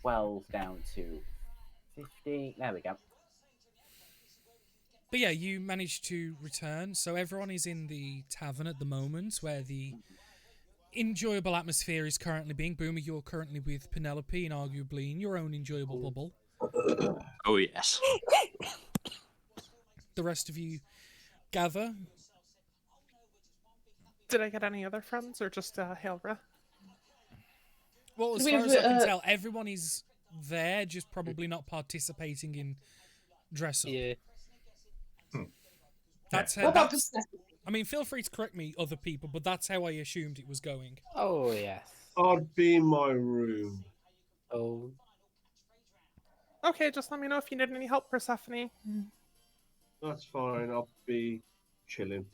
12 down to 50. There we go. But yeah, you managed to return. So everyone is in the tavern at the moment, where the enjoyable atmosphere is currently being. Boomer, you're currently with Penelope and arguably in your own enjoyable bubble. Oh, yes. The rest of you gather. Did I get any other friends or just Hailra? Well, as far as I can tell, everyone is there, just probably not participating in dress up. Yeah. That's how. What about That's, Persephone? I mean, feel free to correct me, other people, but that's how I assumed it was going. Oh, yes. I'd be in my room. Oh. Okay, just let me know if you need any help, Persephone. That's fine. I'll be chilling.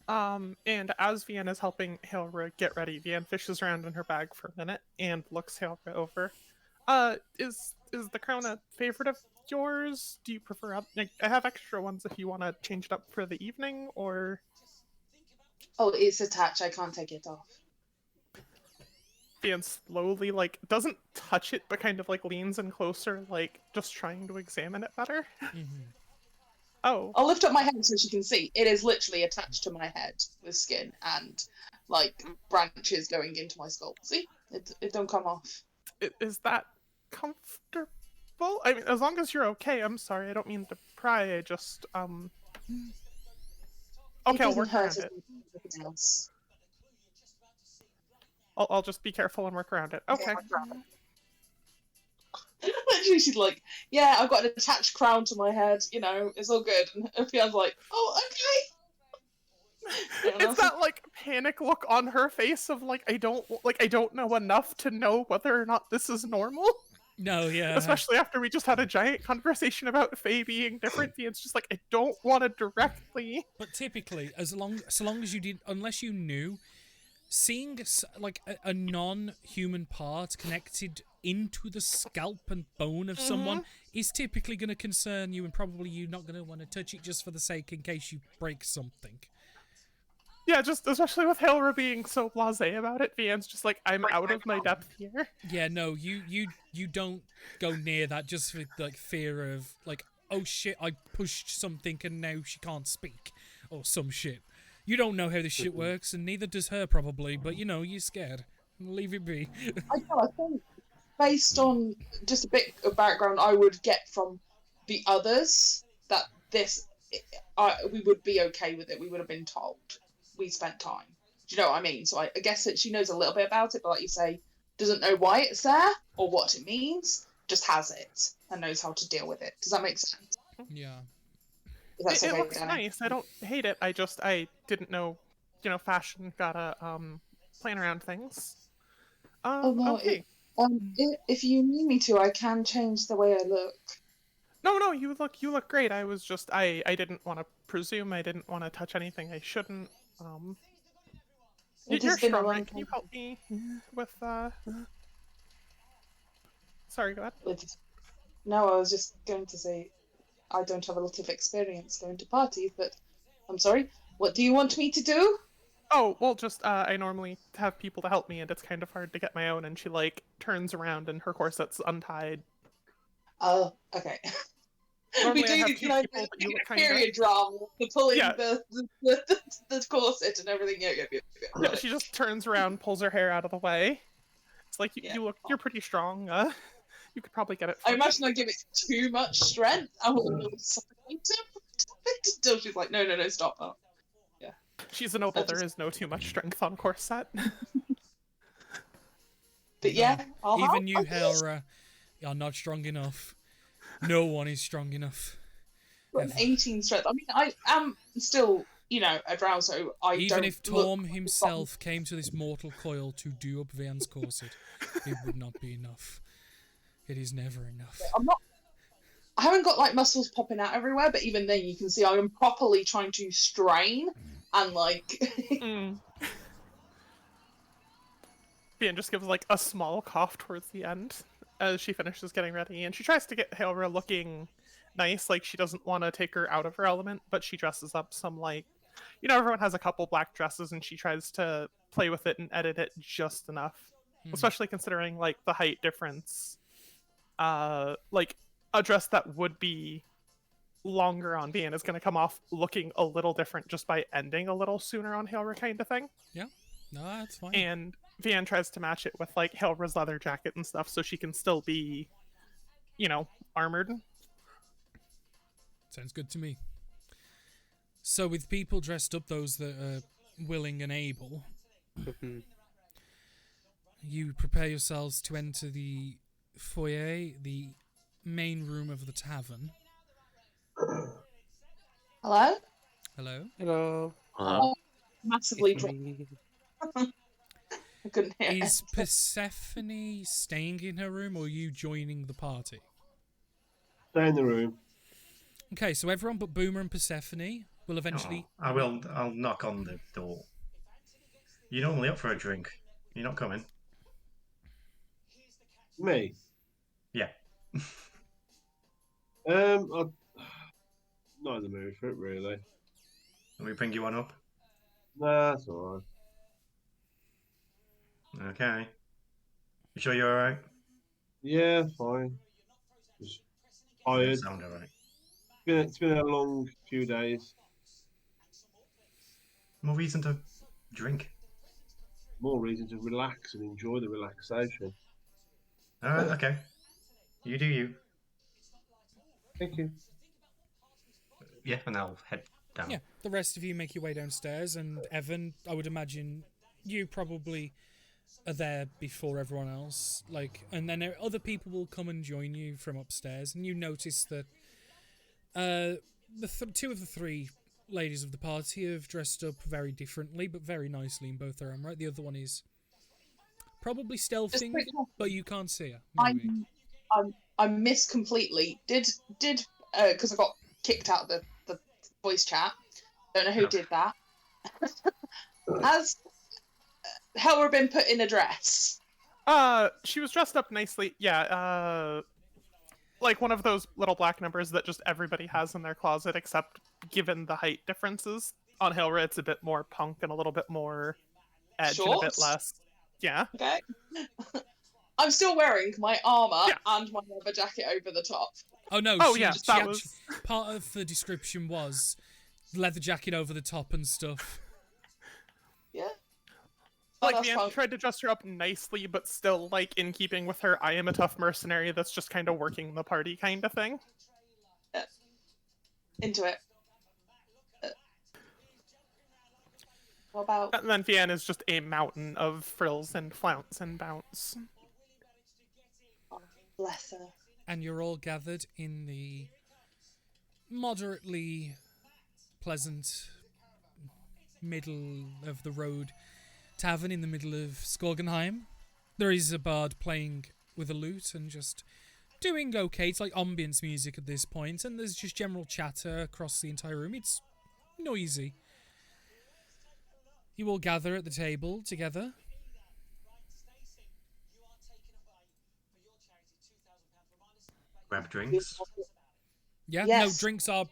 And as Vian is helping Hailra get ready, Vian fishes around in her bag for a minute and looks Hailra over. Is the crown a favorite of yours? Do you prefer I have extra ones if you want to change it up for the evening, or... Oh, it's attached. I can't take it off. Vian slowly, doesn't touch it, but kind of, leans in closer, just trying to examine it better. Oh. I'll lift up my head so she can see. It is literally attached to my head with skin and, branches going into my skull. See? It don't come off. Is that comfortable? I mean, as long as you're okay. I'm sorry, I don't mean to pry. I just, Okay, I'll work around it. Else. I'll just be careful and work around it. Okay. Literally, she's like, yeah, I've got an attached crown to my head, it's all good. And Fion's like, oh, okay. It's that, panic look on her face of, I don't know enough to know whether or not this is normal. No, yeah. Especially after we just had a giant conversation about Faye being different. It's just I don't want to directly. But typically, so long as you did, unless you knew, seeing a non-human part connected into the scalp and bone of someone is typically going to concern you, and probably you're not going to want to touch it just for the sake in case you break something. Yeah, just especially with Hailra being so blasé about it, Vian's just I'm out of my depth here. Yeah, no, you don't go near that just with fear of oh shit, I pushed something and now she can't speak or some shit. You don't know how this shit works, and neither does her probably. But you're scared. Leave it be. I think based on just a bit of background I would get from the others that we would be okay with it. We would have been told. We spent time. Do you know what I mean? So I guess that she knows a little bit about it, but like you say, doesn't know why it's there or what it means, just has it and knows how to deal with it. Does that make sense? Yeah. It looks nice. I don't hate it. I didn't know, fashion gotta plan around things. No, okay. If you need me to, I can change the way I look. No, you look great. I was just I didn't want to presume. I didn't want to touch anything I shouldn't. You're strong, right? Can you help me with Sorry, go ahead. No, I was just going to say I don't have a lot of experience going to parties, but I'm sorry. What do you want me to do? Oh, well, just I normally have people to help me, and it's kind of hard to get my own. And she turns around, and her corset's untied. Oh, okay. Normally We do period drama, the pulling the corset and everything. Yeah. No, she just turns around, pulls her hair out of the way. It's you're pretty strong. You could probably get it. I imagine I give it too much strength. I will suffocate until she's like, no, stop that. Yeah. She's a noble. There is no too much strength on corset. But yeah, even you, Hailra, are not strong enough. No one is strong enough. Got an 18 strength. I mean, I am still, you know, a Drowso, I Even don't if look Torm himself came to this mortal coil to do up Vian's corset, it would not be enough. It is never enough. I haven't got like muscles popping out everywhere, but even then you can see I am properly trying to strain and like Vian just gives like a small cough towards the end as she finishes getting ready, and she tries to get Hailra looking nice, like she doesn't want to take her out of her element, but she dresses up some, like, you know, everyone has a couple black dresses, and she tries to play with it and edit it just enough, especially considering like the height difference. Like a dress that would be longer on Vian is going to come off looking a little different just by ending a little sooner on Hailra, kind of thing. Yeah, no, that's fine. And Vian tries to match it with like Hailra's leather jacket and stuff, so she can still be, you know, armored. Sounds good to me. So with people dressed up, those that are willing and able, you prepare yourselves to enter the foyer, the main room of the tavern. Hello? Hello? Hello. Massively drunk. I couldn't hear Is Persephone staying in her room, or are you joining the party? Stay in the room. Okay, so everyone but Boomer and Persephone will eventually... I'll knock on the door. You're normally up for a drink. You're not coming? Me? Yeah. I'm not in the mood for it, really. Can we bring you one up? Nah, that's alright. Okay. You sure you're alright? Yeah, fine. Just tired. Sound alright. It's been a long few days. More reason to drink. More reason to relax and enjoy the relaxation. Alright, okay. You do you. Thank you. Yeah, and I'll head down. Yeah, the rest of you make your way downstairs, and Evan, I would imagine you probably are there before everyone else. Like, and then other people will come and join you from upstairs, and you notice that two of the three ladies of the party have dressed up very differently, but very nicely in both their own right. The other one is probably stealthing, but you can't see her. Maybe. I missed completely. Did because I got kicked out of the voice chat. Don't know who did that. Has Helra been put in a dress? She was dressed up nicely. Yeah, like one of those little black numbers that just everybody has in their closet, except given the height differences. On Hailra, it's a bit more punk and a little bit more edge and a bit less. Yeah. Okay. I'm still wearing my armor and my rubber jacket over the top. Oh no! Oh yeah, that was part of the description was leather jacket over the top and stuff. Yeah. Like Vian tried to dress her up nicely, but still like in keeping with her "I am a tough mercenary that's just kind of working the party" kind of thing. Yeah. Into it. What about? And then Vian is just a mountain of frills and flounce and bounce. Oh, bless her. And you're all gathered in the moderately pleasant middle of the road tavern in the middle of Skorgenheim. There is a bard playing with a lute and just doing okay. It's like ambience music at this point, and there's just general chatter across the entire room. It's noisy. You all gather at the table together. Grab drinks. Yeah, Yes. no, drinks are...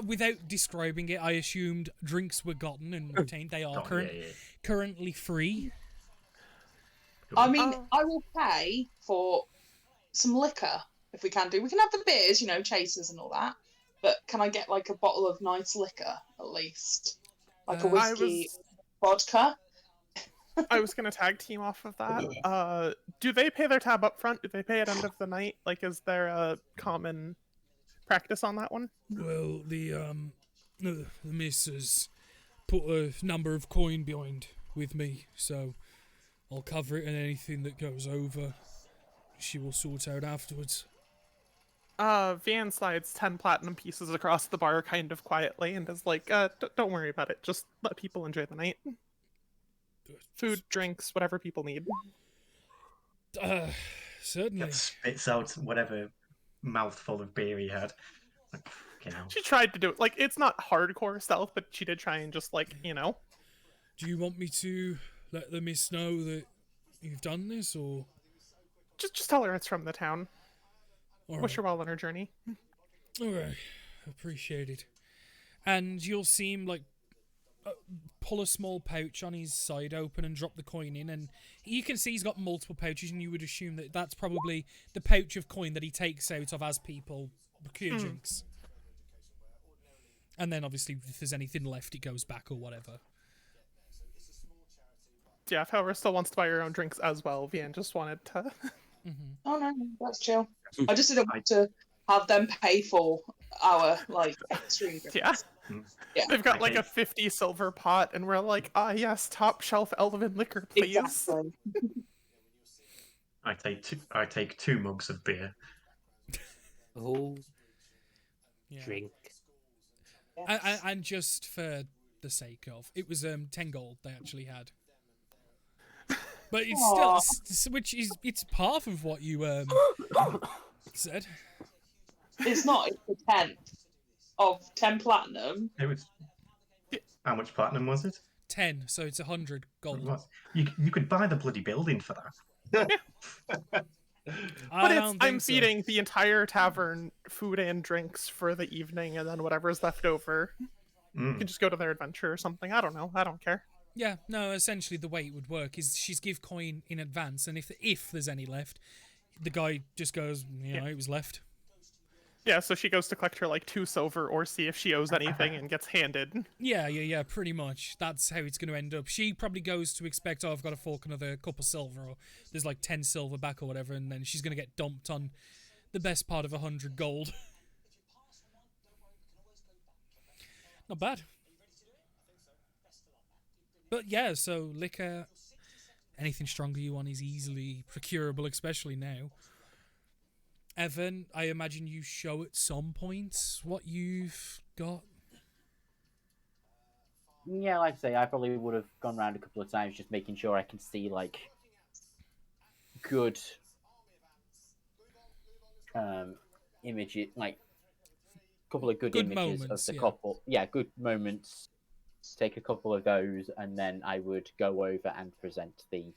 without describing it, I assumed drinks were gotten and obtained. They are currently free. I mean, I will pay for some liquor if we can do. We can have the beers, you know, chasers and all that. But can I get like a bottle of nice liquor at least, like a whiskey, vodka? I was gonna tag team off of that. Do they pay their tab up front? Do they pay at end of the night? Like, is there a common practice on that one? Well, the missus put a number of coin behind with me, so I'll cover it, and anything that goes over, she will sort out afterwards. Van slides 10 platinum pieces across the bar kind of quietly and is like, don't worry about it. Just let people enjoy the night. Food, drinks, whatever people need. Certainly. Just spits out whatever mouthful of beer he had. Like, She tried to do it. Like, it's not hardcore stealth, but she did try and just, like, Do you want me to let the miss know that you've done this, or...? Just tell her it's from the town. All Wish her well on her journey. Alright, appreciate it. And you'll see him, like, pull a small pouch on his side open and drop the coin in, and you can see he's got multiple pouches, and you would assume that that's probably the pouch of coin that he takes out of as people procure drinks. And then, obviously, if there's anything left, it goes back or whatever. Yeah, if Helra still wants to buy her own drinks as well, Vian just wanted to... Oh no, that's chill. I just didn't want to have them pay for our extra drinks. Yeah. Yeah. They've got like a 50 silver pot, and we're like, yes, top shelf elven liquor, please. Exactly. I take 2 mugs of beer. Oh, Yeah. drink. And just for the sake of, it was 10 gold they actually had. But it's still, it's half of what you said. It's not. It's the 10th of 10 platinum. It was. How much platinum was it? 10, so it's 100 gold. You could buy the bloody building for that. But I'm feeding the entire tavern food and drinks for the evening, and then whatever's left over, you can just go to their adventure or something. I don't know. I don't care. Yeah, no, essentially the way it would work is she's give coin in advance, and if there's any left, the guy just goes, it was left. Yeah, so she goes to collect her 2 silver or see if she owes anything and gets handed. Yeah, pretty much. That's how it's going to end up. She probably goes to expect, I've got to fork another couple silver, or there's 10 silver back or whatever, and then she's going to get dumped on the best part of 100 gold. Not bad. But yeah, so liquor, anything stronger you want is easily procurable, especially now. Evan, I imagine you show at some point what you've got. Yeah, like I say, I probably would have gone around a couple of times just making sure I can see good images, a couple of good images moments, of the couple. Yeah, good moments. Take a couple of those, and then I would go over and present the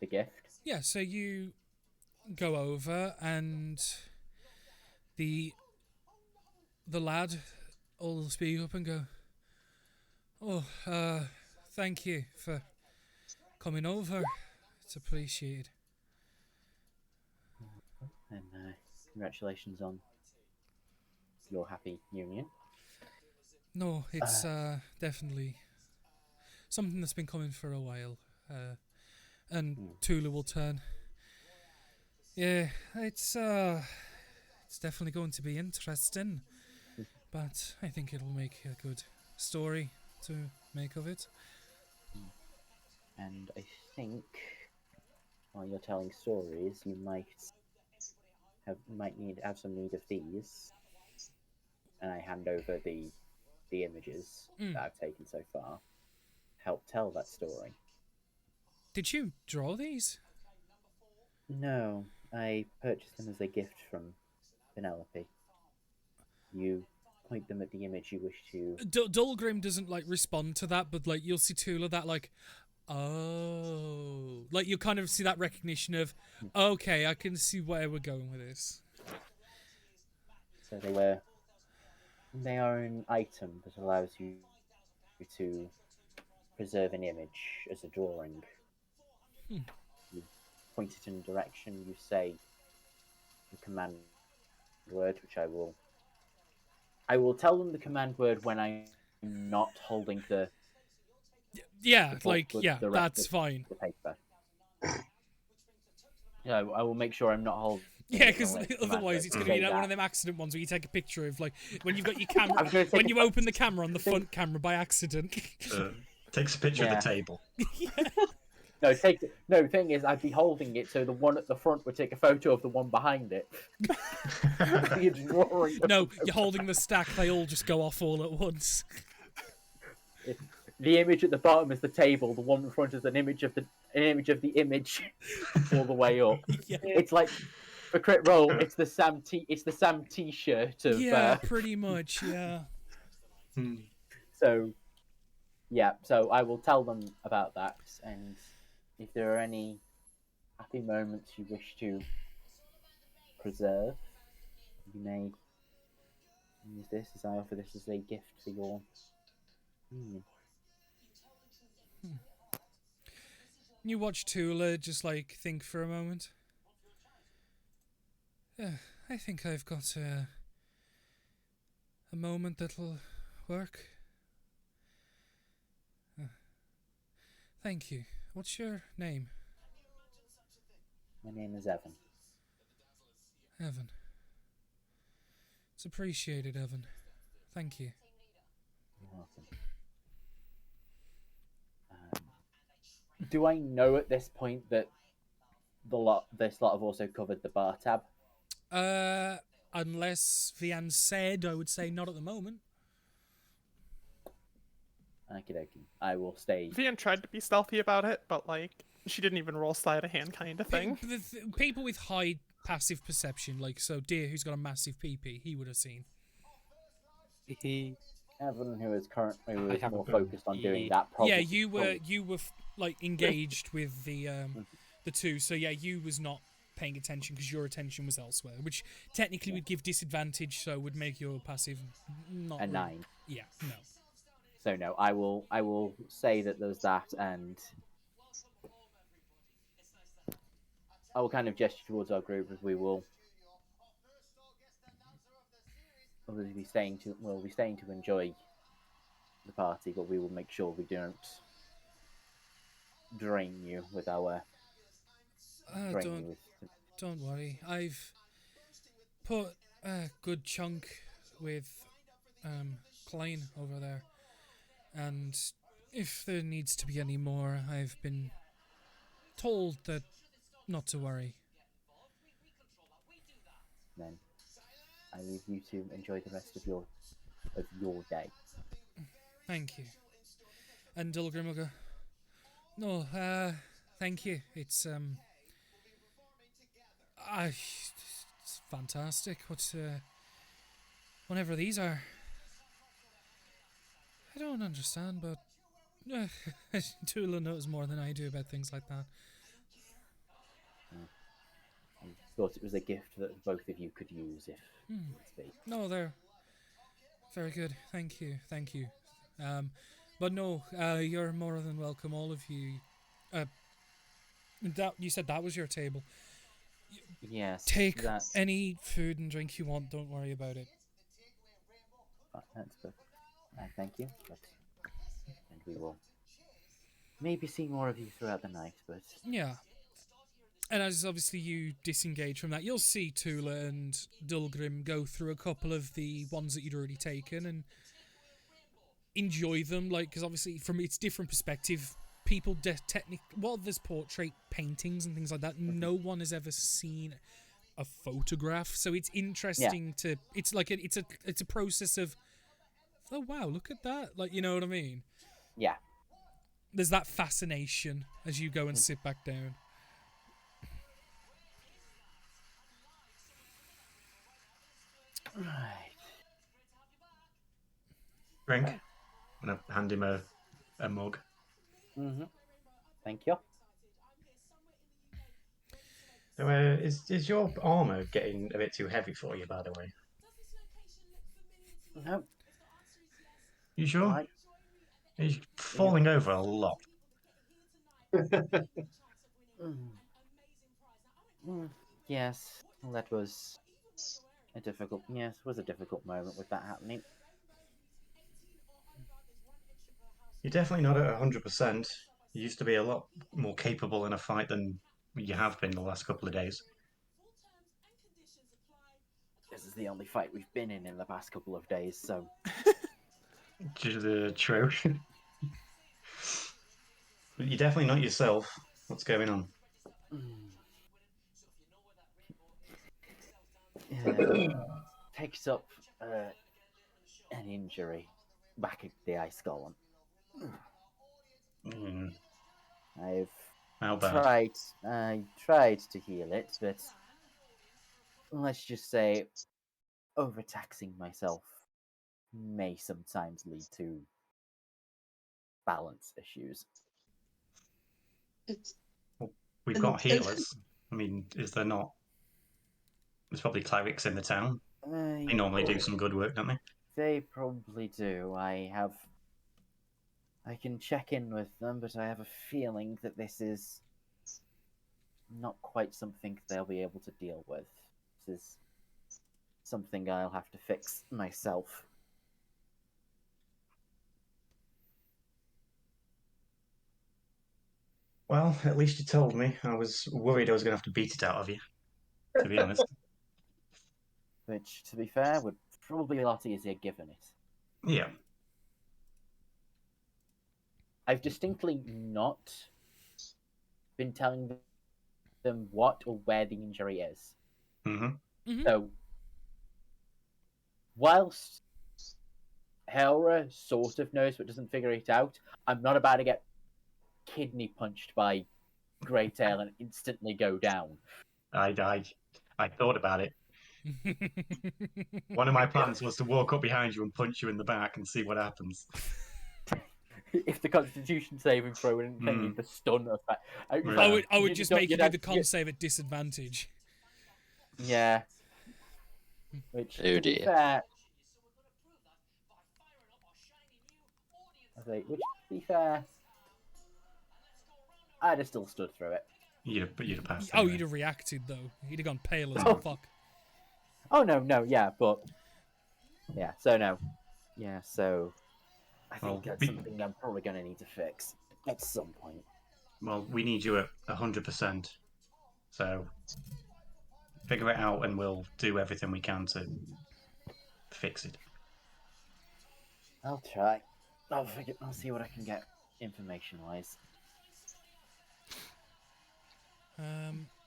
gift. Yeah, so you go over, and the lad will speak up and go, thank you for coming over. It's appreciated. And congratulations on your happy union. No, it's definitely something that's been coming for a while. And Tula will turn. Yeah, it's definitely going to be interesting, but I think it'll make a good story to make of it. And I think while you're telling stories, you might have some need of these. And I hand over the images that I've taken so far. Help tell that story. Did you draw these? No, I purchased them as a gift from Penelope. You point them at the image you wish to... Dulgrim doesn't respond to that, but you'll see Tula that oh, you kind of see that recognition of, okay, I can see where we're going with this. So they are an item that allows you to preserve an image as a drawing. You point it in a direction, you say the command word, which I will tell them the command word when I'm not holding the... Yeah, the that's fine. The paper. Yeah, I will make sure I'm not holding... Yeah, because otherwise it's going to be one of them accident ones where you take a picture of, when you've got your camera... when you open the camera on the front camera by accident. Takes a picture of the table. Yeah. No, take it. No, thing is, I'd be holding it so the one at the front would take a photo of the one behind it. You're drawing the No, photo. you're holding the stack. They all just go off all at once. The image at the bottom is the table. The one in front is an image of the image all the way up. Yeah. It's like for Crit Roll. It's the Sam T-shirt of. Yeah, pretty much. Yeah. So, yeah. So I will tell them about that, and if there are any happy moments you wish to preserve, you may use this as I offer this as a gift for your. You watch Tula just like think for a moment. Yeah, I think I've got a moment that'll work. Thank you. What's your name? My name is Evan. Evan. It's appreciated, Evan. Thank you. You're welcome. Do I know at this point that this lot have also covered the bar tab? Unless Vian said, I would say not at the moment. Okie dokie. I will stay. Vian tried to be stealthy about it, but like she didn't even roll sleight of hand kind of thing. People with high passive perception, like so Deer, who's got a massive PP, he would have seen. Evan, who is currently more haven't focused on doing that. Probably. Yeah, you were like engaged with the two, so yeah, you was not paying attention because your attention was elsewhere, which technically would give disadvantage, so would make your passive not a really- 9. Yeah, no. So no, I will say that there's that, and I will kind of gesture towards our group as we will. We'll be staying to enjoy the party, but we will make sure we don't drain you with our. Don't worry. I've put a good chunk with Klein over there, and if there needs to be any more, I've been told that not to worry. Then I leave you to enjoy the rest of your day. Thank you. And Dulgrim will go, no, thank you. It's it's fantastic. Whatever these are. I don't understand, but Tula knows more than I do about things like that. I thought it was a gift that both of you could use if needs be. No, they're very good. Thank you. But no, you're more than welcome, all of you. You said that was your table. Yes. Take any food and drink you want. Don't worry about it. That's good. Thank you. And we will maybe see more of you throughout the night, but Yeah. And as obviously you disengage from that, you'll see Tula and Dulgrim go through a couple of the ones that you'd already taken and enjoy them, like, because obviously from its different perspective, people while there's portrait paintings and things like that, no one has ever seen a photograph, so it's interesting to. It's like it's a process of, oh wow, look at that, like, you know what I mean? Yeah. There's that fascination as you go and sit back down. Right. Drink. I'm gonna hand him a mug. Thank you. So, is your armor getting a bit too heavy for you, by the way? No. You sure? Right. He's falling over a lot. Yes. Well, that was a difficult. Yes, it was a difficult moment with that happening. You're definitely not at 100%. You used to be a lot more capable in a fight than you have been the last couple of days. This is the only fight we've been in the past couple of days, so. True. You're definitely not yourself. What's going on? Picked up an injury back at the ice golem. Mm, I've how bad? tried to heal it, but let's just say overtaxing myself may sometimes lead to balance issues. It's We've got healers. I mean, is there not? There's probably clerics in the town. They normally do some good work, don't they? They probably do. I can check in with them, but I have a feeling that this is not quite something they'll be able to deal with. This is something I'll have to fix myself. Well, at least you told me. I was worried I was going to have to beat it out of you, to be honest. Which, to be fair, would probably be a lot easier given it. Yeah. I've distinctly not been telling them what or where the injury is. Mm-hmm. So, whilst Hera sort of knows but doesn't figure it out, I'm not about to get kidney punched by Greytail and instantly go down. I thought about it. One of my plans was to walk up behind you and punch you in the back and see what happens. If the Constitution saving throw and the stun effect, I would just make you do the con save at disadvantage. Yeah. Which, Oh to be dear. fair, which, to be fair, I'd have still stood through it. You'd have passed. Oh, you'd have reacted though. You'd have gone pale as fuck. Oh no, yeah, but yeah, so no, yeah, so I think that's something I'm probably going to need to fix at some point. Well, we need you at 100%. So figure it out, and we'll do everything we can to fix it. I'll try. I'll see what I can get information-wise.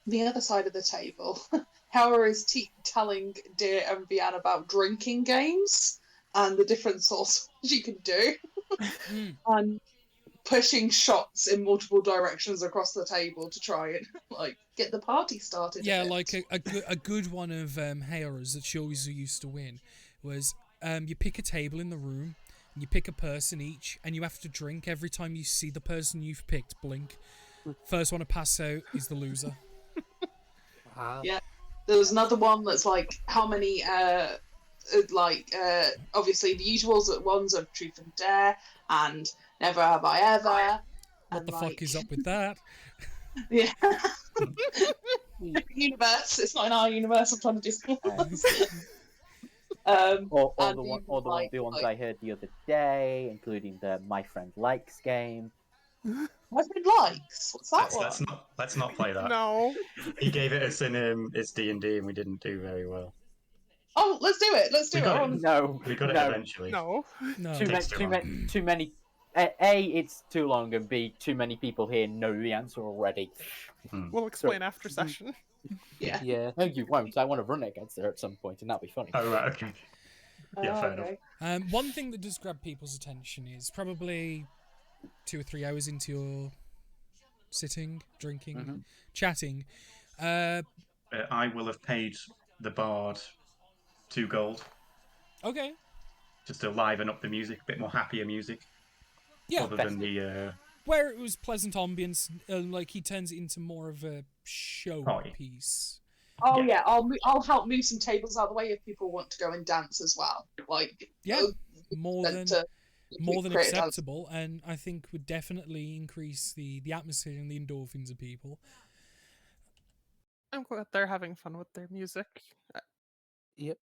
The other side of the table, Hera is telling Deer and Vian about drinking games and the different sorts you can do, and pushing shots in multiple directions across the table to try and get the party started. Yeah, like a good one of Hera's that she always used to win was you pick a table in the room and you pick a person each, and you have to drink every time you see the person you've picked blink. First one to pass out is the loser. Wow. Yeah, there was another one that's like how many obviously the usuals ones of Truth and Dare and Never Have I Ever. What the fuck is up with that? Yeah. Universe. It's not in our universe. I'm trying to do or the ones I heard the other day, including the My Friend Likes game. My Friend Likes? What's that one? Let's not play that. No. He gave it us in it's D&D, and we didn't do very well. Oh, let's do it. Let's do it. No, we got it eventually. No. Too many. A, it's too long, and B, too many people here know the answer already. We'll explain after session. Yeah. No, you won't. I want to run it against her at some point, and that'll be funny. Oh, right, okay. Yeah, fair enough. One thing that does grab people's attention is probably 2 or 3 hours into your sitting, drinking, chatting. I will have paid the bard 2 gold. Okay. Just to liven up the music, a bit more happier music. Yeah. Other than the... Where it was pleasant ambience, like he turns it into more of a show piece. Oh yeah, I'll help move some tables out of the way if people want to go and dance as well. More than acceptable, and I think would definitely increase the atmosphere and the endorphins of people. I'm glad they're having fun with their music. Yep.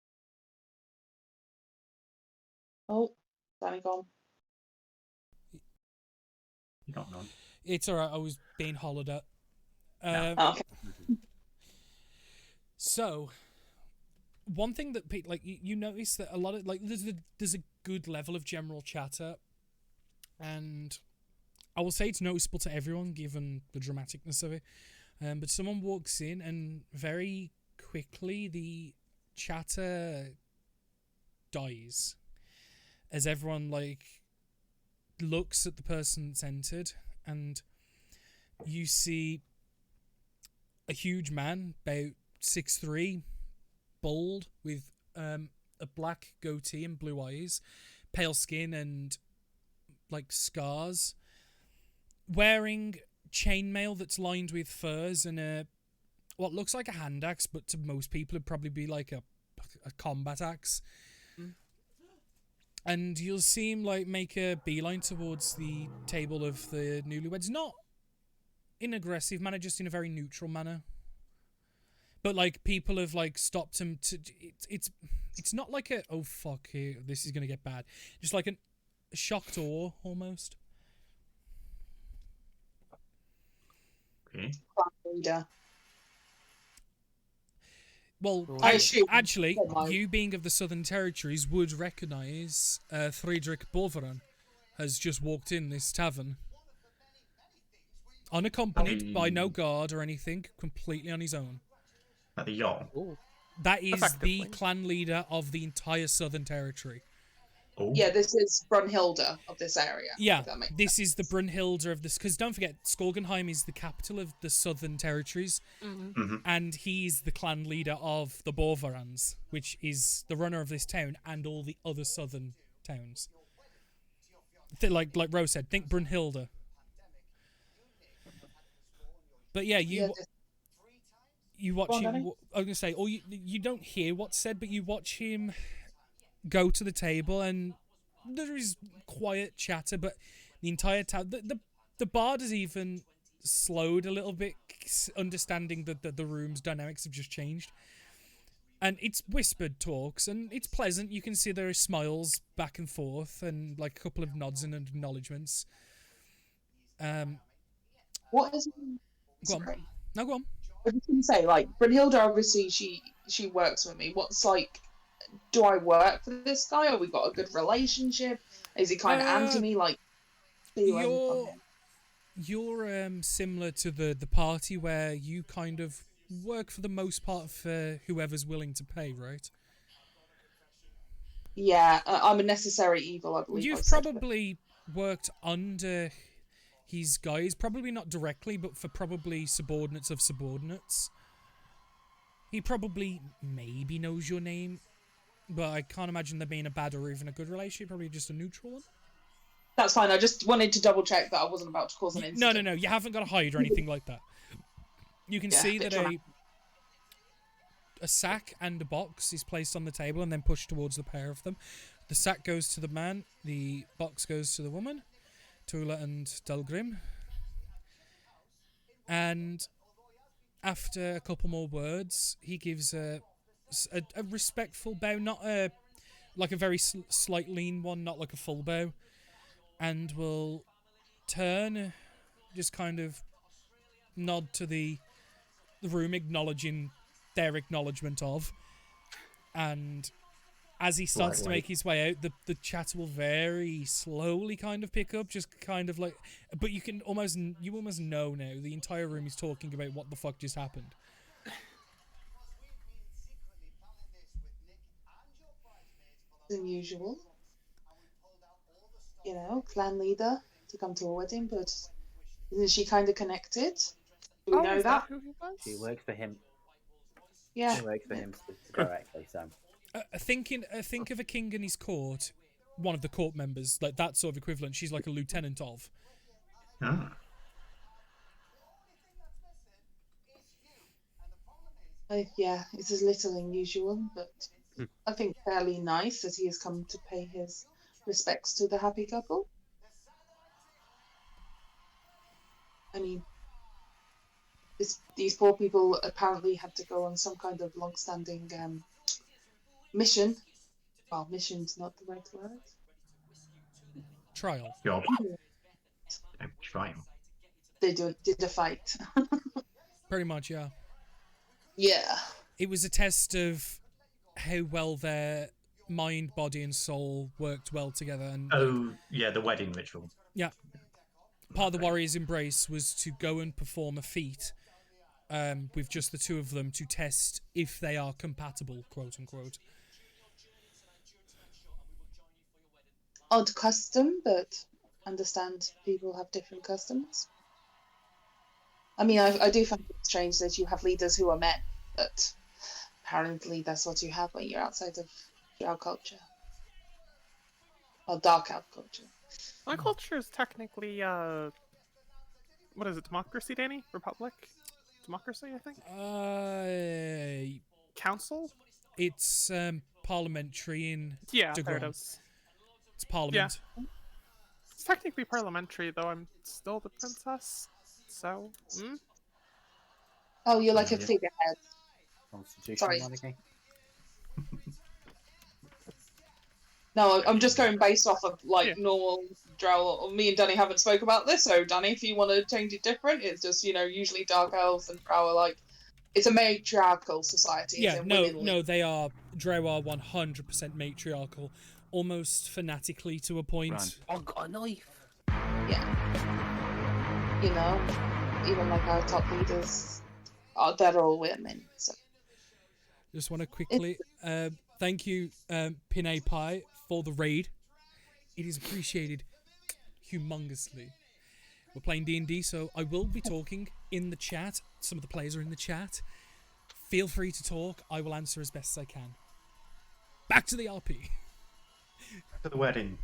Oh, Danny gone. You don't know. It's alright, I was being hollowed up. Okay. So, one thing that you notice that a lot of there's a good level of general chatter, and I will say it's noticeable to everyone given the dramaticness of it. But someone walks in and very quickly the chatter dies as everyone like looks at the person that's entered, and you see a huge man about 6'3", bald, with a black goatee and blue eyes, pale skin and like scars, wearing chainmail that's lined with furs and a what looks like a hand axe, but to most people it'd probably be like a combat axe. And you'll see him like make a beeline towards the table of the newlyweds, not in an aggressive manner, just in a very neutral manner. But like people have like stopped him to. It's not like a oh fuck here this is gonna get bad, just like a shocked awe almost. Okay. Leader. Well, I assume. actually, Don't mind. you being of the Southern Territories would recognise Friedrich Borveron has just walked in this tavern. Unaccompanied by no guard or anything, completely on his own. At the yacht. That is the Effectively. clan leader of the entire Southern Territory. Oh. Yeah, this is Brunhilde of this area. Yeah, if that makes this is the Brunhilde of this, because don't forget, Skolgenheim is the capital of the Southern Territories, and he's the clan leader of the Borvarans, which is the runner of this town and all the other southern towns. Like Rose said, think Brunhilde. But yeah, Yeah, you watch Go on, him. Danny. I was gonna say, or you don't hear what's said, but you watch him go to the table, and there is quiet chatter, but the entire time the bard has even slowed a little bit, understanding that the room's dynamics have just changed, and it's whispered talks, and it's pleasant. You can see there are smiles back and forth, and like a couple of nods and acknowledgements. What is? Go on. Sorry. No, go on. I was going to say, like, Brunhilde, obviously, she works with me. What's like, do I work for this guy? Or we got a good relationship? Is he kind of anti me? Like, You're similar to the party where you kind of work for the most part for whoever's willing to pay, right? yeah, I'm a necessary evil, I believe. You've I've said, but- probably worked under his guys, probably not directly, but for probably subordinates of subordinates. He probably maybe knows your name, but I can't imagine there being a bad or even a good relationship, probably just a neutral one. That's fine. I just wanted to double check that I wasn't about to cause an incident. No, you haven't got to hide or anything like that. You can Yeah, see bit that dramatic. a sack and a box is placed on the table and then pushed towards the pair of them. The sack goes to the man, the box goes to the woman, Tula and Dalgrim. And after a couple more words, he gives a respectful bow, not like a very slight lean one, not like a full bow, and will turn, just kind of nod to the room, acknowledging their acknowledgement of, and as he starts to make his way out, the chatter will very slowly kind of pick up, just kind of like, but you almost know now the entire room is talking about what the fuck just happened. Than usual. You know, clan leader to come to a wedding, but isn't she kind of connected? Do we know is that? who he was? She works for him. Yeah. She works for him directly, so. Think of a king and his court, one of the court members, like that sort of equivalent. She's like a lieutenant of. Ah. Yeah, it's a little unusual, but I think fairly nice that he has come to pay his respects to the happy couple. I mean, these poor people apparently had to go on some kind of long-standing mission. Well, mission's not the right word. Trial. Job. Trial. They did a fight. Pretty much, yeah. Yeah. It was a test of how well their mind, body, and soul worked well together. And Oh, yeah, the wedding ritual. yeah. part of the Warrior's Embrace was to go and perform a feat with just the two of them to test if they are compatible, quote unquote. Odd custom, but understand people have different customs. I mean, I do find it strange that you have leaders who are men, but apparently that's what you have when you're outside of our culture. Or dark elf culture. My culture is technically, what is it, democracy, Danny? Republic? Democracy, I think? Council? It's parliamentary in Yeah, Degrom. there it is. It's parliament. Yeah. It's technically parliamentary, though I'm still the princess, so... Oh, you're like a Yeah. figurehead. Constitutional Sorry. monarchy. No, I'm just going based off of like Yeah. normal drow. Me and Danny haven't spoke about this, so Danny, if you want to change it different, it's just usually dark elves and drow are like it's a matriarchal society. Yeah, as in no, women lead. no, they are. Drow are 100% matriarchal, almost fanatically to a point. Right. I've got a knife. Yeah. Even like our top leaders, they're all women. So Just want to quickly thank you, Pinay Pie, for the raid. It is appreciated humongously. We're playing D&D, so I will be talking in the chat. Some of the players are in the chat. Feel free to talk. I will answer as best as I can. Back to the RP. To the wedding.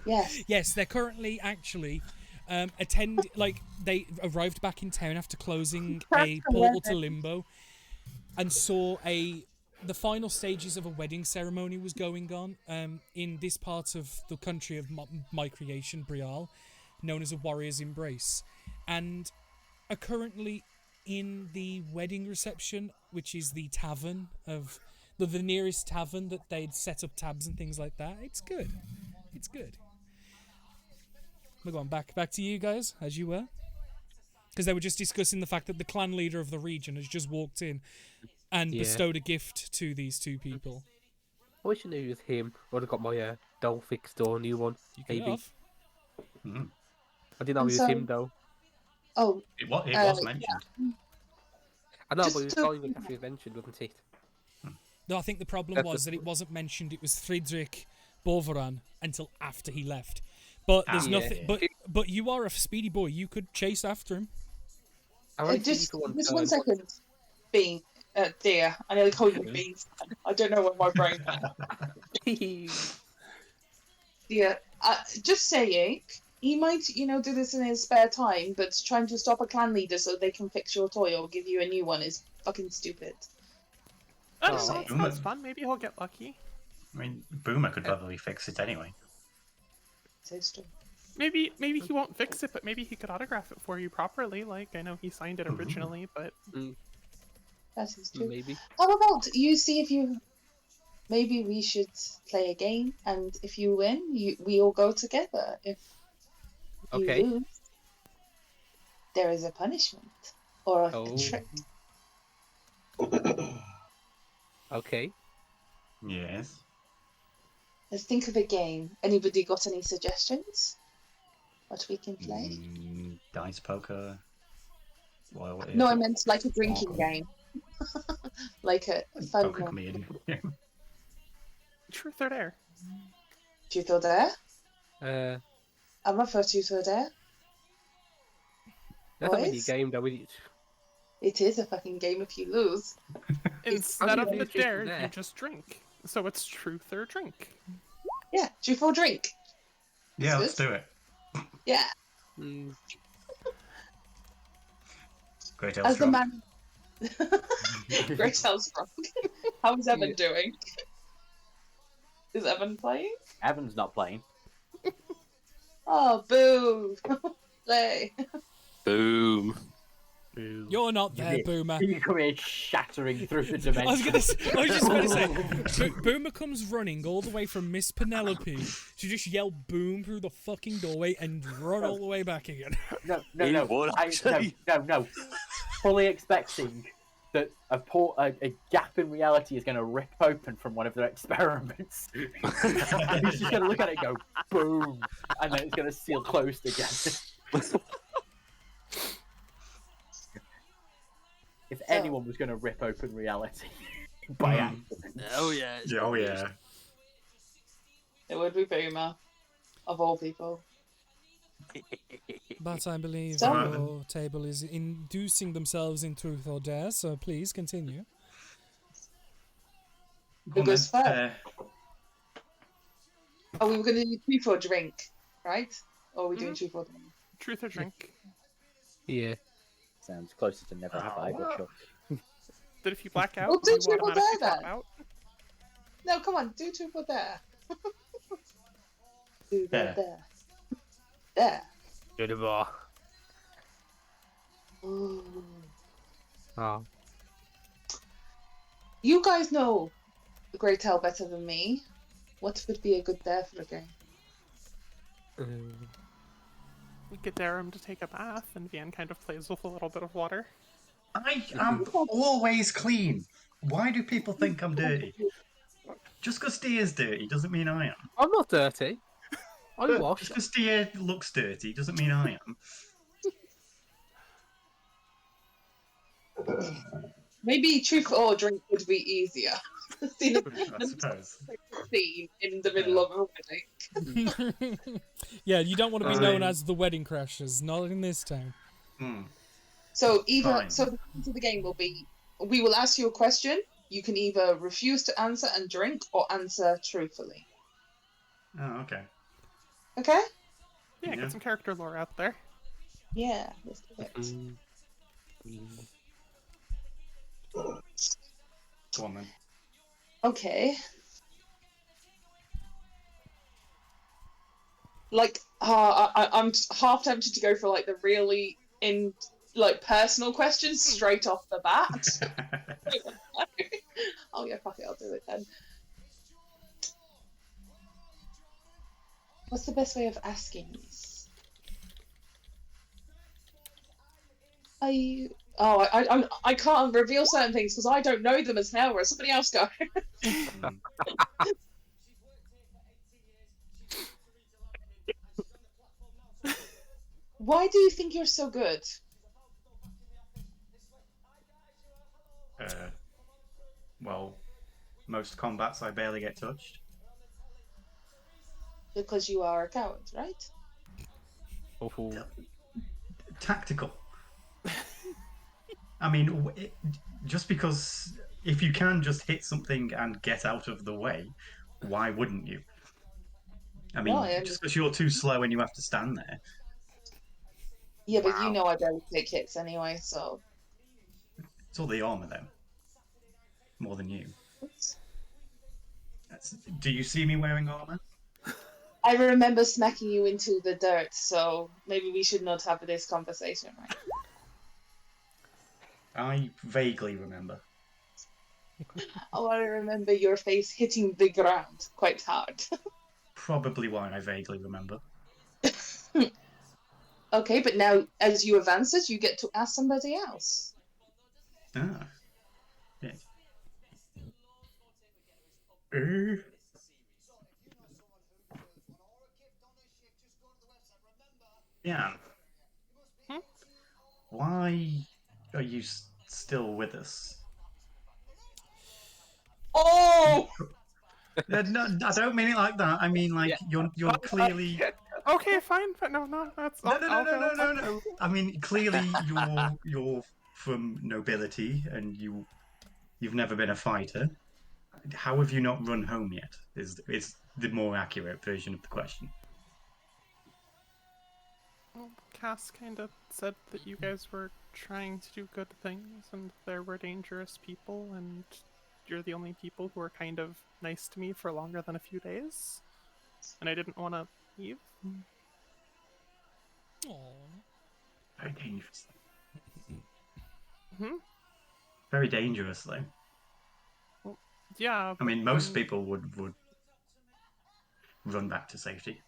yes, Yes, they're currently actually they arrived back in town after closing a portal to Limbo and saw the final stages of a wedding ceremony was going on in this part of the country of my creation, Brial, known as a Warrior's Embrace, and are currently in the wedding reception, which is the tavern of the nearest tavern that they'd set up tabs and things like that. It's good. It's good. We're going back to you guys, as you were. Because they were just discussing the fact that the clan leader of the region has just walked in and Yeah. bestowed a gift to these two people. I wish I knew it was him. Would have got my doll fixed or a new one. You could Maybe. have. Mm. I didn't know it was So- him though. oh, It was Uh, mentioned. I know, Just but it was to- going with after it mentioned, wasn't it? No, I think the problem That's was the- that it wasn't mentioned. It was Friedrich Boveran until after he left. But there's Yeah. nothing. But you are a speedy boy. You could chase after him. I only seen you just for one just turn. 1 second. Bean, dear, I nearly called you beans. I don't know what my brain. Yeah, just saying. He might, do this in his spare time, but trying to stop a clan leader so they can fix your toy or give you a new one is fucking stupid. I don't Oh. know, it sounds fun. Maybe he'll get lucky. I mean, Boomer could probably fix it anyway. So stupid. Maybe he won't fix it, but maybe he could autograph it for you properly. Like, I know he signed it originally, but... That is true. Maybe. How about you see if you? Maybe we should play a game, and if you win, we all go together. If you Okay. lose, there is a punishment or a Oh. trick. Okay. Yes. Let's think of a game. Anybody got any suggestions? What we can play? Dice poker. Well, No, I meant like a drinking Oh. game. Like a fun Poker one. comedian. Truth or dare? Truth or dare? Uh, I'm up for truth or dare. that's a mini Boys? game though, isn't it? It is a fucking game if you lose. Instead of only the truth or dare, you dare. just drink. So it's truth or drink. Yeah, truth or drink. Yeah, let's Good. do it. Yeah, Mm, Great as the Elstrong. man. Great Elstrong. How is Evan doing? Is Evan playing? Evan's not playing. Oh, boo! Play. Boom. You're not there, Boomer. You come here shattering through the dimension. I was just going to say, Boomer comes running all the way from Miss Penelope to just yell boom through the fucking doorway and run all the way back again. No. He would, actually. No. Fully expecting that a gap in reality is going to rip open from one of their experiments. And he's just going to look at it and go, boom, and then it's going to seal closed again. If anyone was going to rip open reality by accident. Oh yeah. Oh yeah. It would be Boomer, of all people. But I believe So- your table is inducing themselves in truth or dare, so please continue. Go on goes then. first? Oh, we were going to do truth or drink, right? Or are we doing truth or drink? Truth or drink? Yeah. Sounds closer to never have I, but sure. That if you black out, We'll do you truth or automatically dare drop then. out? No, come on, do truth or dare. Do the Dare. dare. Dare. Do the bar. Ooh. Oh. You guys know the Great Tale better than me. What would be a good dare for the game? We could dare him to take a bath, and Vian kind of plays with a little bit of water. I am always clean. Why do people think I'm dirty? Just because Dia's dirty doesn't mean I am. I'm not dirty. I But wash. just because Dia looks dirty doesn't mean I am. Maybe truth or drink would be easier. Seen I suppose. scene in the middle of a wedding. Yeah, you don't want to be known Fine. as the wedding crashers, not in this town. Hmm. So either Fine. so the point of the game will be we will ask you a question. You can either refuse to answer and drink or answer truthfully. Oh, okay. Okay? Yeah, Yeah. get some character lore out there. Yeah, let's do it. Go on then. Okay. Like, I'm half tempted to go for like the really personal questions straight off the bat. Oh yeah, fuck it, I'll do it then. What's the best way of asking this? I can't reveal certain things because I don't know them as hell, or somebody else go. Why do you think you're so good? Well, most combats I barely get touched. Because you are a coward, right? Tactical. I mean, just because if you can just hit something and get out of the way, why wouldn't you? I mean, No, I just because you're too slow and you have to stand there. Yeah, but you Wow. know I barely take hits anyway, so. It's all the armor then. More than you. Do you see me wearing armor? I remember smacking you into the dirt, so maybe we should not have this conversation, right? I vaguely remember. Oh, I remember your face hitting the ground quite hard. Probably why I vaguely remember. Okay, but now as you have answered, you get to ask somebody else. Ah. Yeah. Yeah. Why are you still with us? Oh! No, I don't mean it like that. I mean, like, you're clearly. Okay, fine, but no, that's No, I'll go. no. I mean, clearly you're from nobility and you've never been a fighter. How have you not run home yet? Is the more accurate version of the question. Well, Cass kind of said that you guys were trying to do good things and there were dangerous people, and you're the only people who are kind of nice to me for longer than a few days. And I didn't want to leave. Aww. Very dangerous. Hmm? Very dangerous, though. Yeah. I mean, but most then- people would run back to safety.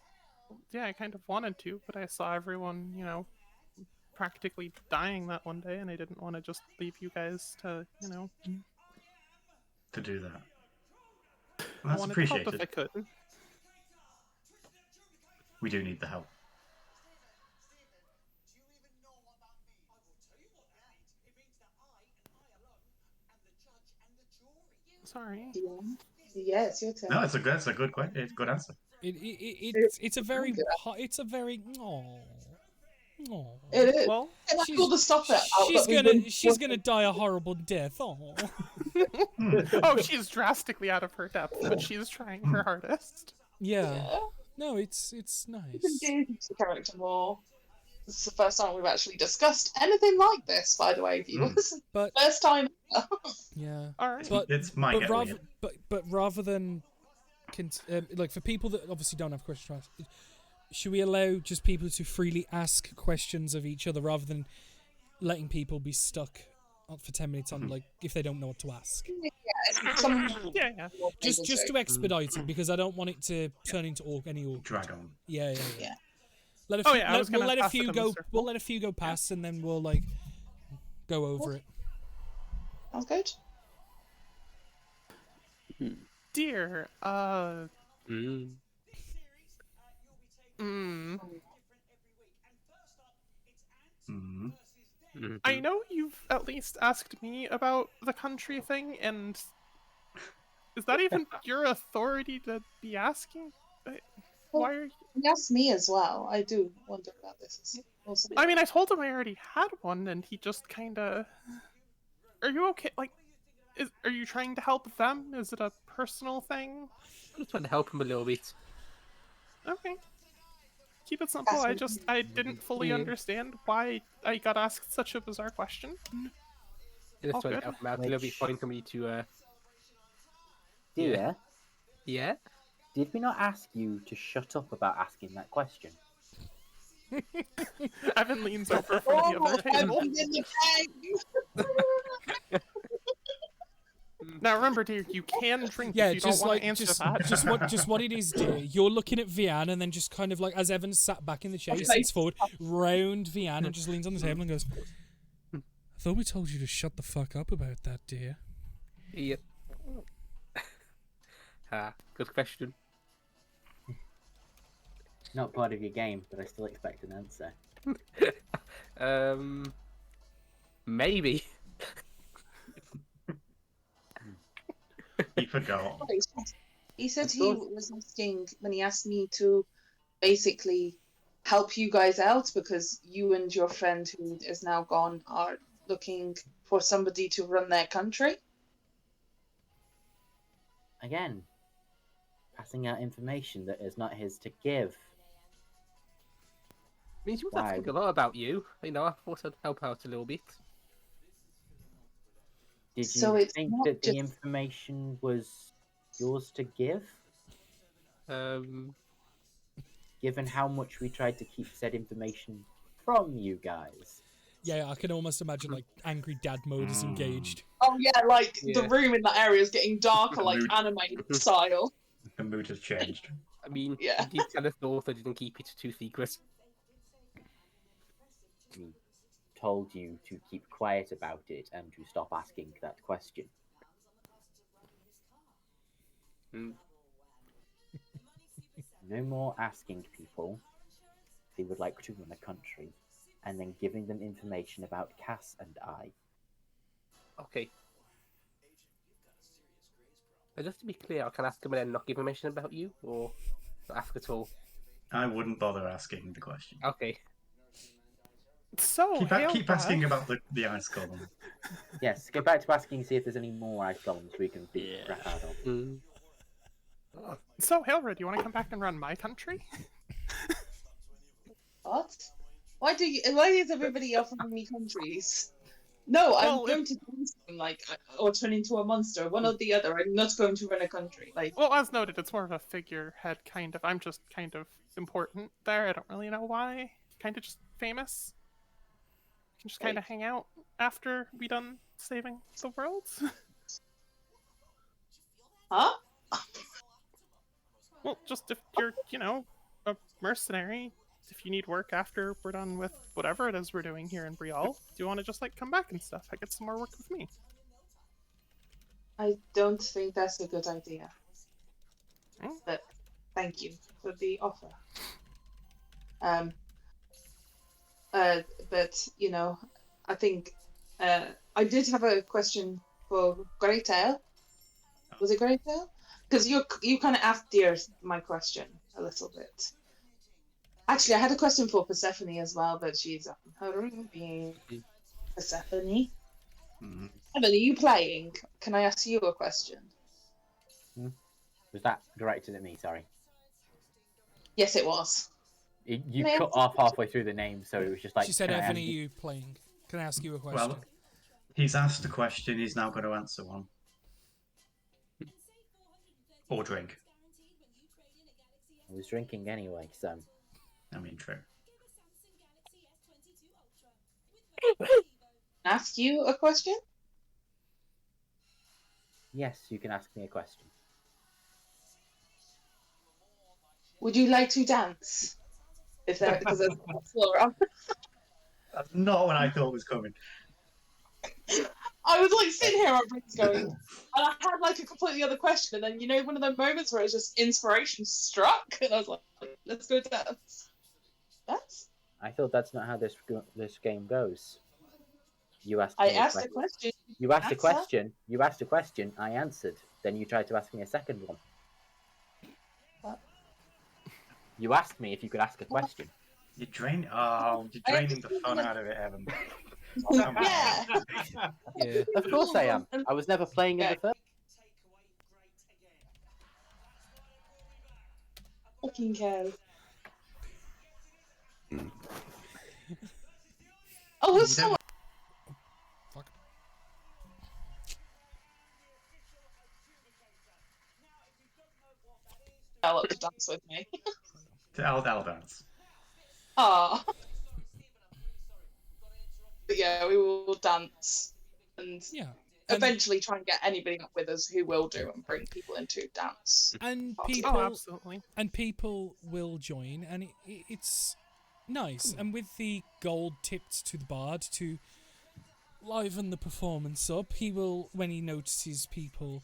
Yeah, I kind of wanted to, but I saw everyone, practically dying that one day, and I didn't want to just leave you guys to, you know, To do that. I That's wanted to help if I appreciated. could. We do need the help. Sorry. Yeah, it's your turn. No, that's a good question. It's a good answer. It's a very it's a very It is. Well, And that's all the stuff that she's gonna die a horrible death. Oh. oh, she's drastically out of her depth, but she's trying her hardest. Yeah. No, it's nice. Engage the character more. This is the first time we've actually discussed anything like this, by the way, viewers. But First time. yeah. All right. But It's might but get rather weird. but rather than like for people that obviously don't have questions to ask, should we allow just people to freely ask questions of each other rather than letting people be stuck for 10 minutes on like if they don't know what to ask? Yeah. Just to expedite it, because I don't want it to turn into any awkward. Drag on. Yeah. Yeah. Let a Oh, few, yeah, I was we'll gonna let a pass it few in go. the circle. We'll let a few go past, and then we'll like go over it. Sounds good. Dear, Mm. mm, Mm. Mhm. I know you've at least asked me about the country thing, and is that even your authority to be asking? Why are you... He asked me as well. I do wonder about this. Also. I mean, I told him I already had one, and he just kinda... Are you okay? Like, are you trying to help them? Is it a personal thing? I'm just trying to help him a little bit. Okay. Keep it simple. I didn't fully Yeah. understand why I got asked such a bizarre question. Just All trying good. to help him out a little bit, find somebody to, Dear, yeah? did we not ask you to shut up about asking that question? Evan leans over from the other table. I'm in the bag. Now remember, dear, you can drink Yeah, if you don't just want like to answer just that. just what it is, dear. You're looking at Vian, and then just kind of like as Evan sat back in the chair, he sits forward, round Vian, and just leans on the table and goes, "I thought we told you to shut the fuck up about that, dear." Yep. Good question. Not part of your game, but I still expect an answer. Maybe. He forgot. He said he was asking when he asked me to basically help you guys out because you and your friend who is now gone are looking for somebody to run their country. Again, passing out information that is not his to give. Means you Why? must think a lot about you. You know, I thought I'd help out a little bit. Did you So it's think not that the just- information was yours to give? Given how much we tried to keep said information from you guys. Yeah, I can almost imagine like angry dad mode is engaged. Oh yeah, like the Yeah. room in that area is getting darker, like Mood. anime style. The mood has changed. I mean, Yeah. you did tell us the author didn't keep it too secret. We told you to keep quiet about it and to stop asking that question. Mm. No more asking people if they would like to run a country and then giving them information about Cass and I. Okay. Just to be clear, I can ask him and then not give information about you, or not ask at all. I wouldn't bother asking the question. Okay. So, Keep asking about the ice golem. Yes, go back to asking, see if there's any more ice golems we can beat the crap out of. Mm. So, Hilra, do you want to come back and run my country? What? Why is everybody offering me countries? No, Well, I'm going to do something like or turn into a monster, one or the other. I'm not going to run a country. Like Well, as noted, it's more of a figurehead kind of. I'm just kind of important there. I don't really know why. Kind of just famous. Can just kind of hang out after we done saving the world. huh? Well, just if you're, you know, a mercenary, if you need work after we're done with whatever it is we're doing here in Brielle, do you want to just like come back and stuff? I get some more work with me. I don't think that's a good idea. Hmm? But thank you for the offer. But you know, I think I did have a question for Greytail. Was it Greytail? Because you kind of asked my question a little bit. Actually, I had a question for Persephone as well, but she's up in her room being Persephone. Mhm. Evan, are you playing? Can I ask you a question? Was that directed at me? Sorry. Yes, it was. You Can I cut ask- off halfway through the name, so it was just like. She said, "Can I Evan, are ask you playing? Can I ask you a question? Well, he's asked a question. He's now going to answer one. Or drink. I was drinking anyway, so. I mean, true. Ask you a question? Yes, you can ask me a question. Would you like to dance? If there, because there's a floor on. That's not what I thought was coming. I was like sitting here on brainstorming, and I had like a completely other question, and then you know one of those moments where it's just inspiration struck, and I was like, "Let's go dance." Dance? I thought that's not how this game goes. You asked. I me a asked a question. question. You asked a Answer. question. You asked a question. I answered. Then you tried to ask me a second one. What? You asked me if you could ask a question. You're draining the fun out of it, Evan. Yeah. Yeah. Of course I am. I was never playing in the first. Fucking cow. Oh, who's someone? Fuck. Up to dance with me. I'll dance. Ah. But yeah, we will dance and Yeah. And, eventually try and get anybody up with us who will do and bring people into dance. and Oh, people Oh, absolutely. and people will join, and it's nice. And with the gold tipped to the bard to liven the performance up, he will, when he notices people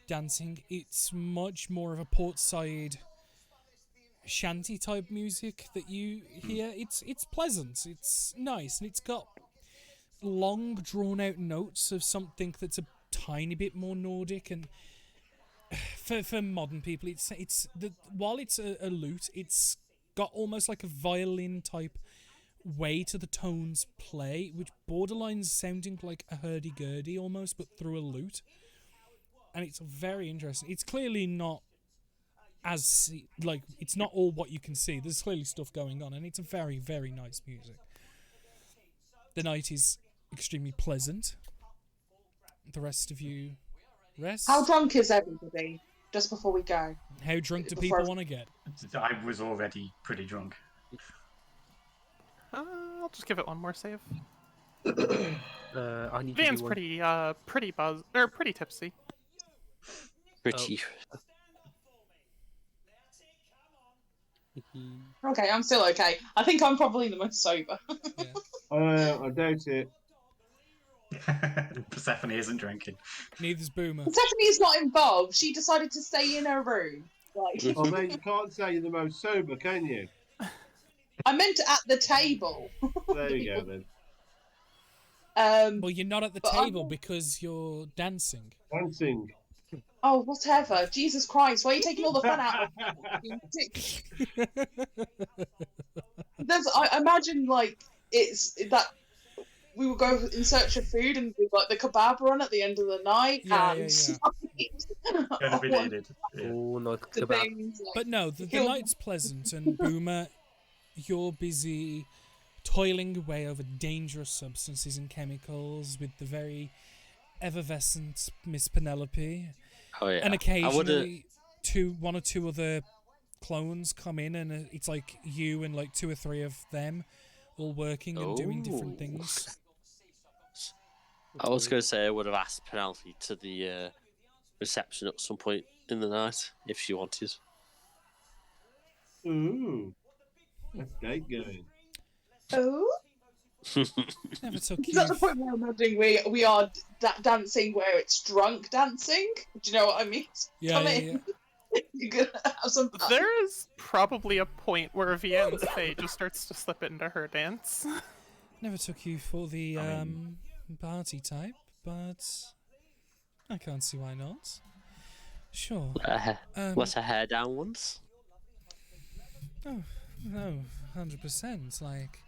dancing, it's much more of a portside shanty type music that you hear. It's pleasant, it's nice, and it's got long drawn out notes of something that's a tiny bit more Nordic. And for modern people, while it's a lute, it's got almost like a violin type way to the tones play, which borderlines sounding like a hurdy-gurdy almost, but through a lute. And it's very interesting. It's clearly not it's not all what you can see. There's clearly stuff going on, and it's a very, very nice music. The night is extremely pleasant. The rest of you rest. How drunk is everybody? Just before we go. How drunk do Before- people want to get? I was already pretty drunk. I'll just give it one more save. I need to Van's do one. pretty tipsy. Pretty. Okay, I'm still okay. I think I'm probably the most sober. I doubt it. Persephone isn't drinking. Neither's Boomer. Stephanie's not involved. She decided to stay in her room. Like, Oh, mate, you can't say you're the most sober, can you? I meant at the table. There you go, then. Well, you're not at the But table I'm- because you're dancing. Dancing. Oh, whatever. Jesus Christ, why are you taking all the fun out of it? I imagine, like, it's that we would go in search of food and do, like, the kebab run at the end of the night. Yeah, and Gonna be needed. Yeah. Oh, no, the kebab. things, like, But no, the Kill- night's pleasant, and Boomer, you're busy toiling away over dangerous substances and chemicals with the very effervescent Miss Penelope. Oh yeah. And I would. occasionally, one or two other clones come in, and it's like you and like two or three of them all working and doing different Oh. things. I was going to say I would have asked Penelope to the reception at some point in the night if she wanted. Ooh. That's date going. Oh, Never took Is you. that the point where I'm imagining we are dancing where it's drunk dancing? Do you know what I mean? Yeah, Come yeah, in. You're gonna have some fun. There is probably a point where Vianne's Faye just starts to slip into her dance. Never took you for the I mean- party type, but I can't see why not. Sure. Let her hair down once. Oh, no, 100%. Like,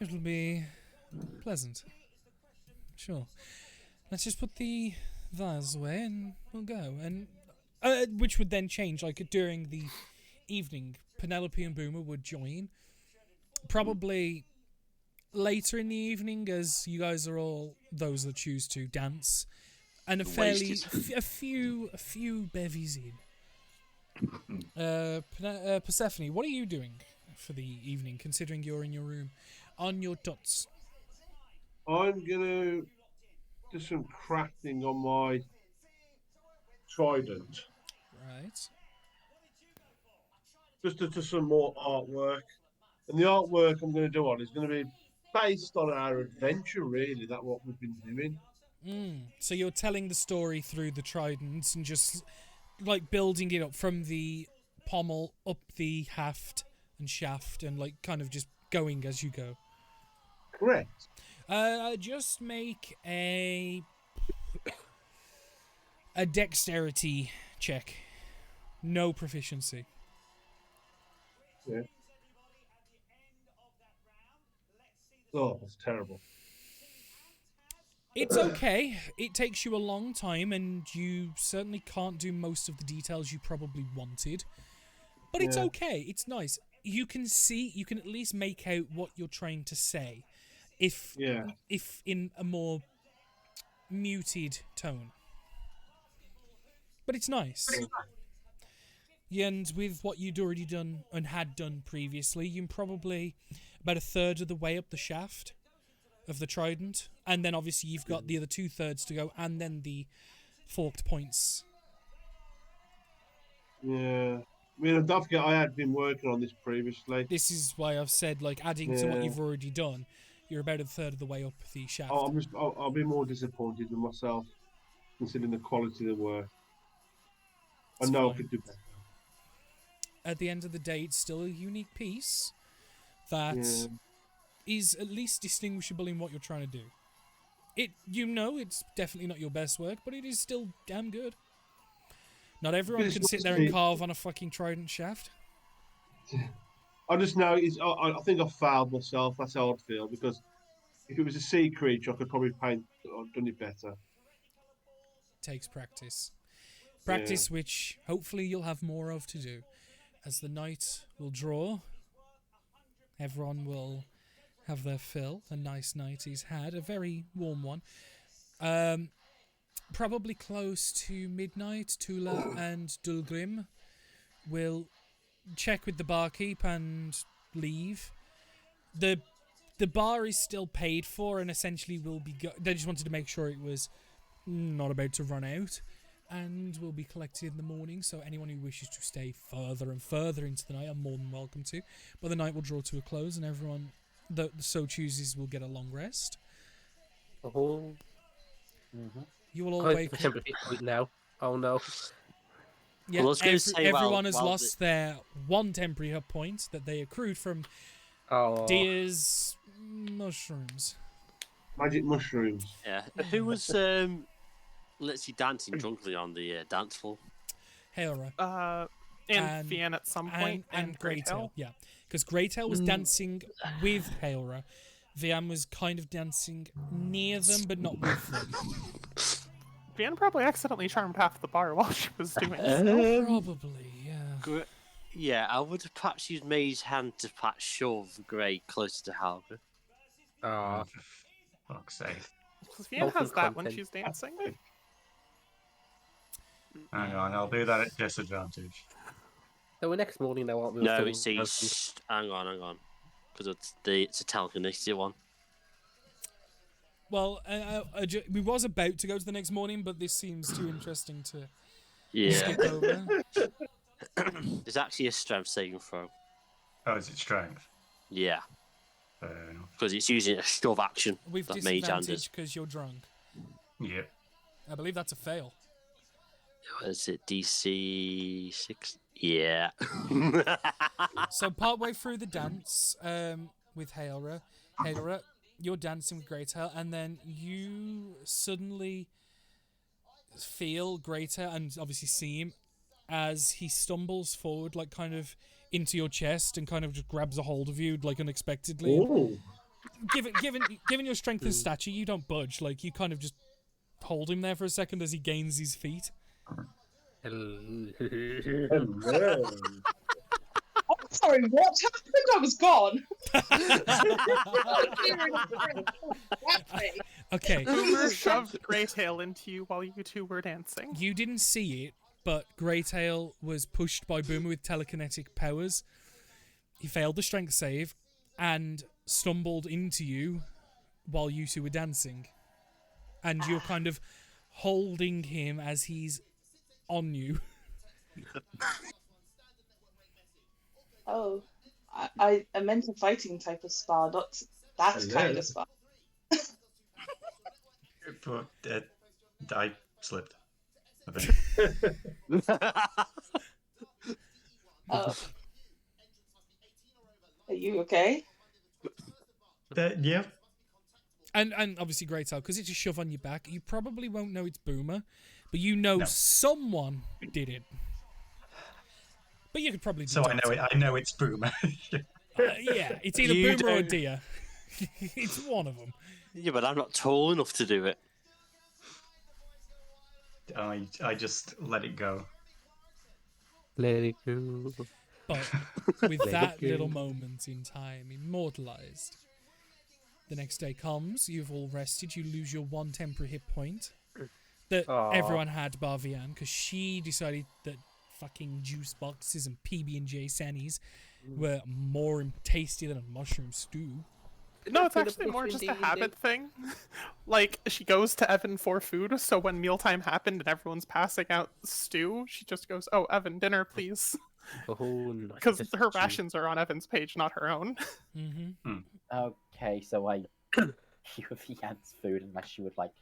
it'll be pleasant. Sure. Let's just put the vase away and we'll go. And which would then change, like, during the evening. Penelope and Boomer would join. Probably later in the evening, as you guys are all those that choose to dance. And a fairly, Wasted. a few bevies in. Persephone, what are you doing for the evening, considering you're in your room on your dots? I'm gonna do some crafting on my trident. Right. Just to do some more artwork. And the artwork I'm going to do on is going to be based on our adventure, really. That's what we've been doing. So you're telling the story through the trident and just like building it up from the pommel up the haft and shaft and like kind of just going as you go. Correct. Just make a dexterity check. No proficiency. Yeah. Oh, that's terrible. It's okay. It takes you a long time, and you certainly can't do most of the details you probably wanted. But it's Yeah. okay. It's nice. You can at least make out what you're trying to say, if in a more muted tone. But it's nice. Yeah, and with what you'd already done and had done previously, you're probably about a third of the way up the shaft of the trident, and then obviously you've got the other 2/3 to go, and then the forked points. Yeah. I mean, don't forget, I had been working on this previously. This is why I've said, like, adding to what Yeah. you've already done, you're about a third of the way up the shaft. I'll be more disappointed with myself, considering the quality of the work. I It's know I fine. could do better. At the end of the day, it's still a unique piece that is at least distinguishable in what you're trying to do. It's definitely not your best work, but it is still damn good. Not everyone It's can not sit there to and be- carve on a fucking trident shaft. I just know I think I failed myself. That's how I'd feel, because if it was a sea creature, I could probably paint or done it better. Takes practice. Practice which hopefully you'll have more of to do. As the night will draw, everyone will have their fill. A nice night he's had, a very warm one. Probably close to midnight, Tula and Dulgrim will check with the barkeep and leave. The bar is still paid for and essentially will be... they just wanted to make sure it was not about to run out. And will be collected in the morning, so anyone who wishes to stay further and further into the night are more than welcome to. But the night will draw to a close, and everyone that so chooses will get a long rest. Oh, You will all I'm wake up. temporary point now. Oh no. Yeah, Well, I was gonna say, everyone has while lost their one temporary hit point that they accrued from Oh. Deer's mushrooms. Magic mushrooms. Yeah. Who was literally dancing drunkenly on the dance floor? Hailra. And Vianne at some point, and Greytail. Greytail, yeah. Because Greytail was dancing with Hailra. Vianne was kind of dancing near them, but not with them. Vianne probably accidentally charmed half the bar while she was doing it. Probably, yeah. Yeah, I would have perhaps used May's hand to perhaps shove Grey closer to Halga. Ah. For fuck's sake. Because Vianne has that when she's dancing. Hang on, I'll do that at disadvantage. So the next morning, though, aren't we? No, still it's hang on, because it's a telekinetic one. Well, we was about to go to the next morning, but this seems too interesting to Yeah. skip over. There's actually a strength saving throw. Oh, is it strength? Yeah, Fair enough. because it's using a shove action. With that mage hand disadvantage is. because you're drunk. Yep. I believe that's a fail. Is it DC 6? Yeah. So partway through the dance, with Hailra, you're dancing with Greater, and then you suddenly feel Greater and obviously see him as he stumbles forward, like kind of into your chest, and kind of just grabs a hold of you, like unexpectedly. Ooh. Given your strength and stature, you don't budge. Like you kind of just hold him there for a second as he gains his feet. Hello. I'm sorry, what happened? I was gone. Okay. Boomer shoved Greytail into you while you two were dancing. You didn't see it, but Greytail was pushed by Boomer with telekinetic powers. He failed the strength save and stumbled into you while you two were dancing. And you're kind of holding him as he's on you. Oh, I meant a fighting type of spa, not that Hello. kind of spa. But I slipped. I think. Oh. Are you okay? Yeah. And obviously Greytail, because it's a shove on your back, you probably won't know it's Boomer, but you know No. someone did it. But you could probably So I know it. I know it's Boomer. yeah, it's either You Boomer or don't- Dia. It's one of them. Yeah, but I'm not tall enough to do it. I just let it go. Let it go. But with that little moment in time immortalized, the next day comes, you've all rested, you lose your 1 temporary hit point that Aw. everyone had bar Vianne, because she decided that fucking juice boxes and PB&J Sannies were more tasty than a mushroom stew. No, it's Peanut actually butter more and just a D&D. habit thing. Like, she goes to Evan for food, so when mealtime happened and everyone's passing out stew, she just goes, "Oh, Evan, dinner, please." Oh, nice. Because Just her chew. rations are on Evan's page, not her own. Mm-hmm. Okay, so I give Vianne's food unless she would like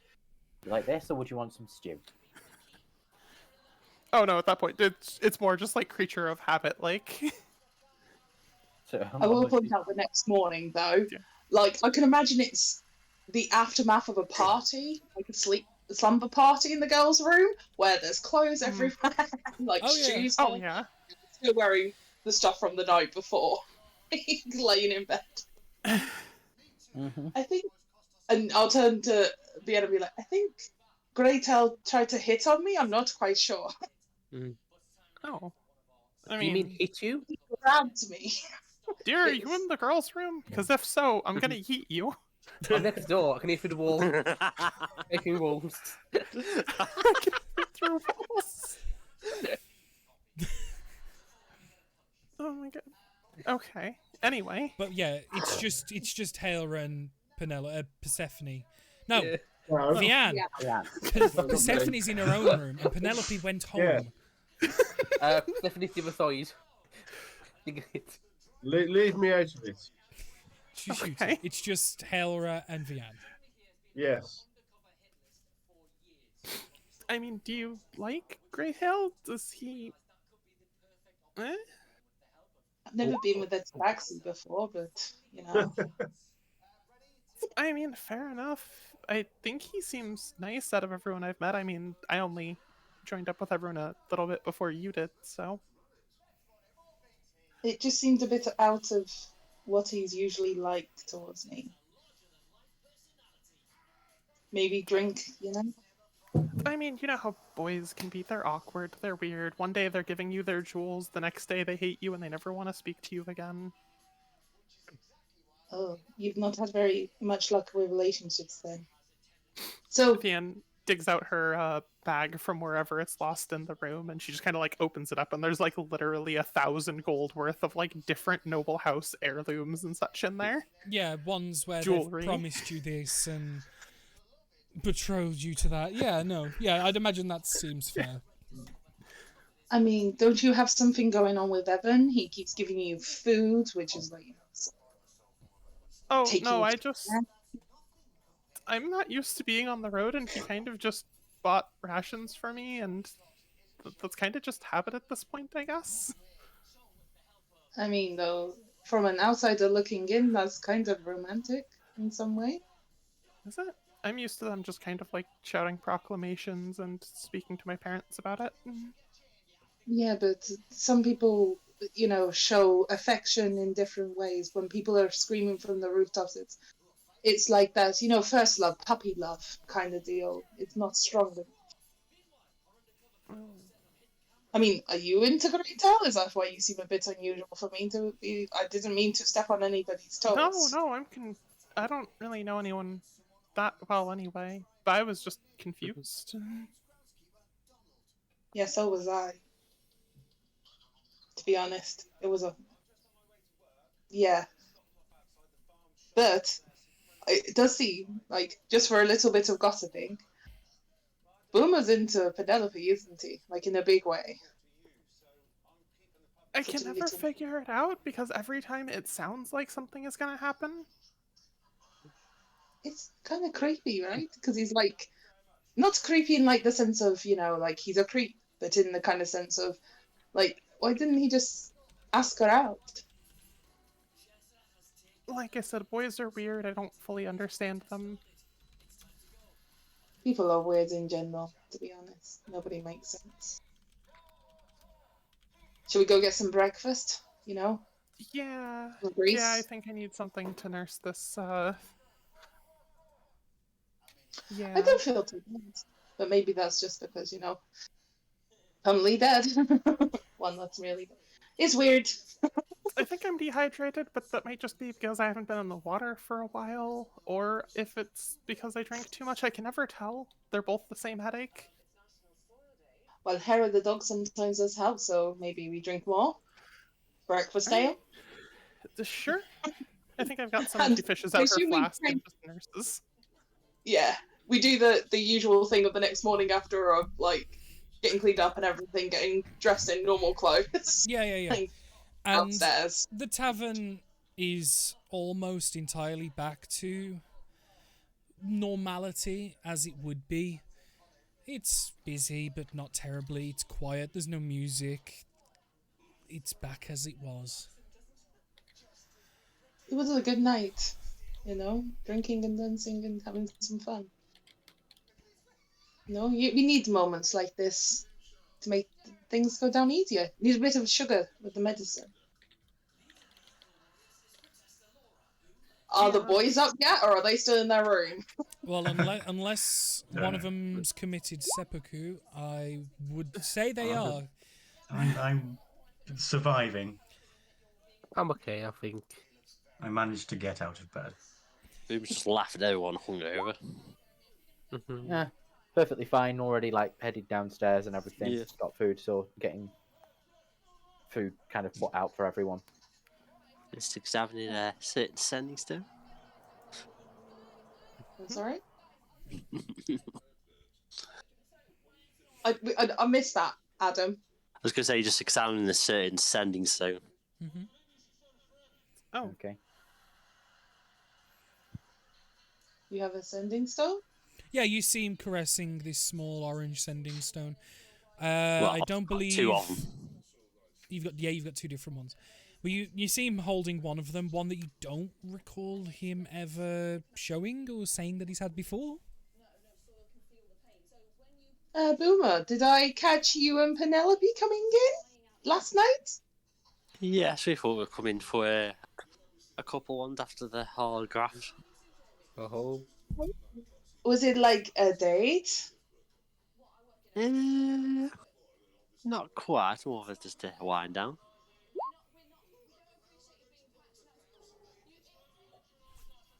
this, or would you want some stew? Oh no, at that point, it's more just like creature of habit, like. So I will point out the next morning, though, Yeah. like, I can imagine it's the aftermath of a party, like a slumber party in the girls' room, where there's clothes everywhere, like Oh, yeah. shoes Oh on, yeah. still wearing the stuff from the night before, laying in bed. Mhm. I think, and I'll turn to Vienna and be like, I think Greytail tried to hit on me, I'm not quite sure. Oh. I You mean, mean hit you? He grabbed me. dear, are you in the girls' room? Because if so, I'm gonna yeet you. I'm next door. I can hear through the wall. Making walls. Through walls. Oh my god. Okay. Anyway. But yeah, it's just Hailra and Persephone. No, Yeah. Vianne. Yeah. Because Persephone's in her own room, and Penelope went home. Yeah. Definitely the other side. Leave me out of it. Shoot. Okay. It's just Hailra and Vianne. Yes. I mean, do you like Greytail? Does he? Eh? I've never been with a taxi before, but, you know. I mean, fair enough. I think he seems nice out of everyone I've met. I mean, I only joined up with everyone a little bit before you did, so. It just seemed a bit out of what he's usually like towards me. Maybe drink, you know? I mean, you know how boys can be. They're awkward, they're weird. One day they're giving you their jewels, the next day they hate you and they never want to speak to you again. Oh, you've not had very much luck with relationships then. So, Vivian digs out her bag from wherever it's lost in the room, and she just kind of like opens it up, and there's like literally 1,000 gold worth of like different noble house heirlooms and such in there. Yeah, ones where Jewelry. they've promised you this and betrothed you to that. Yeah, no. Yeah, I'd imagine that seems fair. I mean, don't you have something going on with Evan? He keeps giving you food, which is like, Oh taking no, you I to just camp. I'm not used to being on the road, and he kind of just bought rations for me, and that's kind of just habit at this point, I guess. I mean, though, from an outsider looking in, that's kind of romantic in some way. Is it? I'm used to them just kind of like shouting proclamations and speaking to my parents about it. Yeah, but some people, you know, show affection in different ways. When people are screaming from the rooftops, it's like that, you know, first love, puppy love kind of deal. It's not strong enough. I mean, are you into Great Tale? Is that why you seem a bit unusual for me to be? I didn't mean to step on anybody's toes. No, I don't really know anyone that well anyway, but I was just confused. Yeah, so was I. To be honest, it was a yeah, but it does seem like just for a little bit of gossiping, Boomer's into Penelope, isn't he? Like in a big way. I Such can a never little- figure it out because every time it sounds like something is gonna happen. It's kind of creepy, right? Because he's like not creepy in like the sense of, you know, like he's a creep, but in the kind of sense of like, why didn't he just ask her out? Like I said, boys are weird. I don't fully understand them. People are weird in general, to be honest. Nobody makes sense. Should we go get some breakfast? You know, Yeah, with Grease? yeah. I think I need something to nurse this. Yeah. I don't feel too bad, but maybe that's just because, you know, I'm Lee dead. One that's really it's weird. I think I'm dehydrated, but that might just be because I haven't been in the water for a while, or if it's because I drank too much. I can never tell. They're both the same headache. Well, hair of the dog sometimes does help, so maybe we drink more. Breakfast ale. Sure. I think I've got some And empty fishes out her assuming flask Frank- and just nurses. Yeah, we do the usual thing of the next morning after of like getting cleaned up and everything, getting dressed in normal clothes. Yeah. Like, And downstairs. the tavern is almost entirely back to normality as it would be. It's busy, but not terribly. It's quiet. There's no music. It's back as it was. It was a good night, you know, drinking and dancing and having some fun. You know, we need moments like this to make things go down easier. Need a bit of sugar with the medicine. Are the Yeah. boys up yet, or are they still in their room? Well, unless one of them's committed seppuku, I would say they are. I'm surviving. I'm okay, I think. I managed to get out of bed. Boom's just laughing at everyone hungover. Mhm. Yeah, perfectly fine. Already like headed downstairs and everything. Yeah. Got food, so getting food kind of put out for everyone. Just examining a certain sending stone. That's all right. I missed that, Adam. I was going to say, just examining a certain sending stone. Hmm. Oh, Okay. You have a sending stone? Yeah, you see him caressing this small orange sending stone. Well, I don't I've got believe two of them. You've got two different ones. Well, you see him holding one of them, one that you don't recall him ever showing or saying that he's had before. Boomer, did I catch you and Penelope coming in last night? Yes, we thought we'd come in for a couple ones after the hard graft. Oh, Was it like a date? Not quite, more of just a wind down.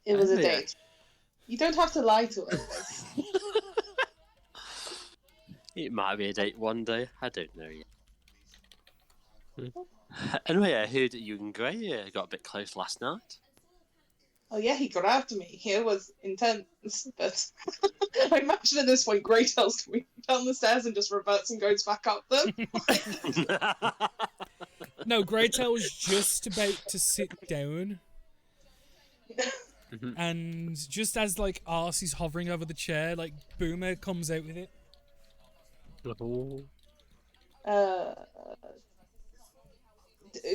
It was a Yeah. date. You don't have to lie to us. It might be a date one day, I don't know yet. Anyway, I heard that you and Gray got a bit close last night. Oh yeah, he got after me. It was intense, but I imagine at this point, Greytail's coming down the stairs and just reverts and goes back up them. No, Greytail was just about to sit down, and just as like Arcee's hovering over the chair, like Boomer comes out with it.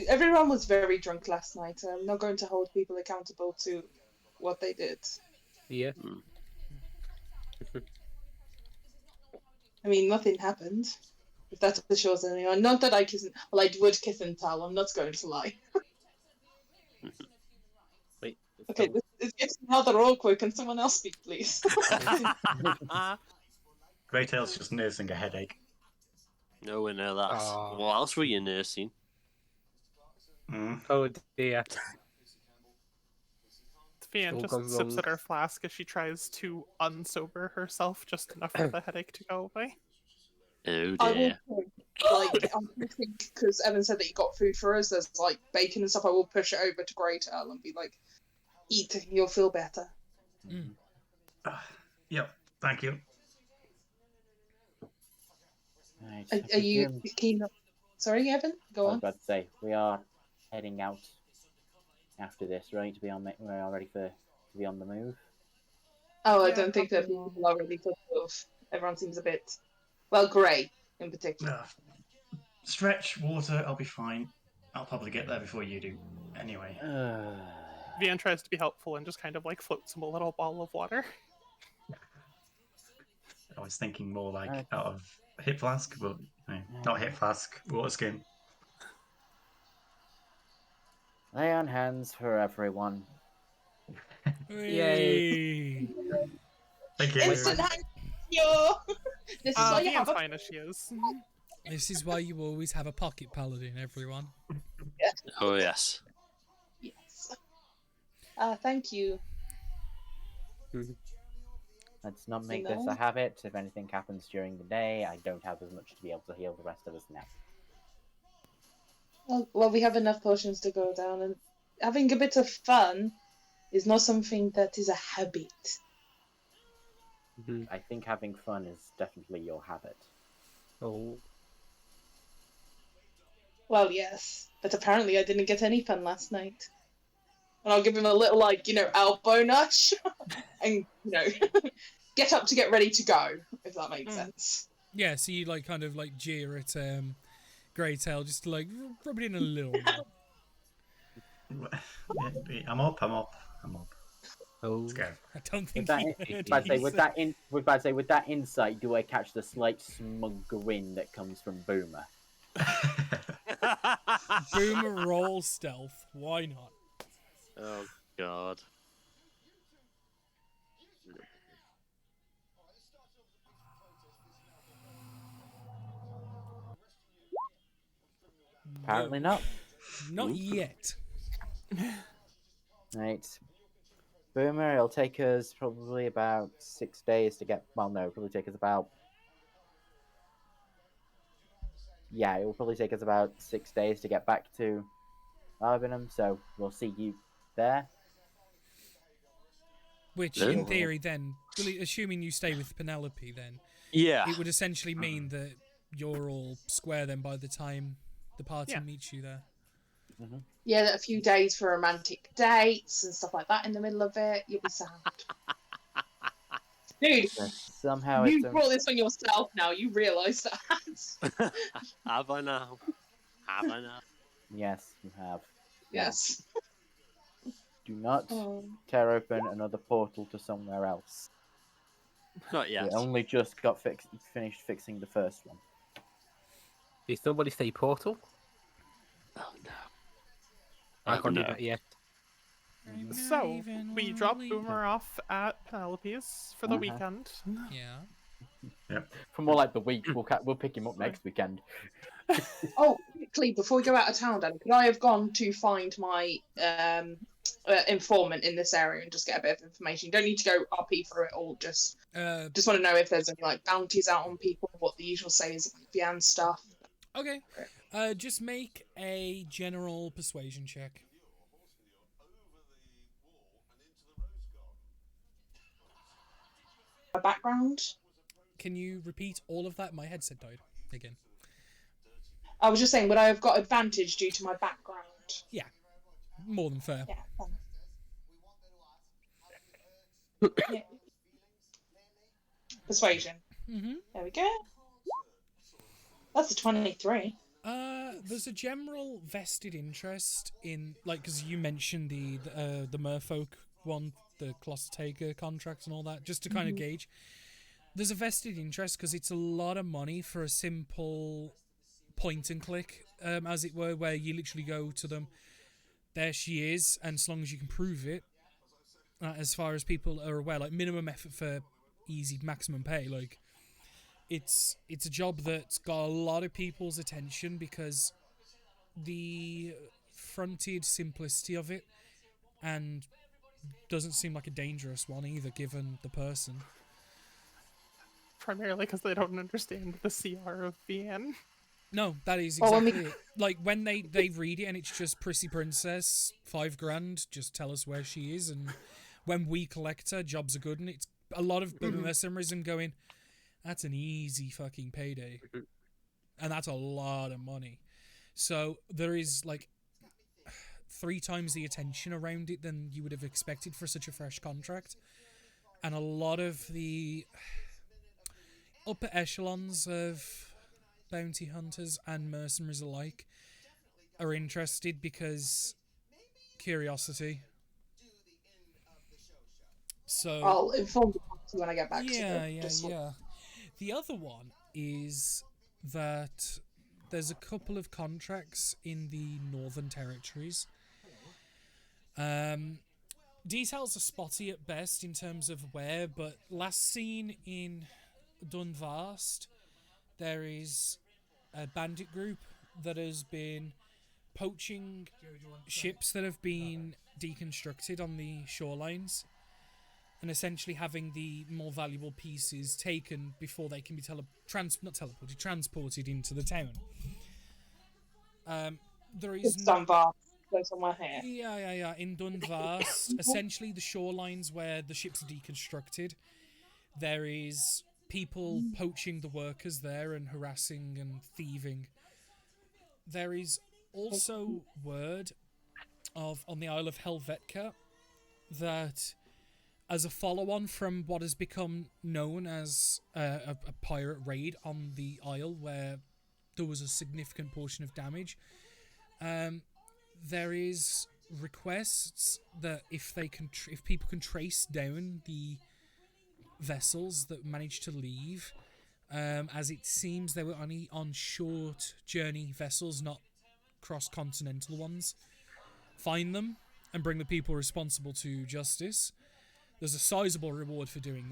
Everyone was very drunk last night. I'm not going to hold people accountable to what they did. Yeah. I mean, nothing happened. If that assures anyone. Not that I kiss. Well, I would kiss and tell. I'm not going to lie. Wait. Okay, this is getting rather awkward. Can someone else speak, please? Greytail's just nursing a headache. No, we know that. Aw. What else were you nursing? Oh dear. Vian All just gone sips wrong. at her flask as she tries to unsober herself just enough for the headache to go away. Oh I dear. will like I'm thinking because Evan said that he got food for us. There's like bacon and stuff. I will push it over to Greytail and be like, "Eat, you'll feel better." Yep, thank you. Right, Are you keen? Sorry, Evan. Go I was on. about to say, we are heading out after this, right? To be on, we're all ready to be on the move. Oh, I Yeah, don't think that people are ready for both. Everyone seems a bit, well, Grey in particular. Stretch, water, I'll be fine. I'll probably get there before you do. Anyway. Vian tries to be helpful and just kind of like floats him a little ball of water. I was thinking more like out of hip flask, but not hip flask, water skin. Lay on hands for everyone. Yay! Thank you. Instant hang you. This is why you Vian's have a. fine as she is. This is why you always have a pocket paladin, everyone. Oh yes. Yes. Thank you. Let's not make this a habit. If anything happens during the day, I don't have as much to be able to heal the rest of us now. Well, we have enough potions to go down, and having a bit of fun is not something that is a habit. I think having fun is definitely your habit. Oh. Well, yes, but apparently I didn't get any fun last night. And I'll give him a little, like, elbow nudge, and get up to get ready to go, if that makes sense. Yeah, so you like kind of like jeer at Greytail, just to, like rub it in a little bit. I'm up. Oh. Let's go. I don't think with that insight, do I catch the slight smug grin that comes from Boomer? Boomer roll stealth. Why not? Oh God. Apparently not. Not yet. Right. Boomer, it'll take us probably about 6 days to get. Well, no, it'll probably take us about. Yeah, it will probably take us about 6 days to get back to Arvinum, so we'll see you there. Which, Yeah. in theory, then, really, assuming you stay with Penelope, then Yeah. it would essentially mean that you're all square then by the time the party Yeah. meets you there. Yeah, a few days for romantic dates and stuff like that in the middle of it. You'll be sound. Dude, Somehow you it's brought this on yourself now. You realise that. Have I now? Have I now? Yes, you have. Yes. Do not tear open another portal to somewhere else. Not yet. We only just got finished fixing the first one. Did somebody say portal? Oh no. I can't do no. that yet. So, we drop Boomer off at Penelope's for the Uh-huh. weekend. Yeah. For more like the week, we'll pick him up next weekend. Oh, quickly, before we go out of town, Dan, could I have gone to find my informant in this area and just get a bit of information? You don't need to go RP through it all, just want to know if there's any like bounties out on people, what the usual say is about Vian stuff. Okay. Just make a general persuasion check. background. Can you repeat all of that? My headset died again. I was just saying, would I have got advantage due to my background? Yeah, more than fair. Yeah. Persuasion. Mm-hmm. There we go. That's a 23. There's a general vested interest in, like, because you mentioned the Merfolk one, the Klostertaker contract and all that, just to kind of gauge. There's a vested interest because it's a lot of money for a simple point and click, as it were, where you literally go to them, there she is, and as long as you can prove it, as far as people are aware, like minimum effort for easy maximum pay, like it's a job that's got a lot of people's attention because the fronted simplicity of it, and doesn't seem like a dangerous one either given the person. Primarily because they don't understand the CR of VN. No, that is Well, exactly it. Like when they read it and it's just Prissy Princess, $5,000, just tell us where she is, and when we collect her, jobs are good, and it's a lot of mercenaries and going, that's an easy fucking payday. And that's a lot of money. So there is like 3 times the attention around it than you would have expected for such a fresh contract. And a lot of the upper echelons of bounty hunters and mercenaries alike are interested because curiosity. So I'll inform the party when I get back to yeah, them. yeah. The other one is that there's a couple of contracts in the Northern Territories. Details are spotty at best in terms of where, but last seen in Dunvast, there is a bandit group that has been poaching ships that have been deconstructed on the shorelines and essentially having the more valuable pieces taken before they can be transported into the town. There is Dunbar. Go somewhere here. Yeah. In Dunvast, essentially the shorelines where the ships are deconstructed, there is people poaching the workers there and harassing and thieving. There is also word of, on the Isle of Helvetica, that as a follow-on from what has become known as a pirate raid on the isle where there was a significant portion of damage, there is requests that if people can trace down the vessels that managed to leave, as it seems they were only on short journey vessels, not cross-continental ones, find them and bring the people responsible to justice. There's a sizable reward for doing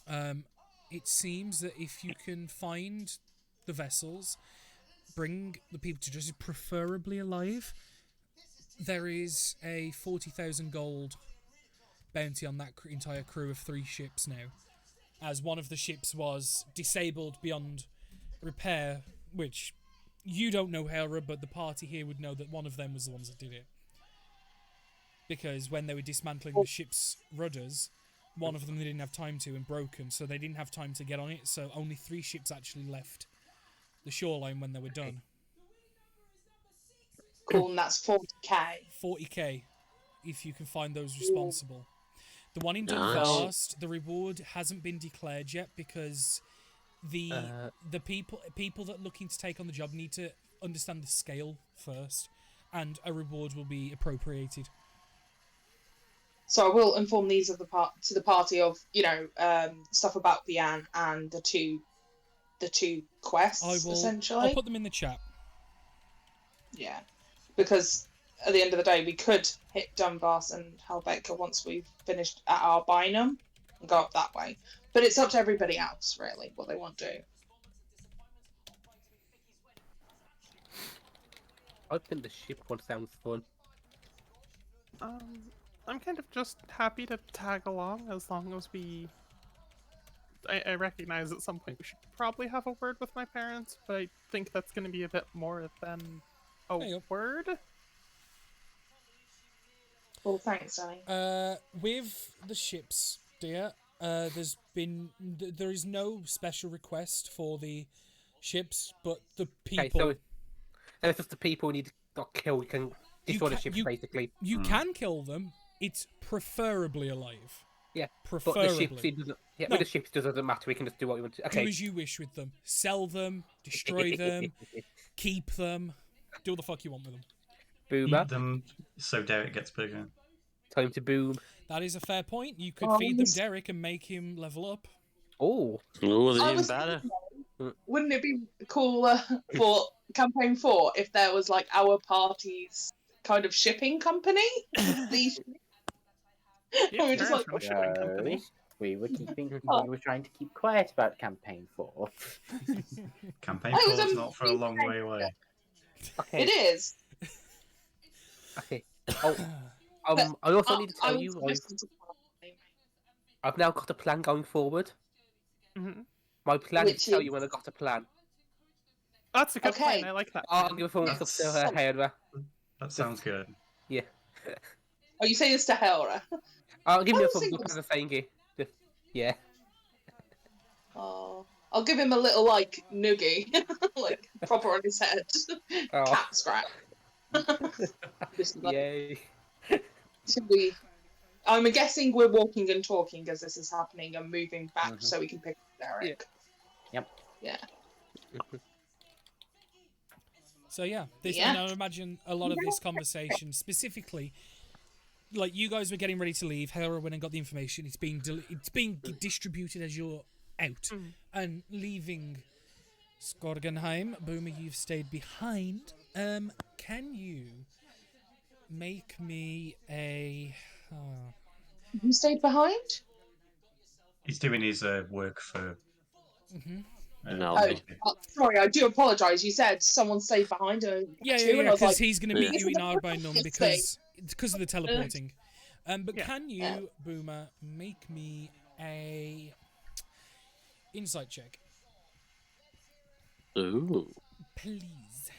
that. It seems that if you can find the vessels, bring the people to justice, preferably alive, there is a 40,000 gold bounty on that entire crew of 3 ships now, as one of the ships was disabled beyond repair, which you don't know, Hera, but the party here would know that one of them was the ones that did it. Because when they were dismantling the ship's rudders, one of them they didn't have time to and broken, so they didn't have time to get on it, so only 3 ships actually left the shoreline when they were done. Cool, and that's 40k. 40k, if you can find those responsible. The one in Nice. Dunvast, the reward hasn't been declared yet because the people that are looking to take on the job need to understand the scale first, and a reward will be appropriated. So I will inform these of to the party of stuff about Vian and the two quests essentially. I'll put them in the chat. Yeah, because at the end of the day, we could hit Dunvast and Helvetica once we've finished at our Bynum and go up that way. But it's up to everybody else, really, what they want to do. I think the ship one sounds fun. I'm kind of just happy to tag along as long as we... I recognize at some point we should probably have a word with my parents, but I think that's going to be a bit more than a word. Well, thanks, Danny. With the ships, dear, there is no special request for the ships, but the Okay, people. so it's just the people who need to not kill. You can destroy the ships, basically. You can kill them. It's preferably alive. Yeah, Preferably. but the ships, it doesn't. Yeah, No. with the ships, it doesn't matter. We can just do what we want to. Do Okay. as you wish with them. Sell them, destroy them, keep them. Do what the fuck you want with them. Boomer, Eat them so Derek gets bigger. time to boom. That is a fair point. You could Oh, feed them yes. Derek and make him level up. Oh, Oh, I even was better. Wouldn't it be cooler for campaign 4 if there was like our party's kind of shipping company? These Yeah, we're just parents like, run a shipping company. We were trying to keep quiet about campaign 4. Campaign I was 4 is not for a long way away. okay. it is. Okay. Oh, I also need to I tell was you, listening to I've now got a plan going forward. Hmm. My plan is Which to tell is- you when I got a plan. That's a good Okay. plan. I like that. I'll give a phone stuff to her, Hera. That sounds good. Yeah. Are you saying this to Hera? I'll give you I a was thumbs thinking- up as a thank you. Yeah. Oh, I'll give him a little like noogie, like proper on his head, Oh. cat scratch. Just like, Yay. should we? I'm guessing we're walking and talking as this is happening and moving back Mhm. so we can pick up Derek. Yep. Yeah. So yeah, this Yeah. and I imagine a lot of this conversation specifically, like you guys were getting ready to leave. Hera went and got the information. It's being distributed as you're out and leaving Skorgenheim. Boomer, you've stayed behind. Can you make me a? You stayed behind? He's doing his work for. No. Sorry, I do apologise. You said someone stayed behind. And Yeah, two, and I was because like, he's going to meet Yeah. you in Arbonum because of the teleporting. But Yeah. can you, Yeah. Boomer, make me a insight check, Ooh. please?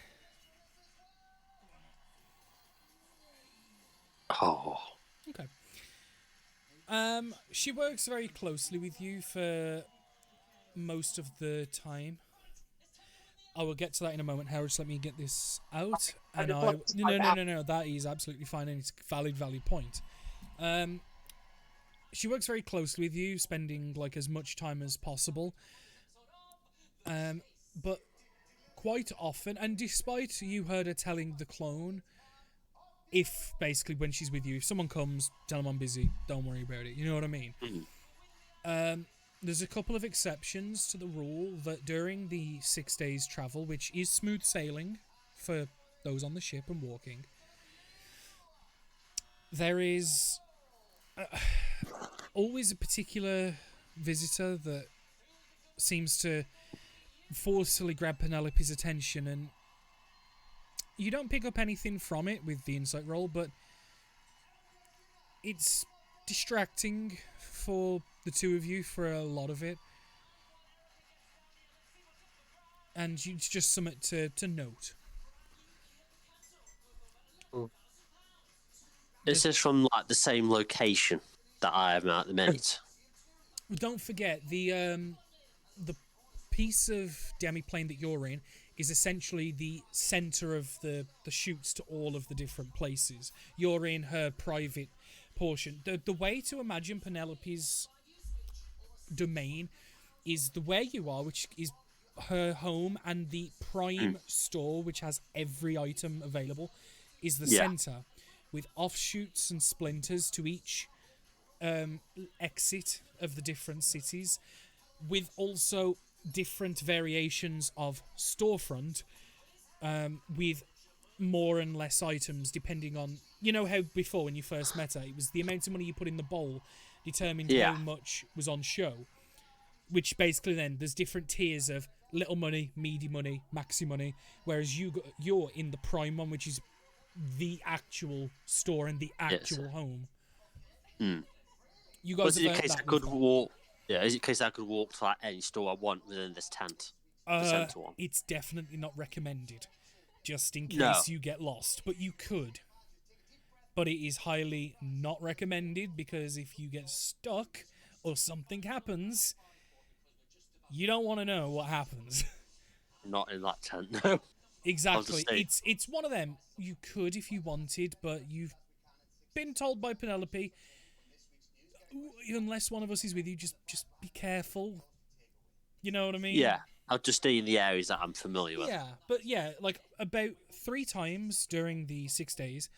Oh. Okay. She works very closely with you for most of the time. I will get to that in a moment. Howard, just let me get this out. And just want to type out. no. That is absolutely fine, and it's a valid point. She works very closely with you, spending like as much time as possible. But quite often, and despite you heard her telling the clone, if basically when she's with you, if someone comes, tell them I'm busy, don't worry about it. You know what I mean? There's a couple of exceptions to the rule that during the 6 days travel, which is smooth sailing for those on the ship and walking, there is always a particular visitor that seems to forcefully grab Penelope's attention, and you don't pick up anything from it with the insight roll, but it's distracting for the two of you for a lot of it. And it's just something to note. Is this from like the same location that I am at the minute? Don't forget, the piece of demiplane that you're in is essentially the center of the chutes to all of the different places. You're in her private portion. The way to imagine Penelope's domain is the where you are, which is her home, and the prime store, which has every item available, is the center, with offshoots and splinters to each exit of the different cities, with also different variations of storefront, with more and less items depending on, you know how before when you first met her, it was the amount of money you put in the bowl determined how much was on show, which basically then there's different tiers of little money, meaty money, maxi money, whereas you're in the prime one, which is the actual store and the actual home. You guys Was it have a heard case I that could before. walk? Yeah, is it a case I could walk to like any store I want within this tent? The centre one. It's definitely not recommended, just in case No. you get lost. But you could. But it is highly not recommended, because if you get stuck or something happens, you don't want to know what happens. Not in that tent, no. Exactly. say- It's one of them. You could if you wanted, but you've been told by Penelope, unless one of us is with you, just be careful. You know what I mean? Yeah, I'll just stay in the areas that I'm familiar with. Yeah, but yeah, like about 3 times during the 6 days,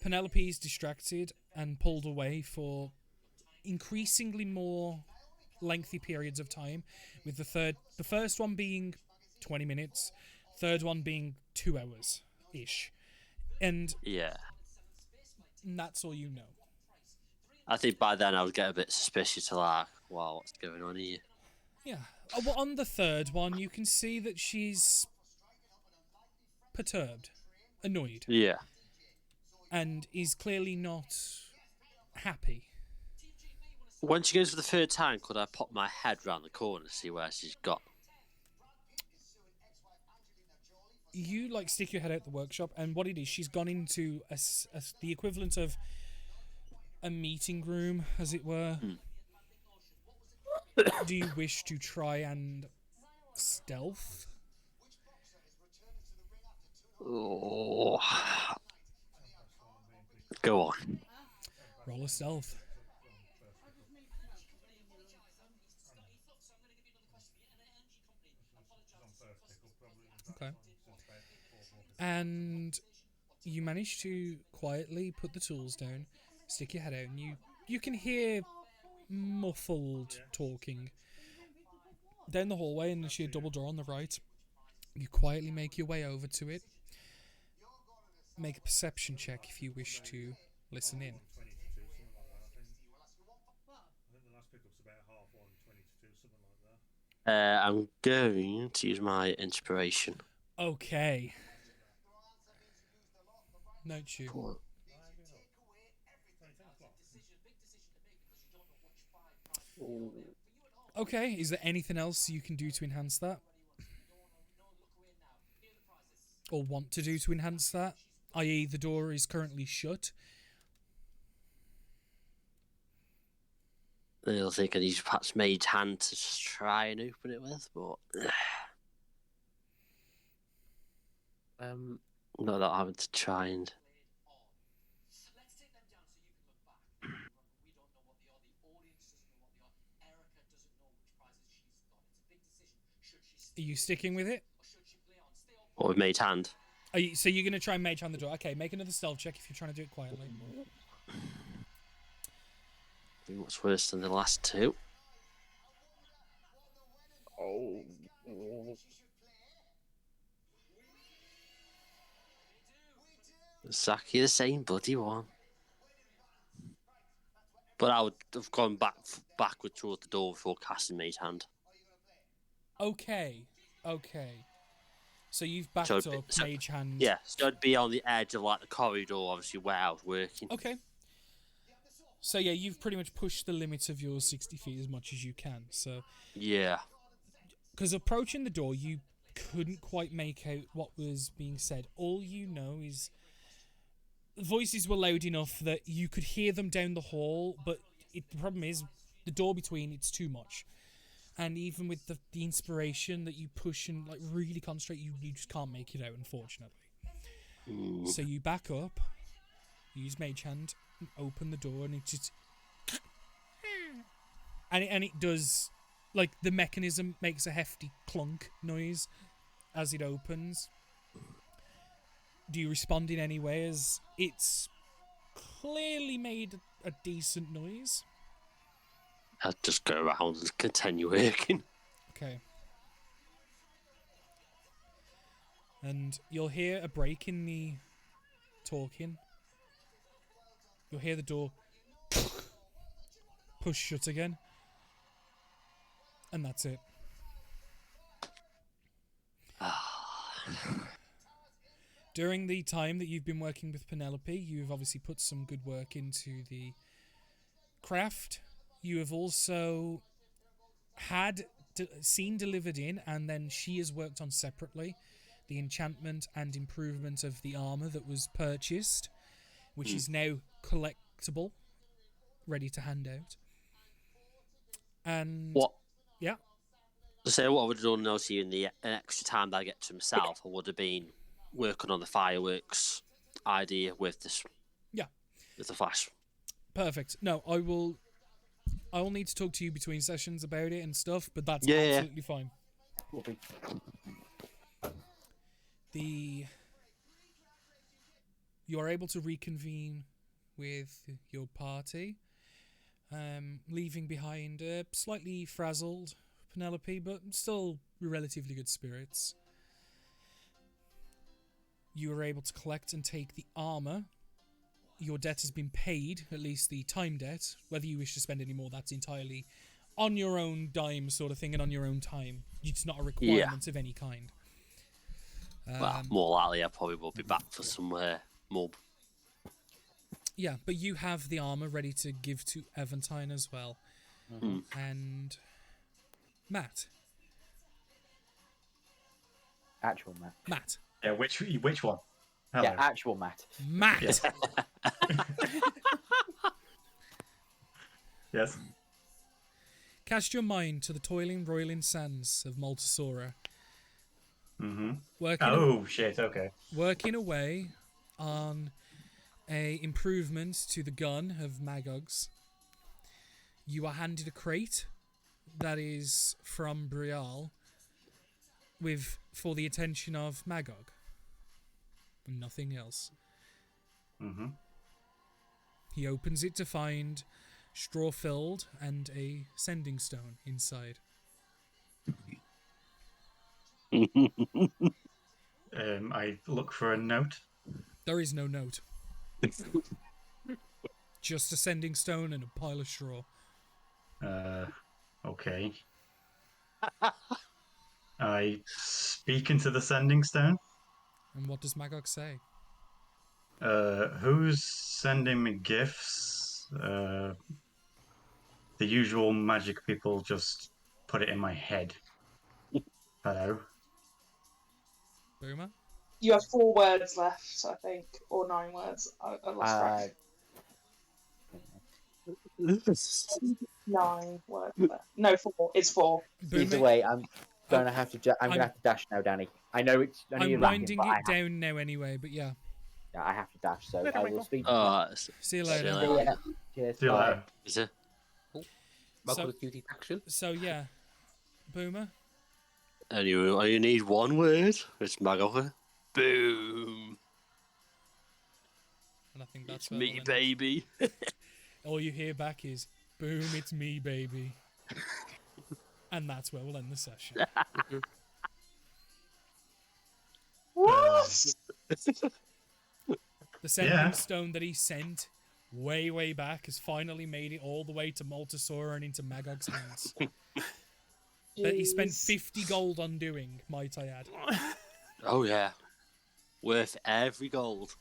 Penelope is distracted and pulled away for increasingly more lengthy periods of time, with the first one being 20 minutes, third one being 2 hours ish, and Yeah. that's all you know. I think by then I would get a bit suspicious, like, wow, what's going on here? Yeah. Well, on the third one, you can see that she's perturbed, annoyed, Yeah. and is clearly not happy. When she goes for the third time, could I pop my head round the corner to see where she's got? You like stick your head out the workshop, and what it is, she's gone into the equivalent of a meeting room, as it were. Do you wish to try and stealth? Oh. Go on. Roll a stealth. Okay. And you manage to quietly put the tools down, stick your head out, and you can hear muffled talking down the hallway in the sheer double door on the right. You quietly make your way over to it. Make a perception check if you wish to listen in. I'm going to use my inspiration. Okay. Note you. Okay, is there anything else you can do to enhance that? Or want to do to enhance that? I.e. the door is currently shut. I think I use perhaps Mage Hand to just try and open it with, but not that having to try and. Are you sticking with it? Or with Mage Hand. So you're going to try and mage hand the door. Okay, make another stealth check if you're trying to do it quietly. I think what's worse than the last two. Oh. Exactly the same bloody one. But I would have gone backward towards the door before casting Mage Hand. Okay. So you've backed So- up so- mage hand. Yeah, so I'd be on the edge of like the corridor, obviously where I was working. Okay. So yeah, you've pretty much pushed the limits of your 60 feet as much as you can. So, Yeah. because approaching the door, you couldn't quite make out what was being said. All you know is the voices were loud enough that you could hear them down the hall, but the problem is the door between, it's too much. And even with the inspiration that you push and like really concentrate, you just can't make it out, unfortunately. So you back up, use Mage Hand, and open the door, and it just... And it does... Like, the mechanism makes a hefty clunk noise as it opens. Do you respond in any way, as it's clearly made a decent noise? I'd just go around and continue working. Okay. And you'll hear a break in the talking. You'll hear the door push shut again. And that's it. During the time that you've been working with Penelope, you've obviously put some good work into the craft. You have also had seen delivered in, and then she has worked on separately, the enchantment and improvement of the armor that was purchased, which is now collectible, ready to hand out. And What? Yeah. So what I would have done, obviously, in the an extra time that I get to myself, I would have been working on the fireworks idea with this. Yeah. With the Flash. Perfect. No, I'll need to talk to you between sessions about it and stuff, but that's Yeah. absolutely fine. Lovely. You are able to reconvene with your party, leaving behind a slightly frazzled Penelope, but still relatively good spirits. You are able to collect and take the armor. Your debt has been paid, at least the time debt. Whether you wish to spend any more, that's entirely on your own dime sort of thing and on your own time. It's not a requirement of any kind. Well, more likely I probably will be back for some more. Yeah, but you have the armor ready to give to Eventine as well. And Matt. Actual Matt. Matt. Yeah, which one? Hello. Yeah, actual Matt. Matt! Yes. Yes. Cast your mind to the toiling, roiling sands of Multisora. Mm-hmm. Working Shit, okay. working away on a improvement to the gun of Magog's. You are handed a crate that is from Brial for the attention of Magog. And nothing else. Mm-hmm. He opens it to find straw filled and a sending stone inside. I look for a note. There is no note. Just a sending stone and a pile of straw. Okay. I speak into the sending stone. And what does Magog say? Who's sending me gifts? The usual magic people just put it in my head. Hello. Boomer? You have 4 words left, I think, or 9 words. I lost track. 9 words left. No, 4. It's 4. Either way, I'm gonna have to. I'm gonna have to dash now, Danny. I know it's. Only I'm winding it down now anyway, but yeah. Yeah, I have to dash, so Later, I will Michael. speak. See you later. Yeah. Cheers. See you bye. later. Is it? Buckle duty action. So yeah, Boomer. And you need one word. It's Magog. Boom. And I think that's It's where me, we'll end. baby. All you hear back is, boom, it's me, baby. And that's where we'll end the session. What? The sending Yeah. stone that he sent way back has finally made it all the way to Multisora and into Magog's hands. That he spent Jeez. 50 gold on doing, might I add. Oh yeah, worth every gold.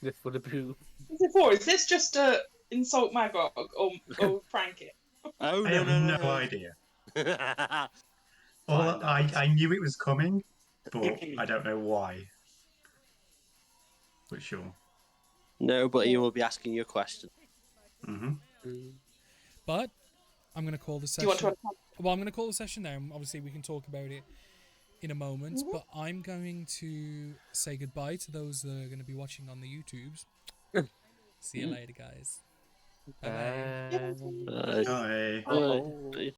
This for the boo. What's it for? Is this just to insult Magog or prank it? Oh I have no idea. Well, I knew it was coming, but I don't know why. But sure. No, but he will be asking you a question. Mm-hmm. But I'm going to call the Do session. you want to unpack? Well, I'm going to call the session now. Obviously, we can talk about it in a moment. But I'm going to say goodbye to those that are going to be watching on the YouTubes. See you later, guys. Bye-bye. Uh, Hi. Bye.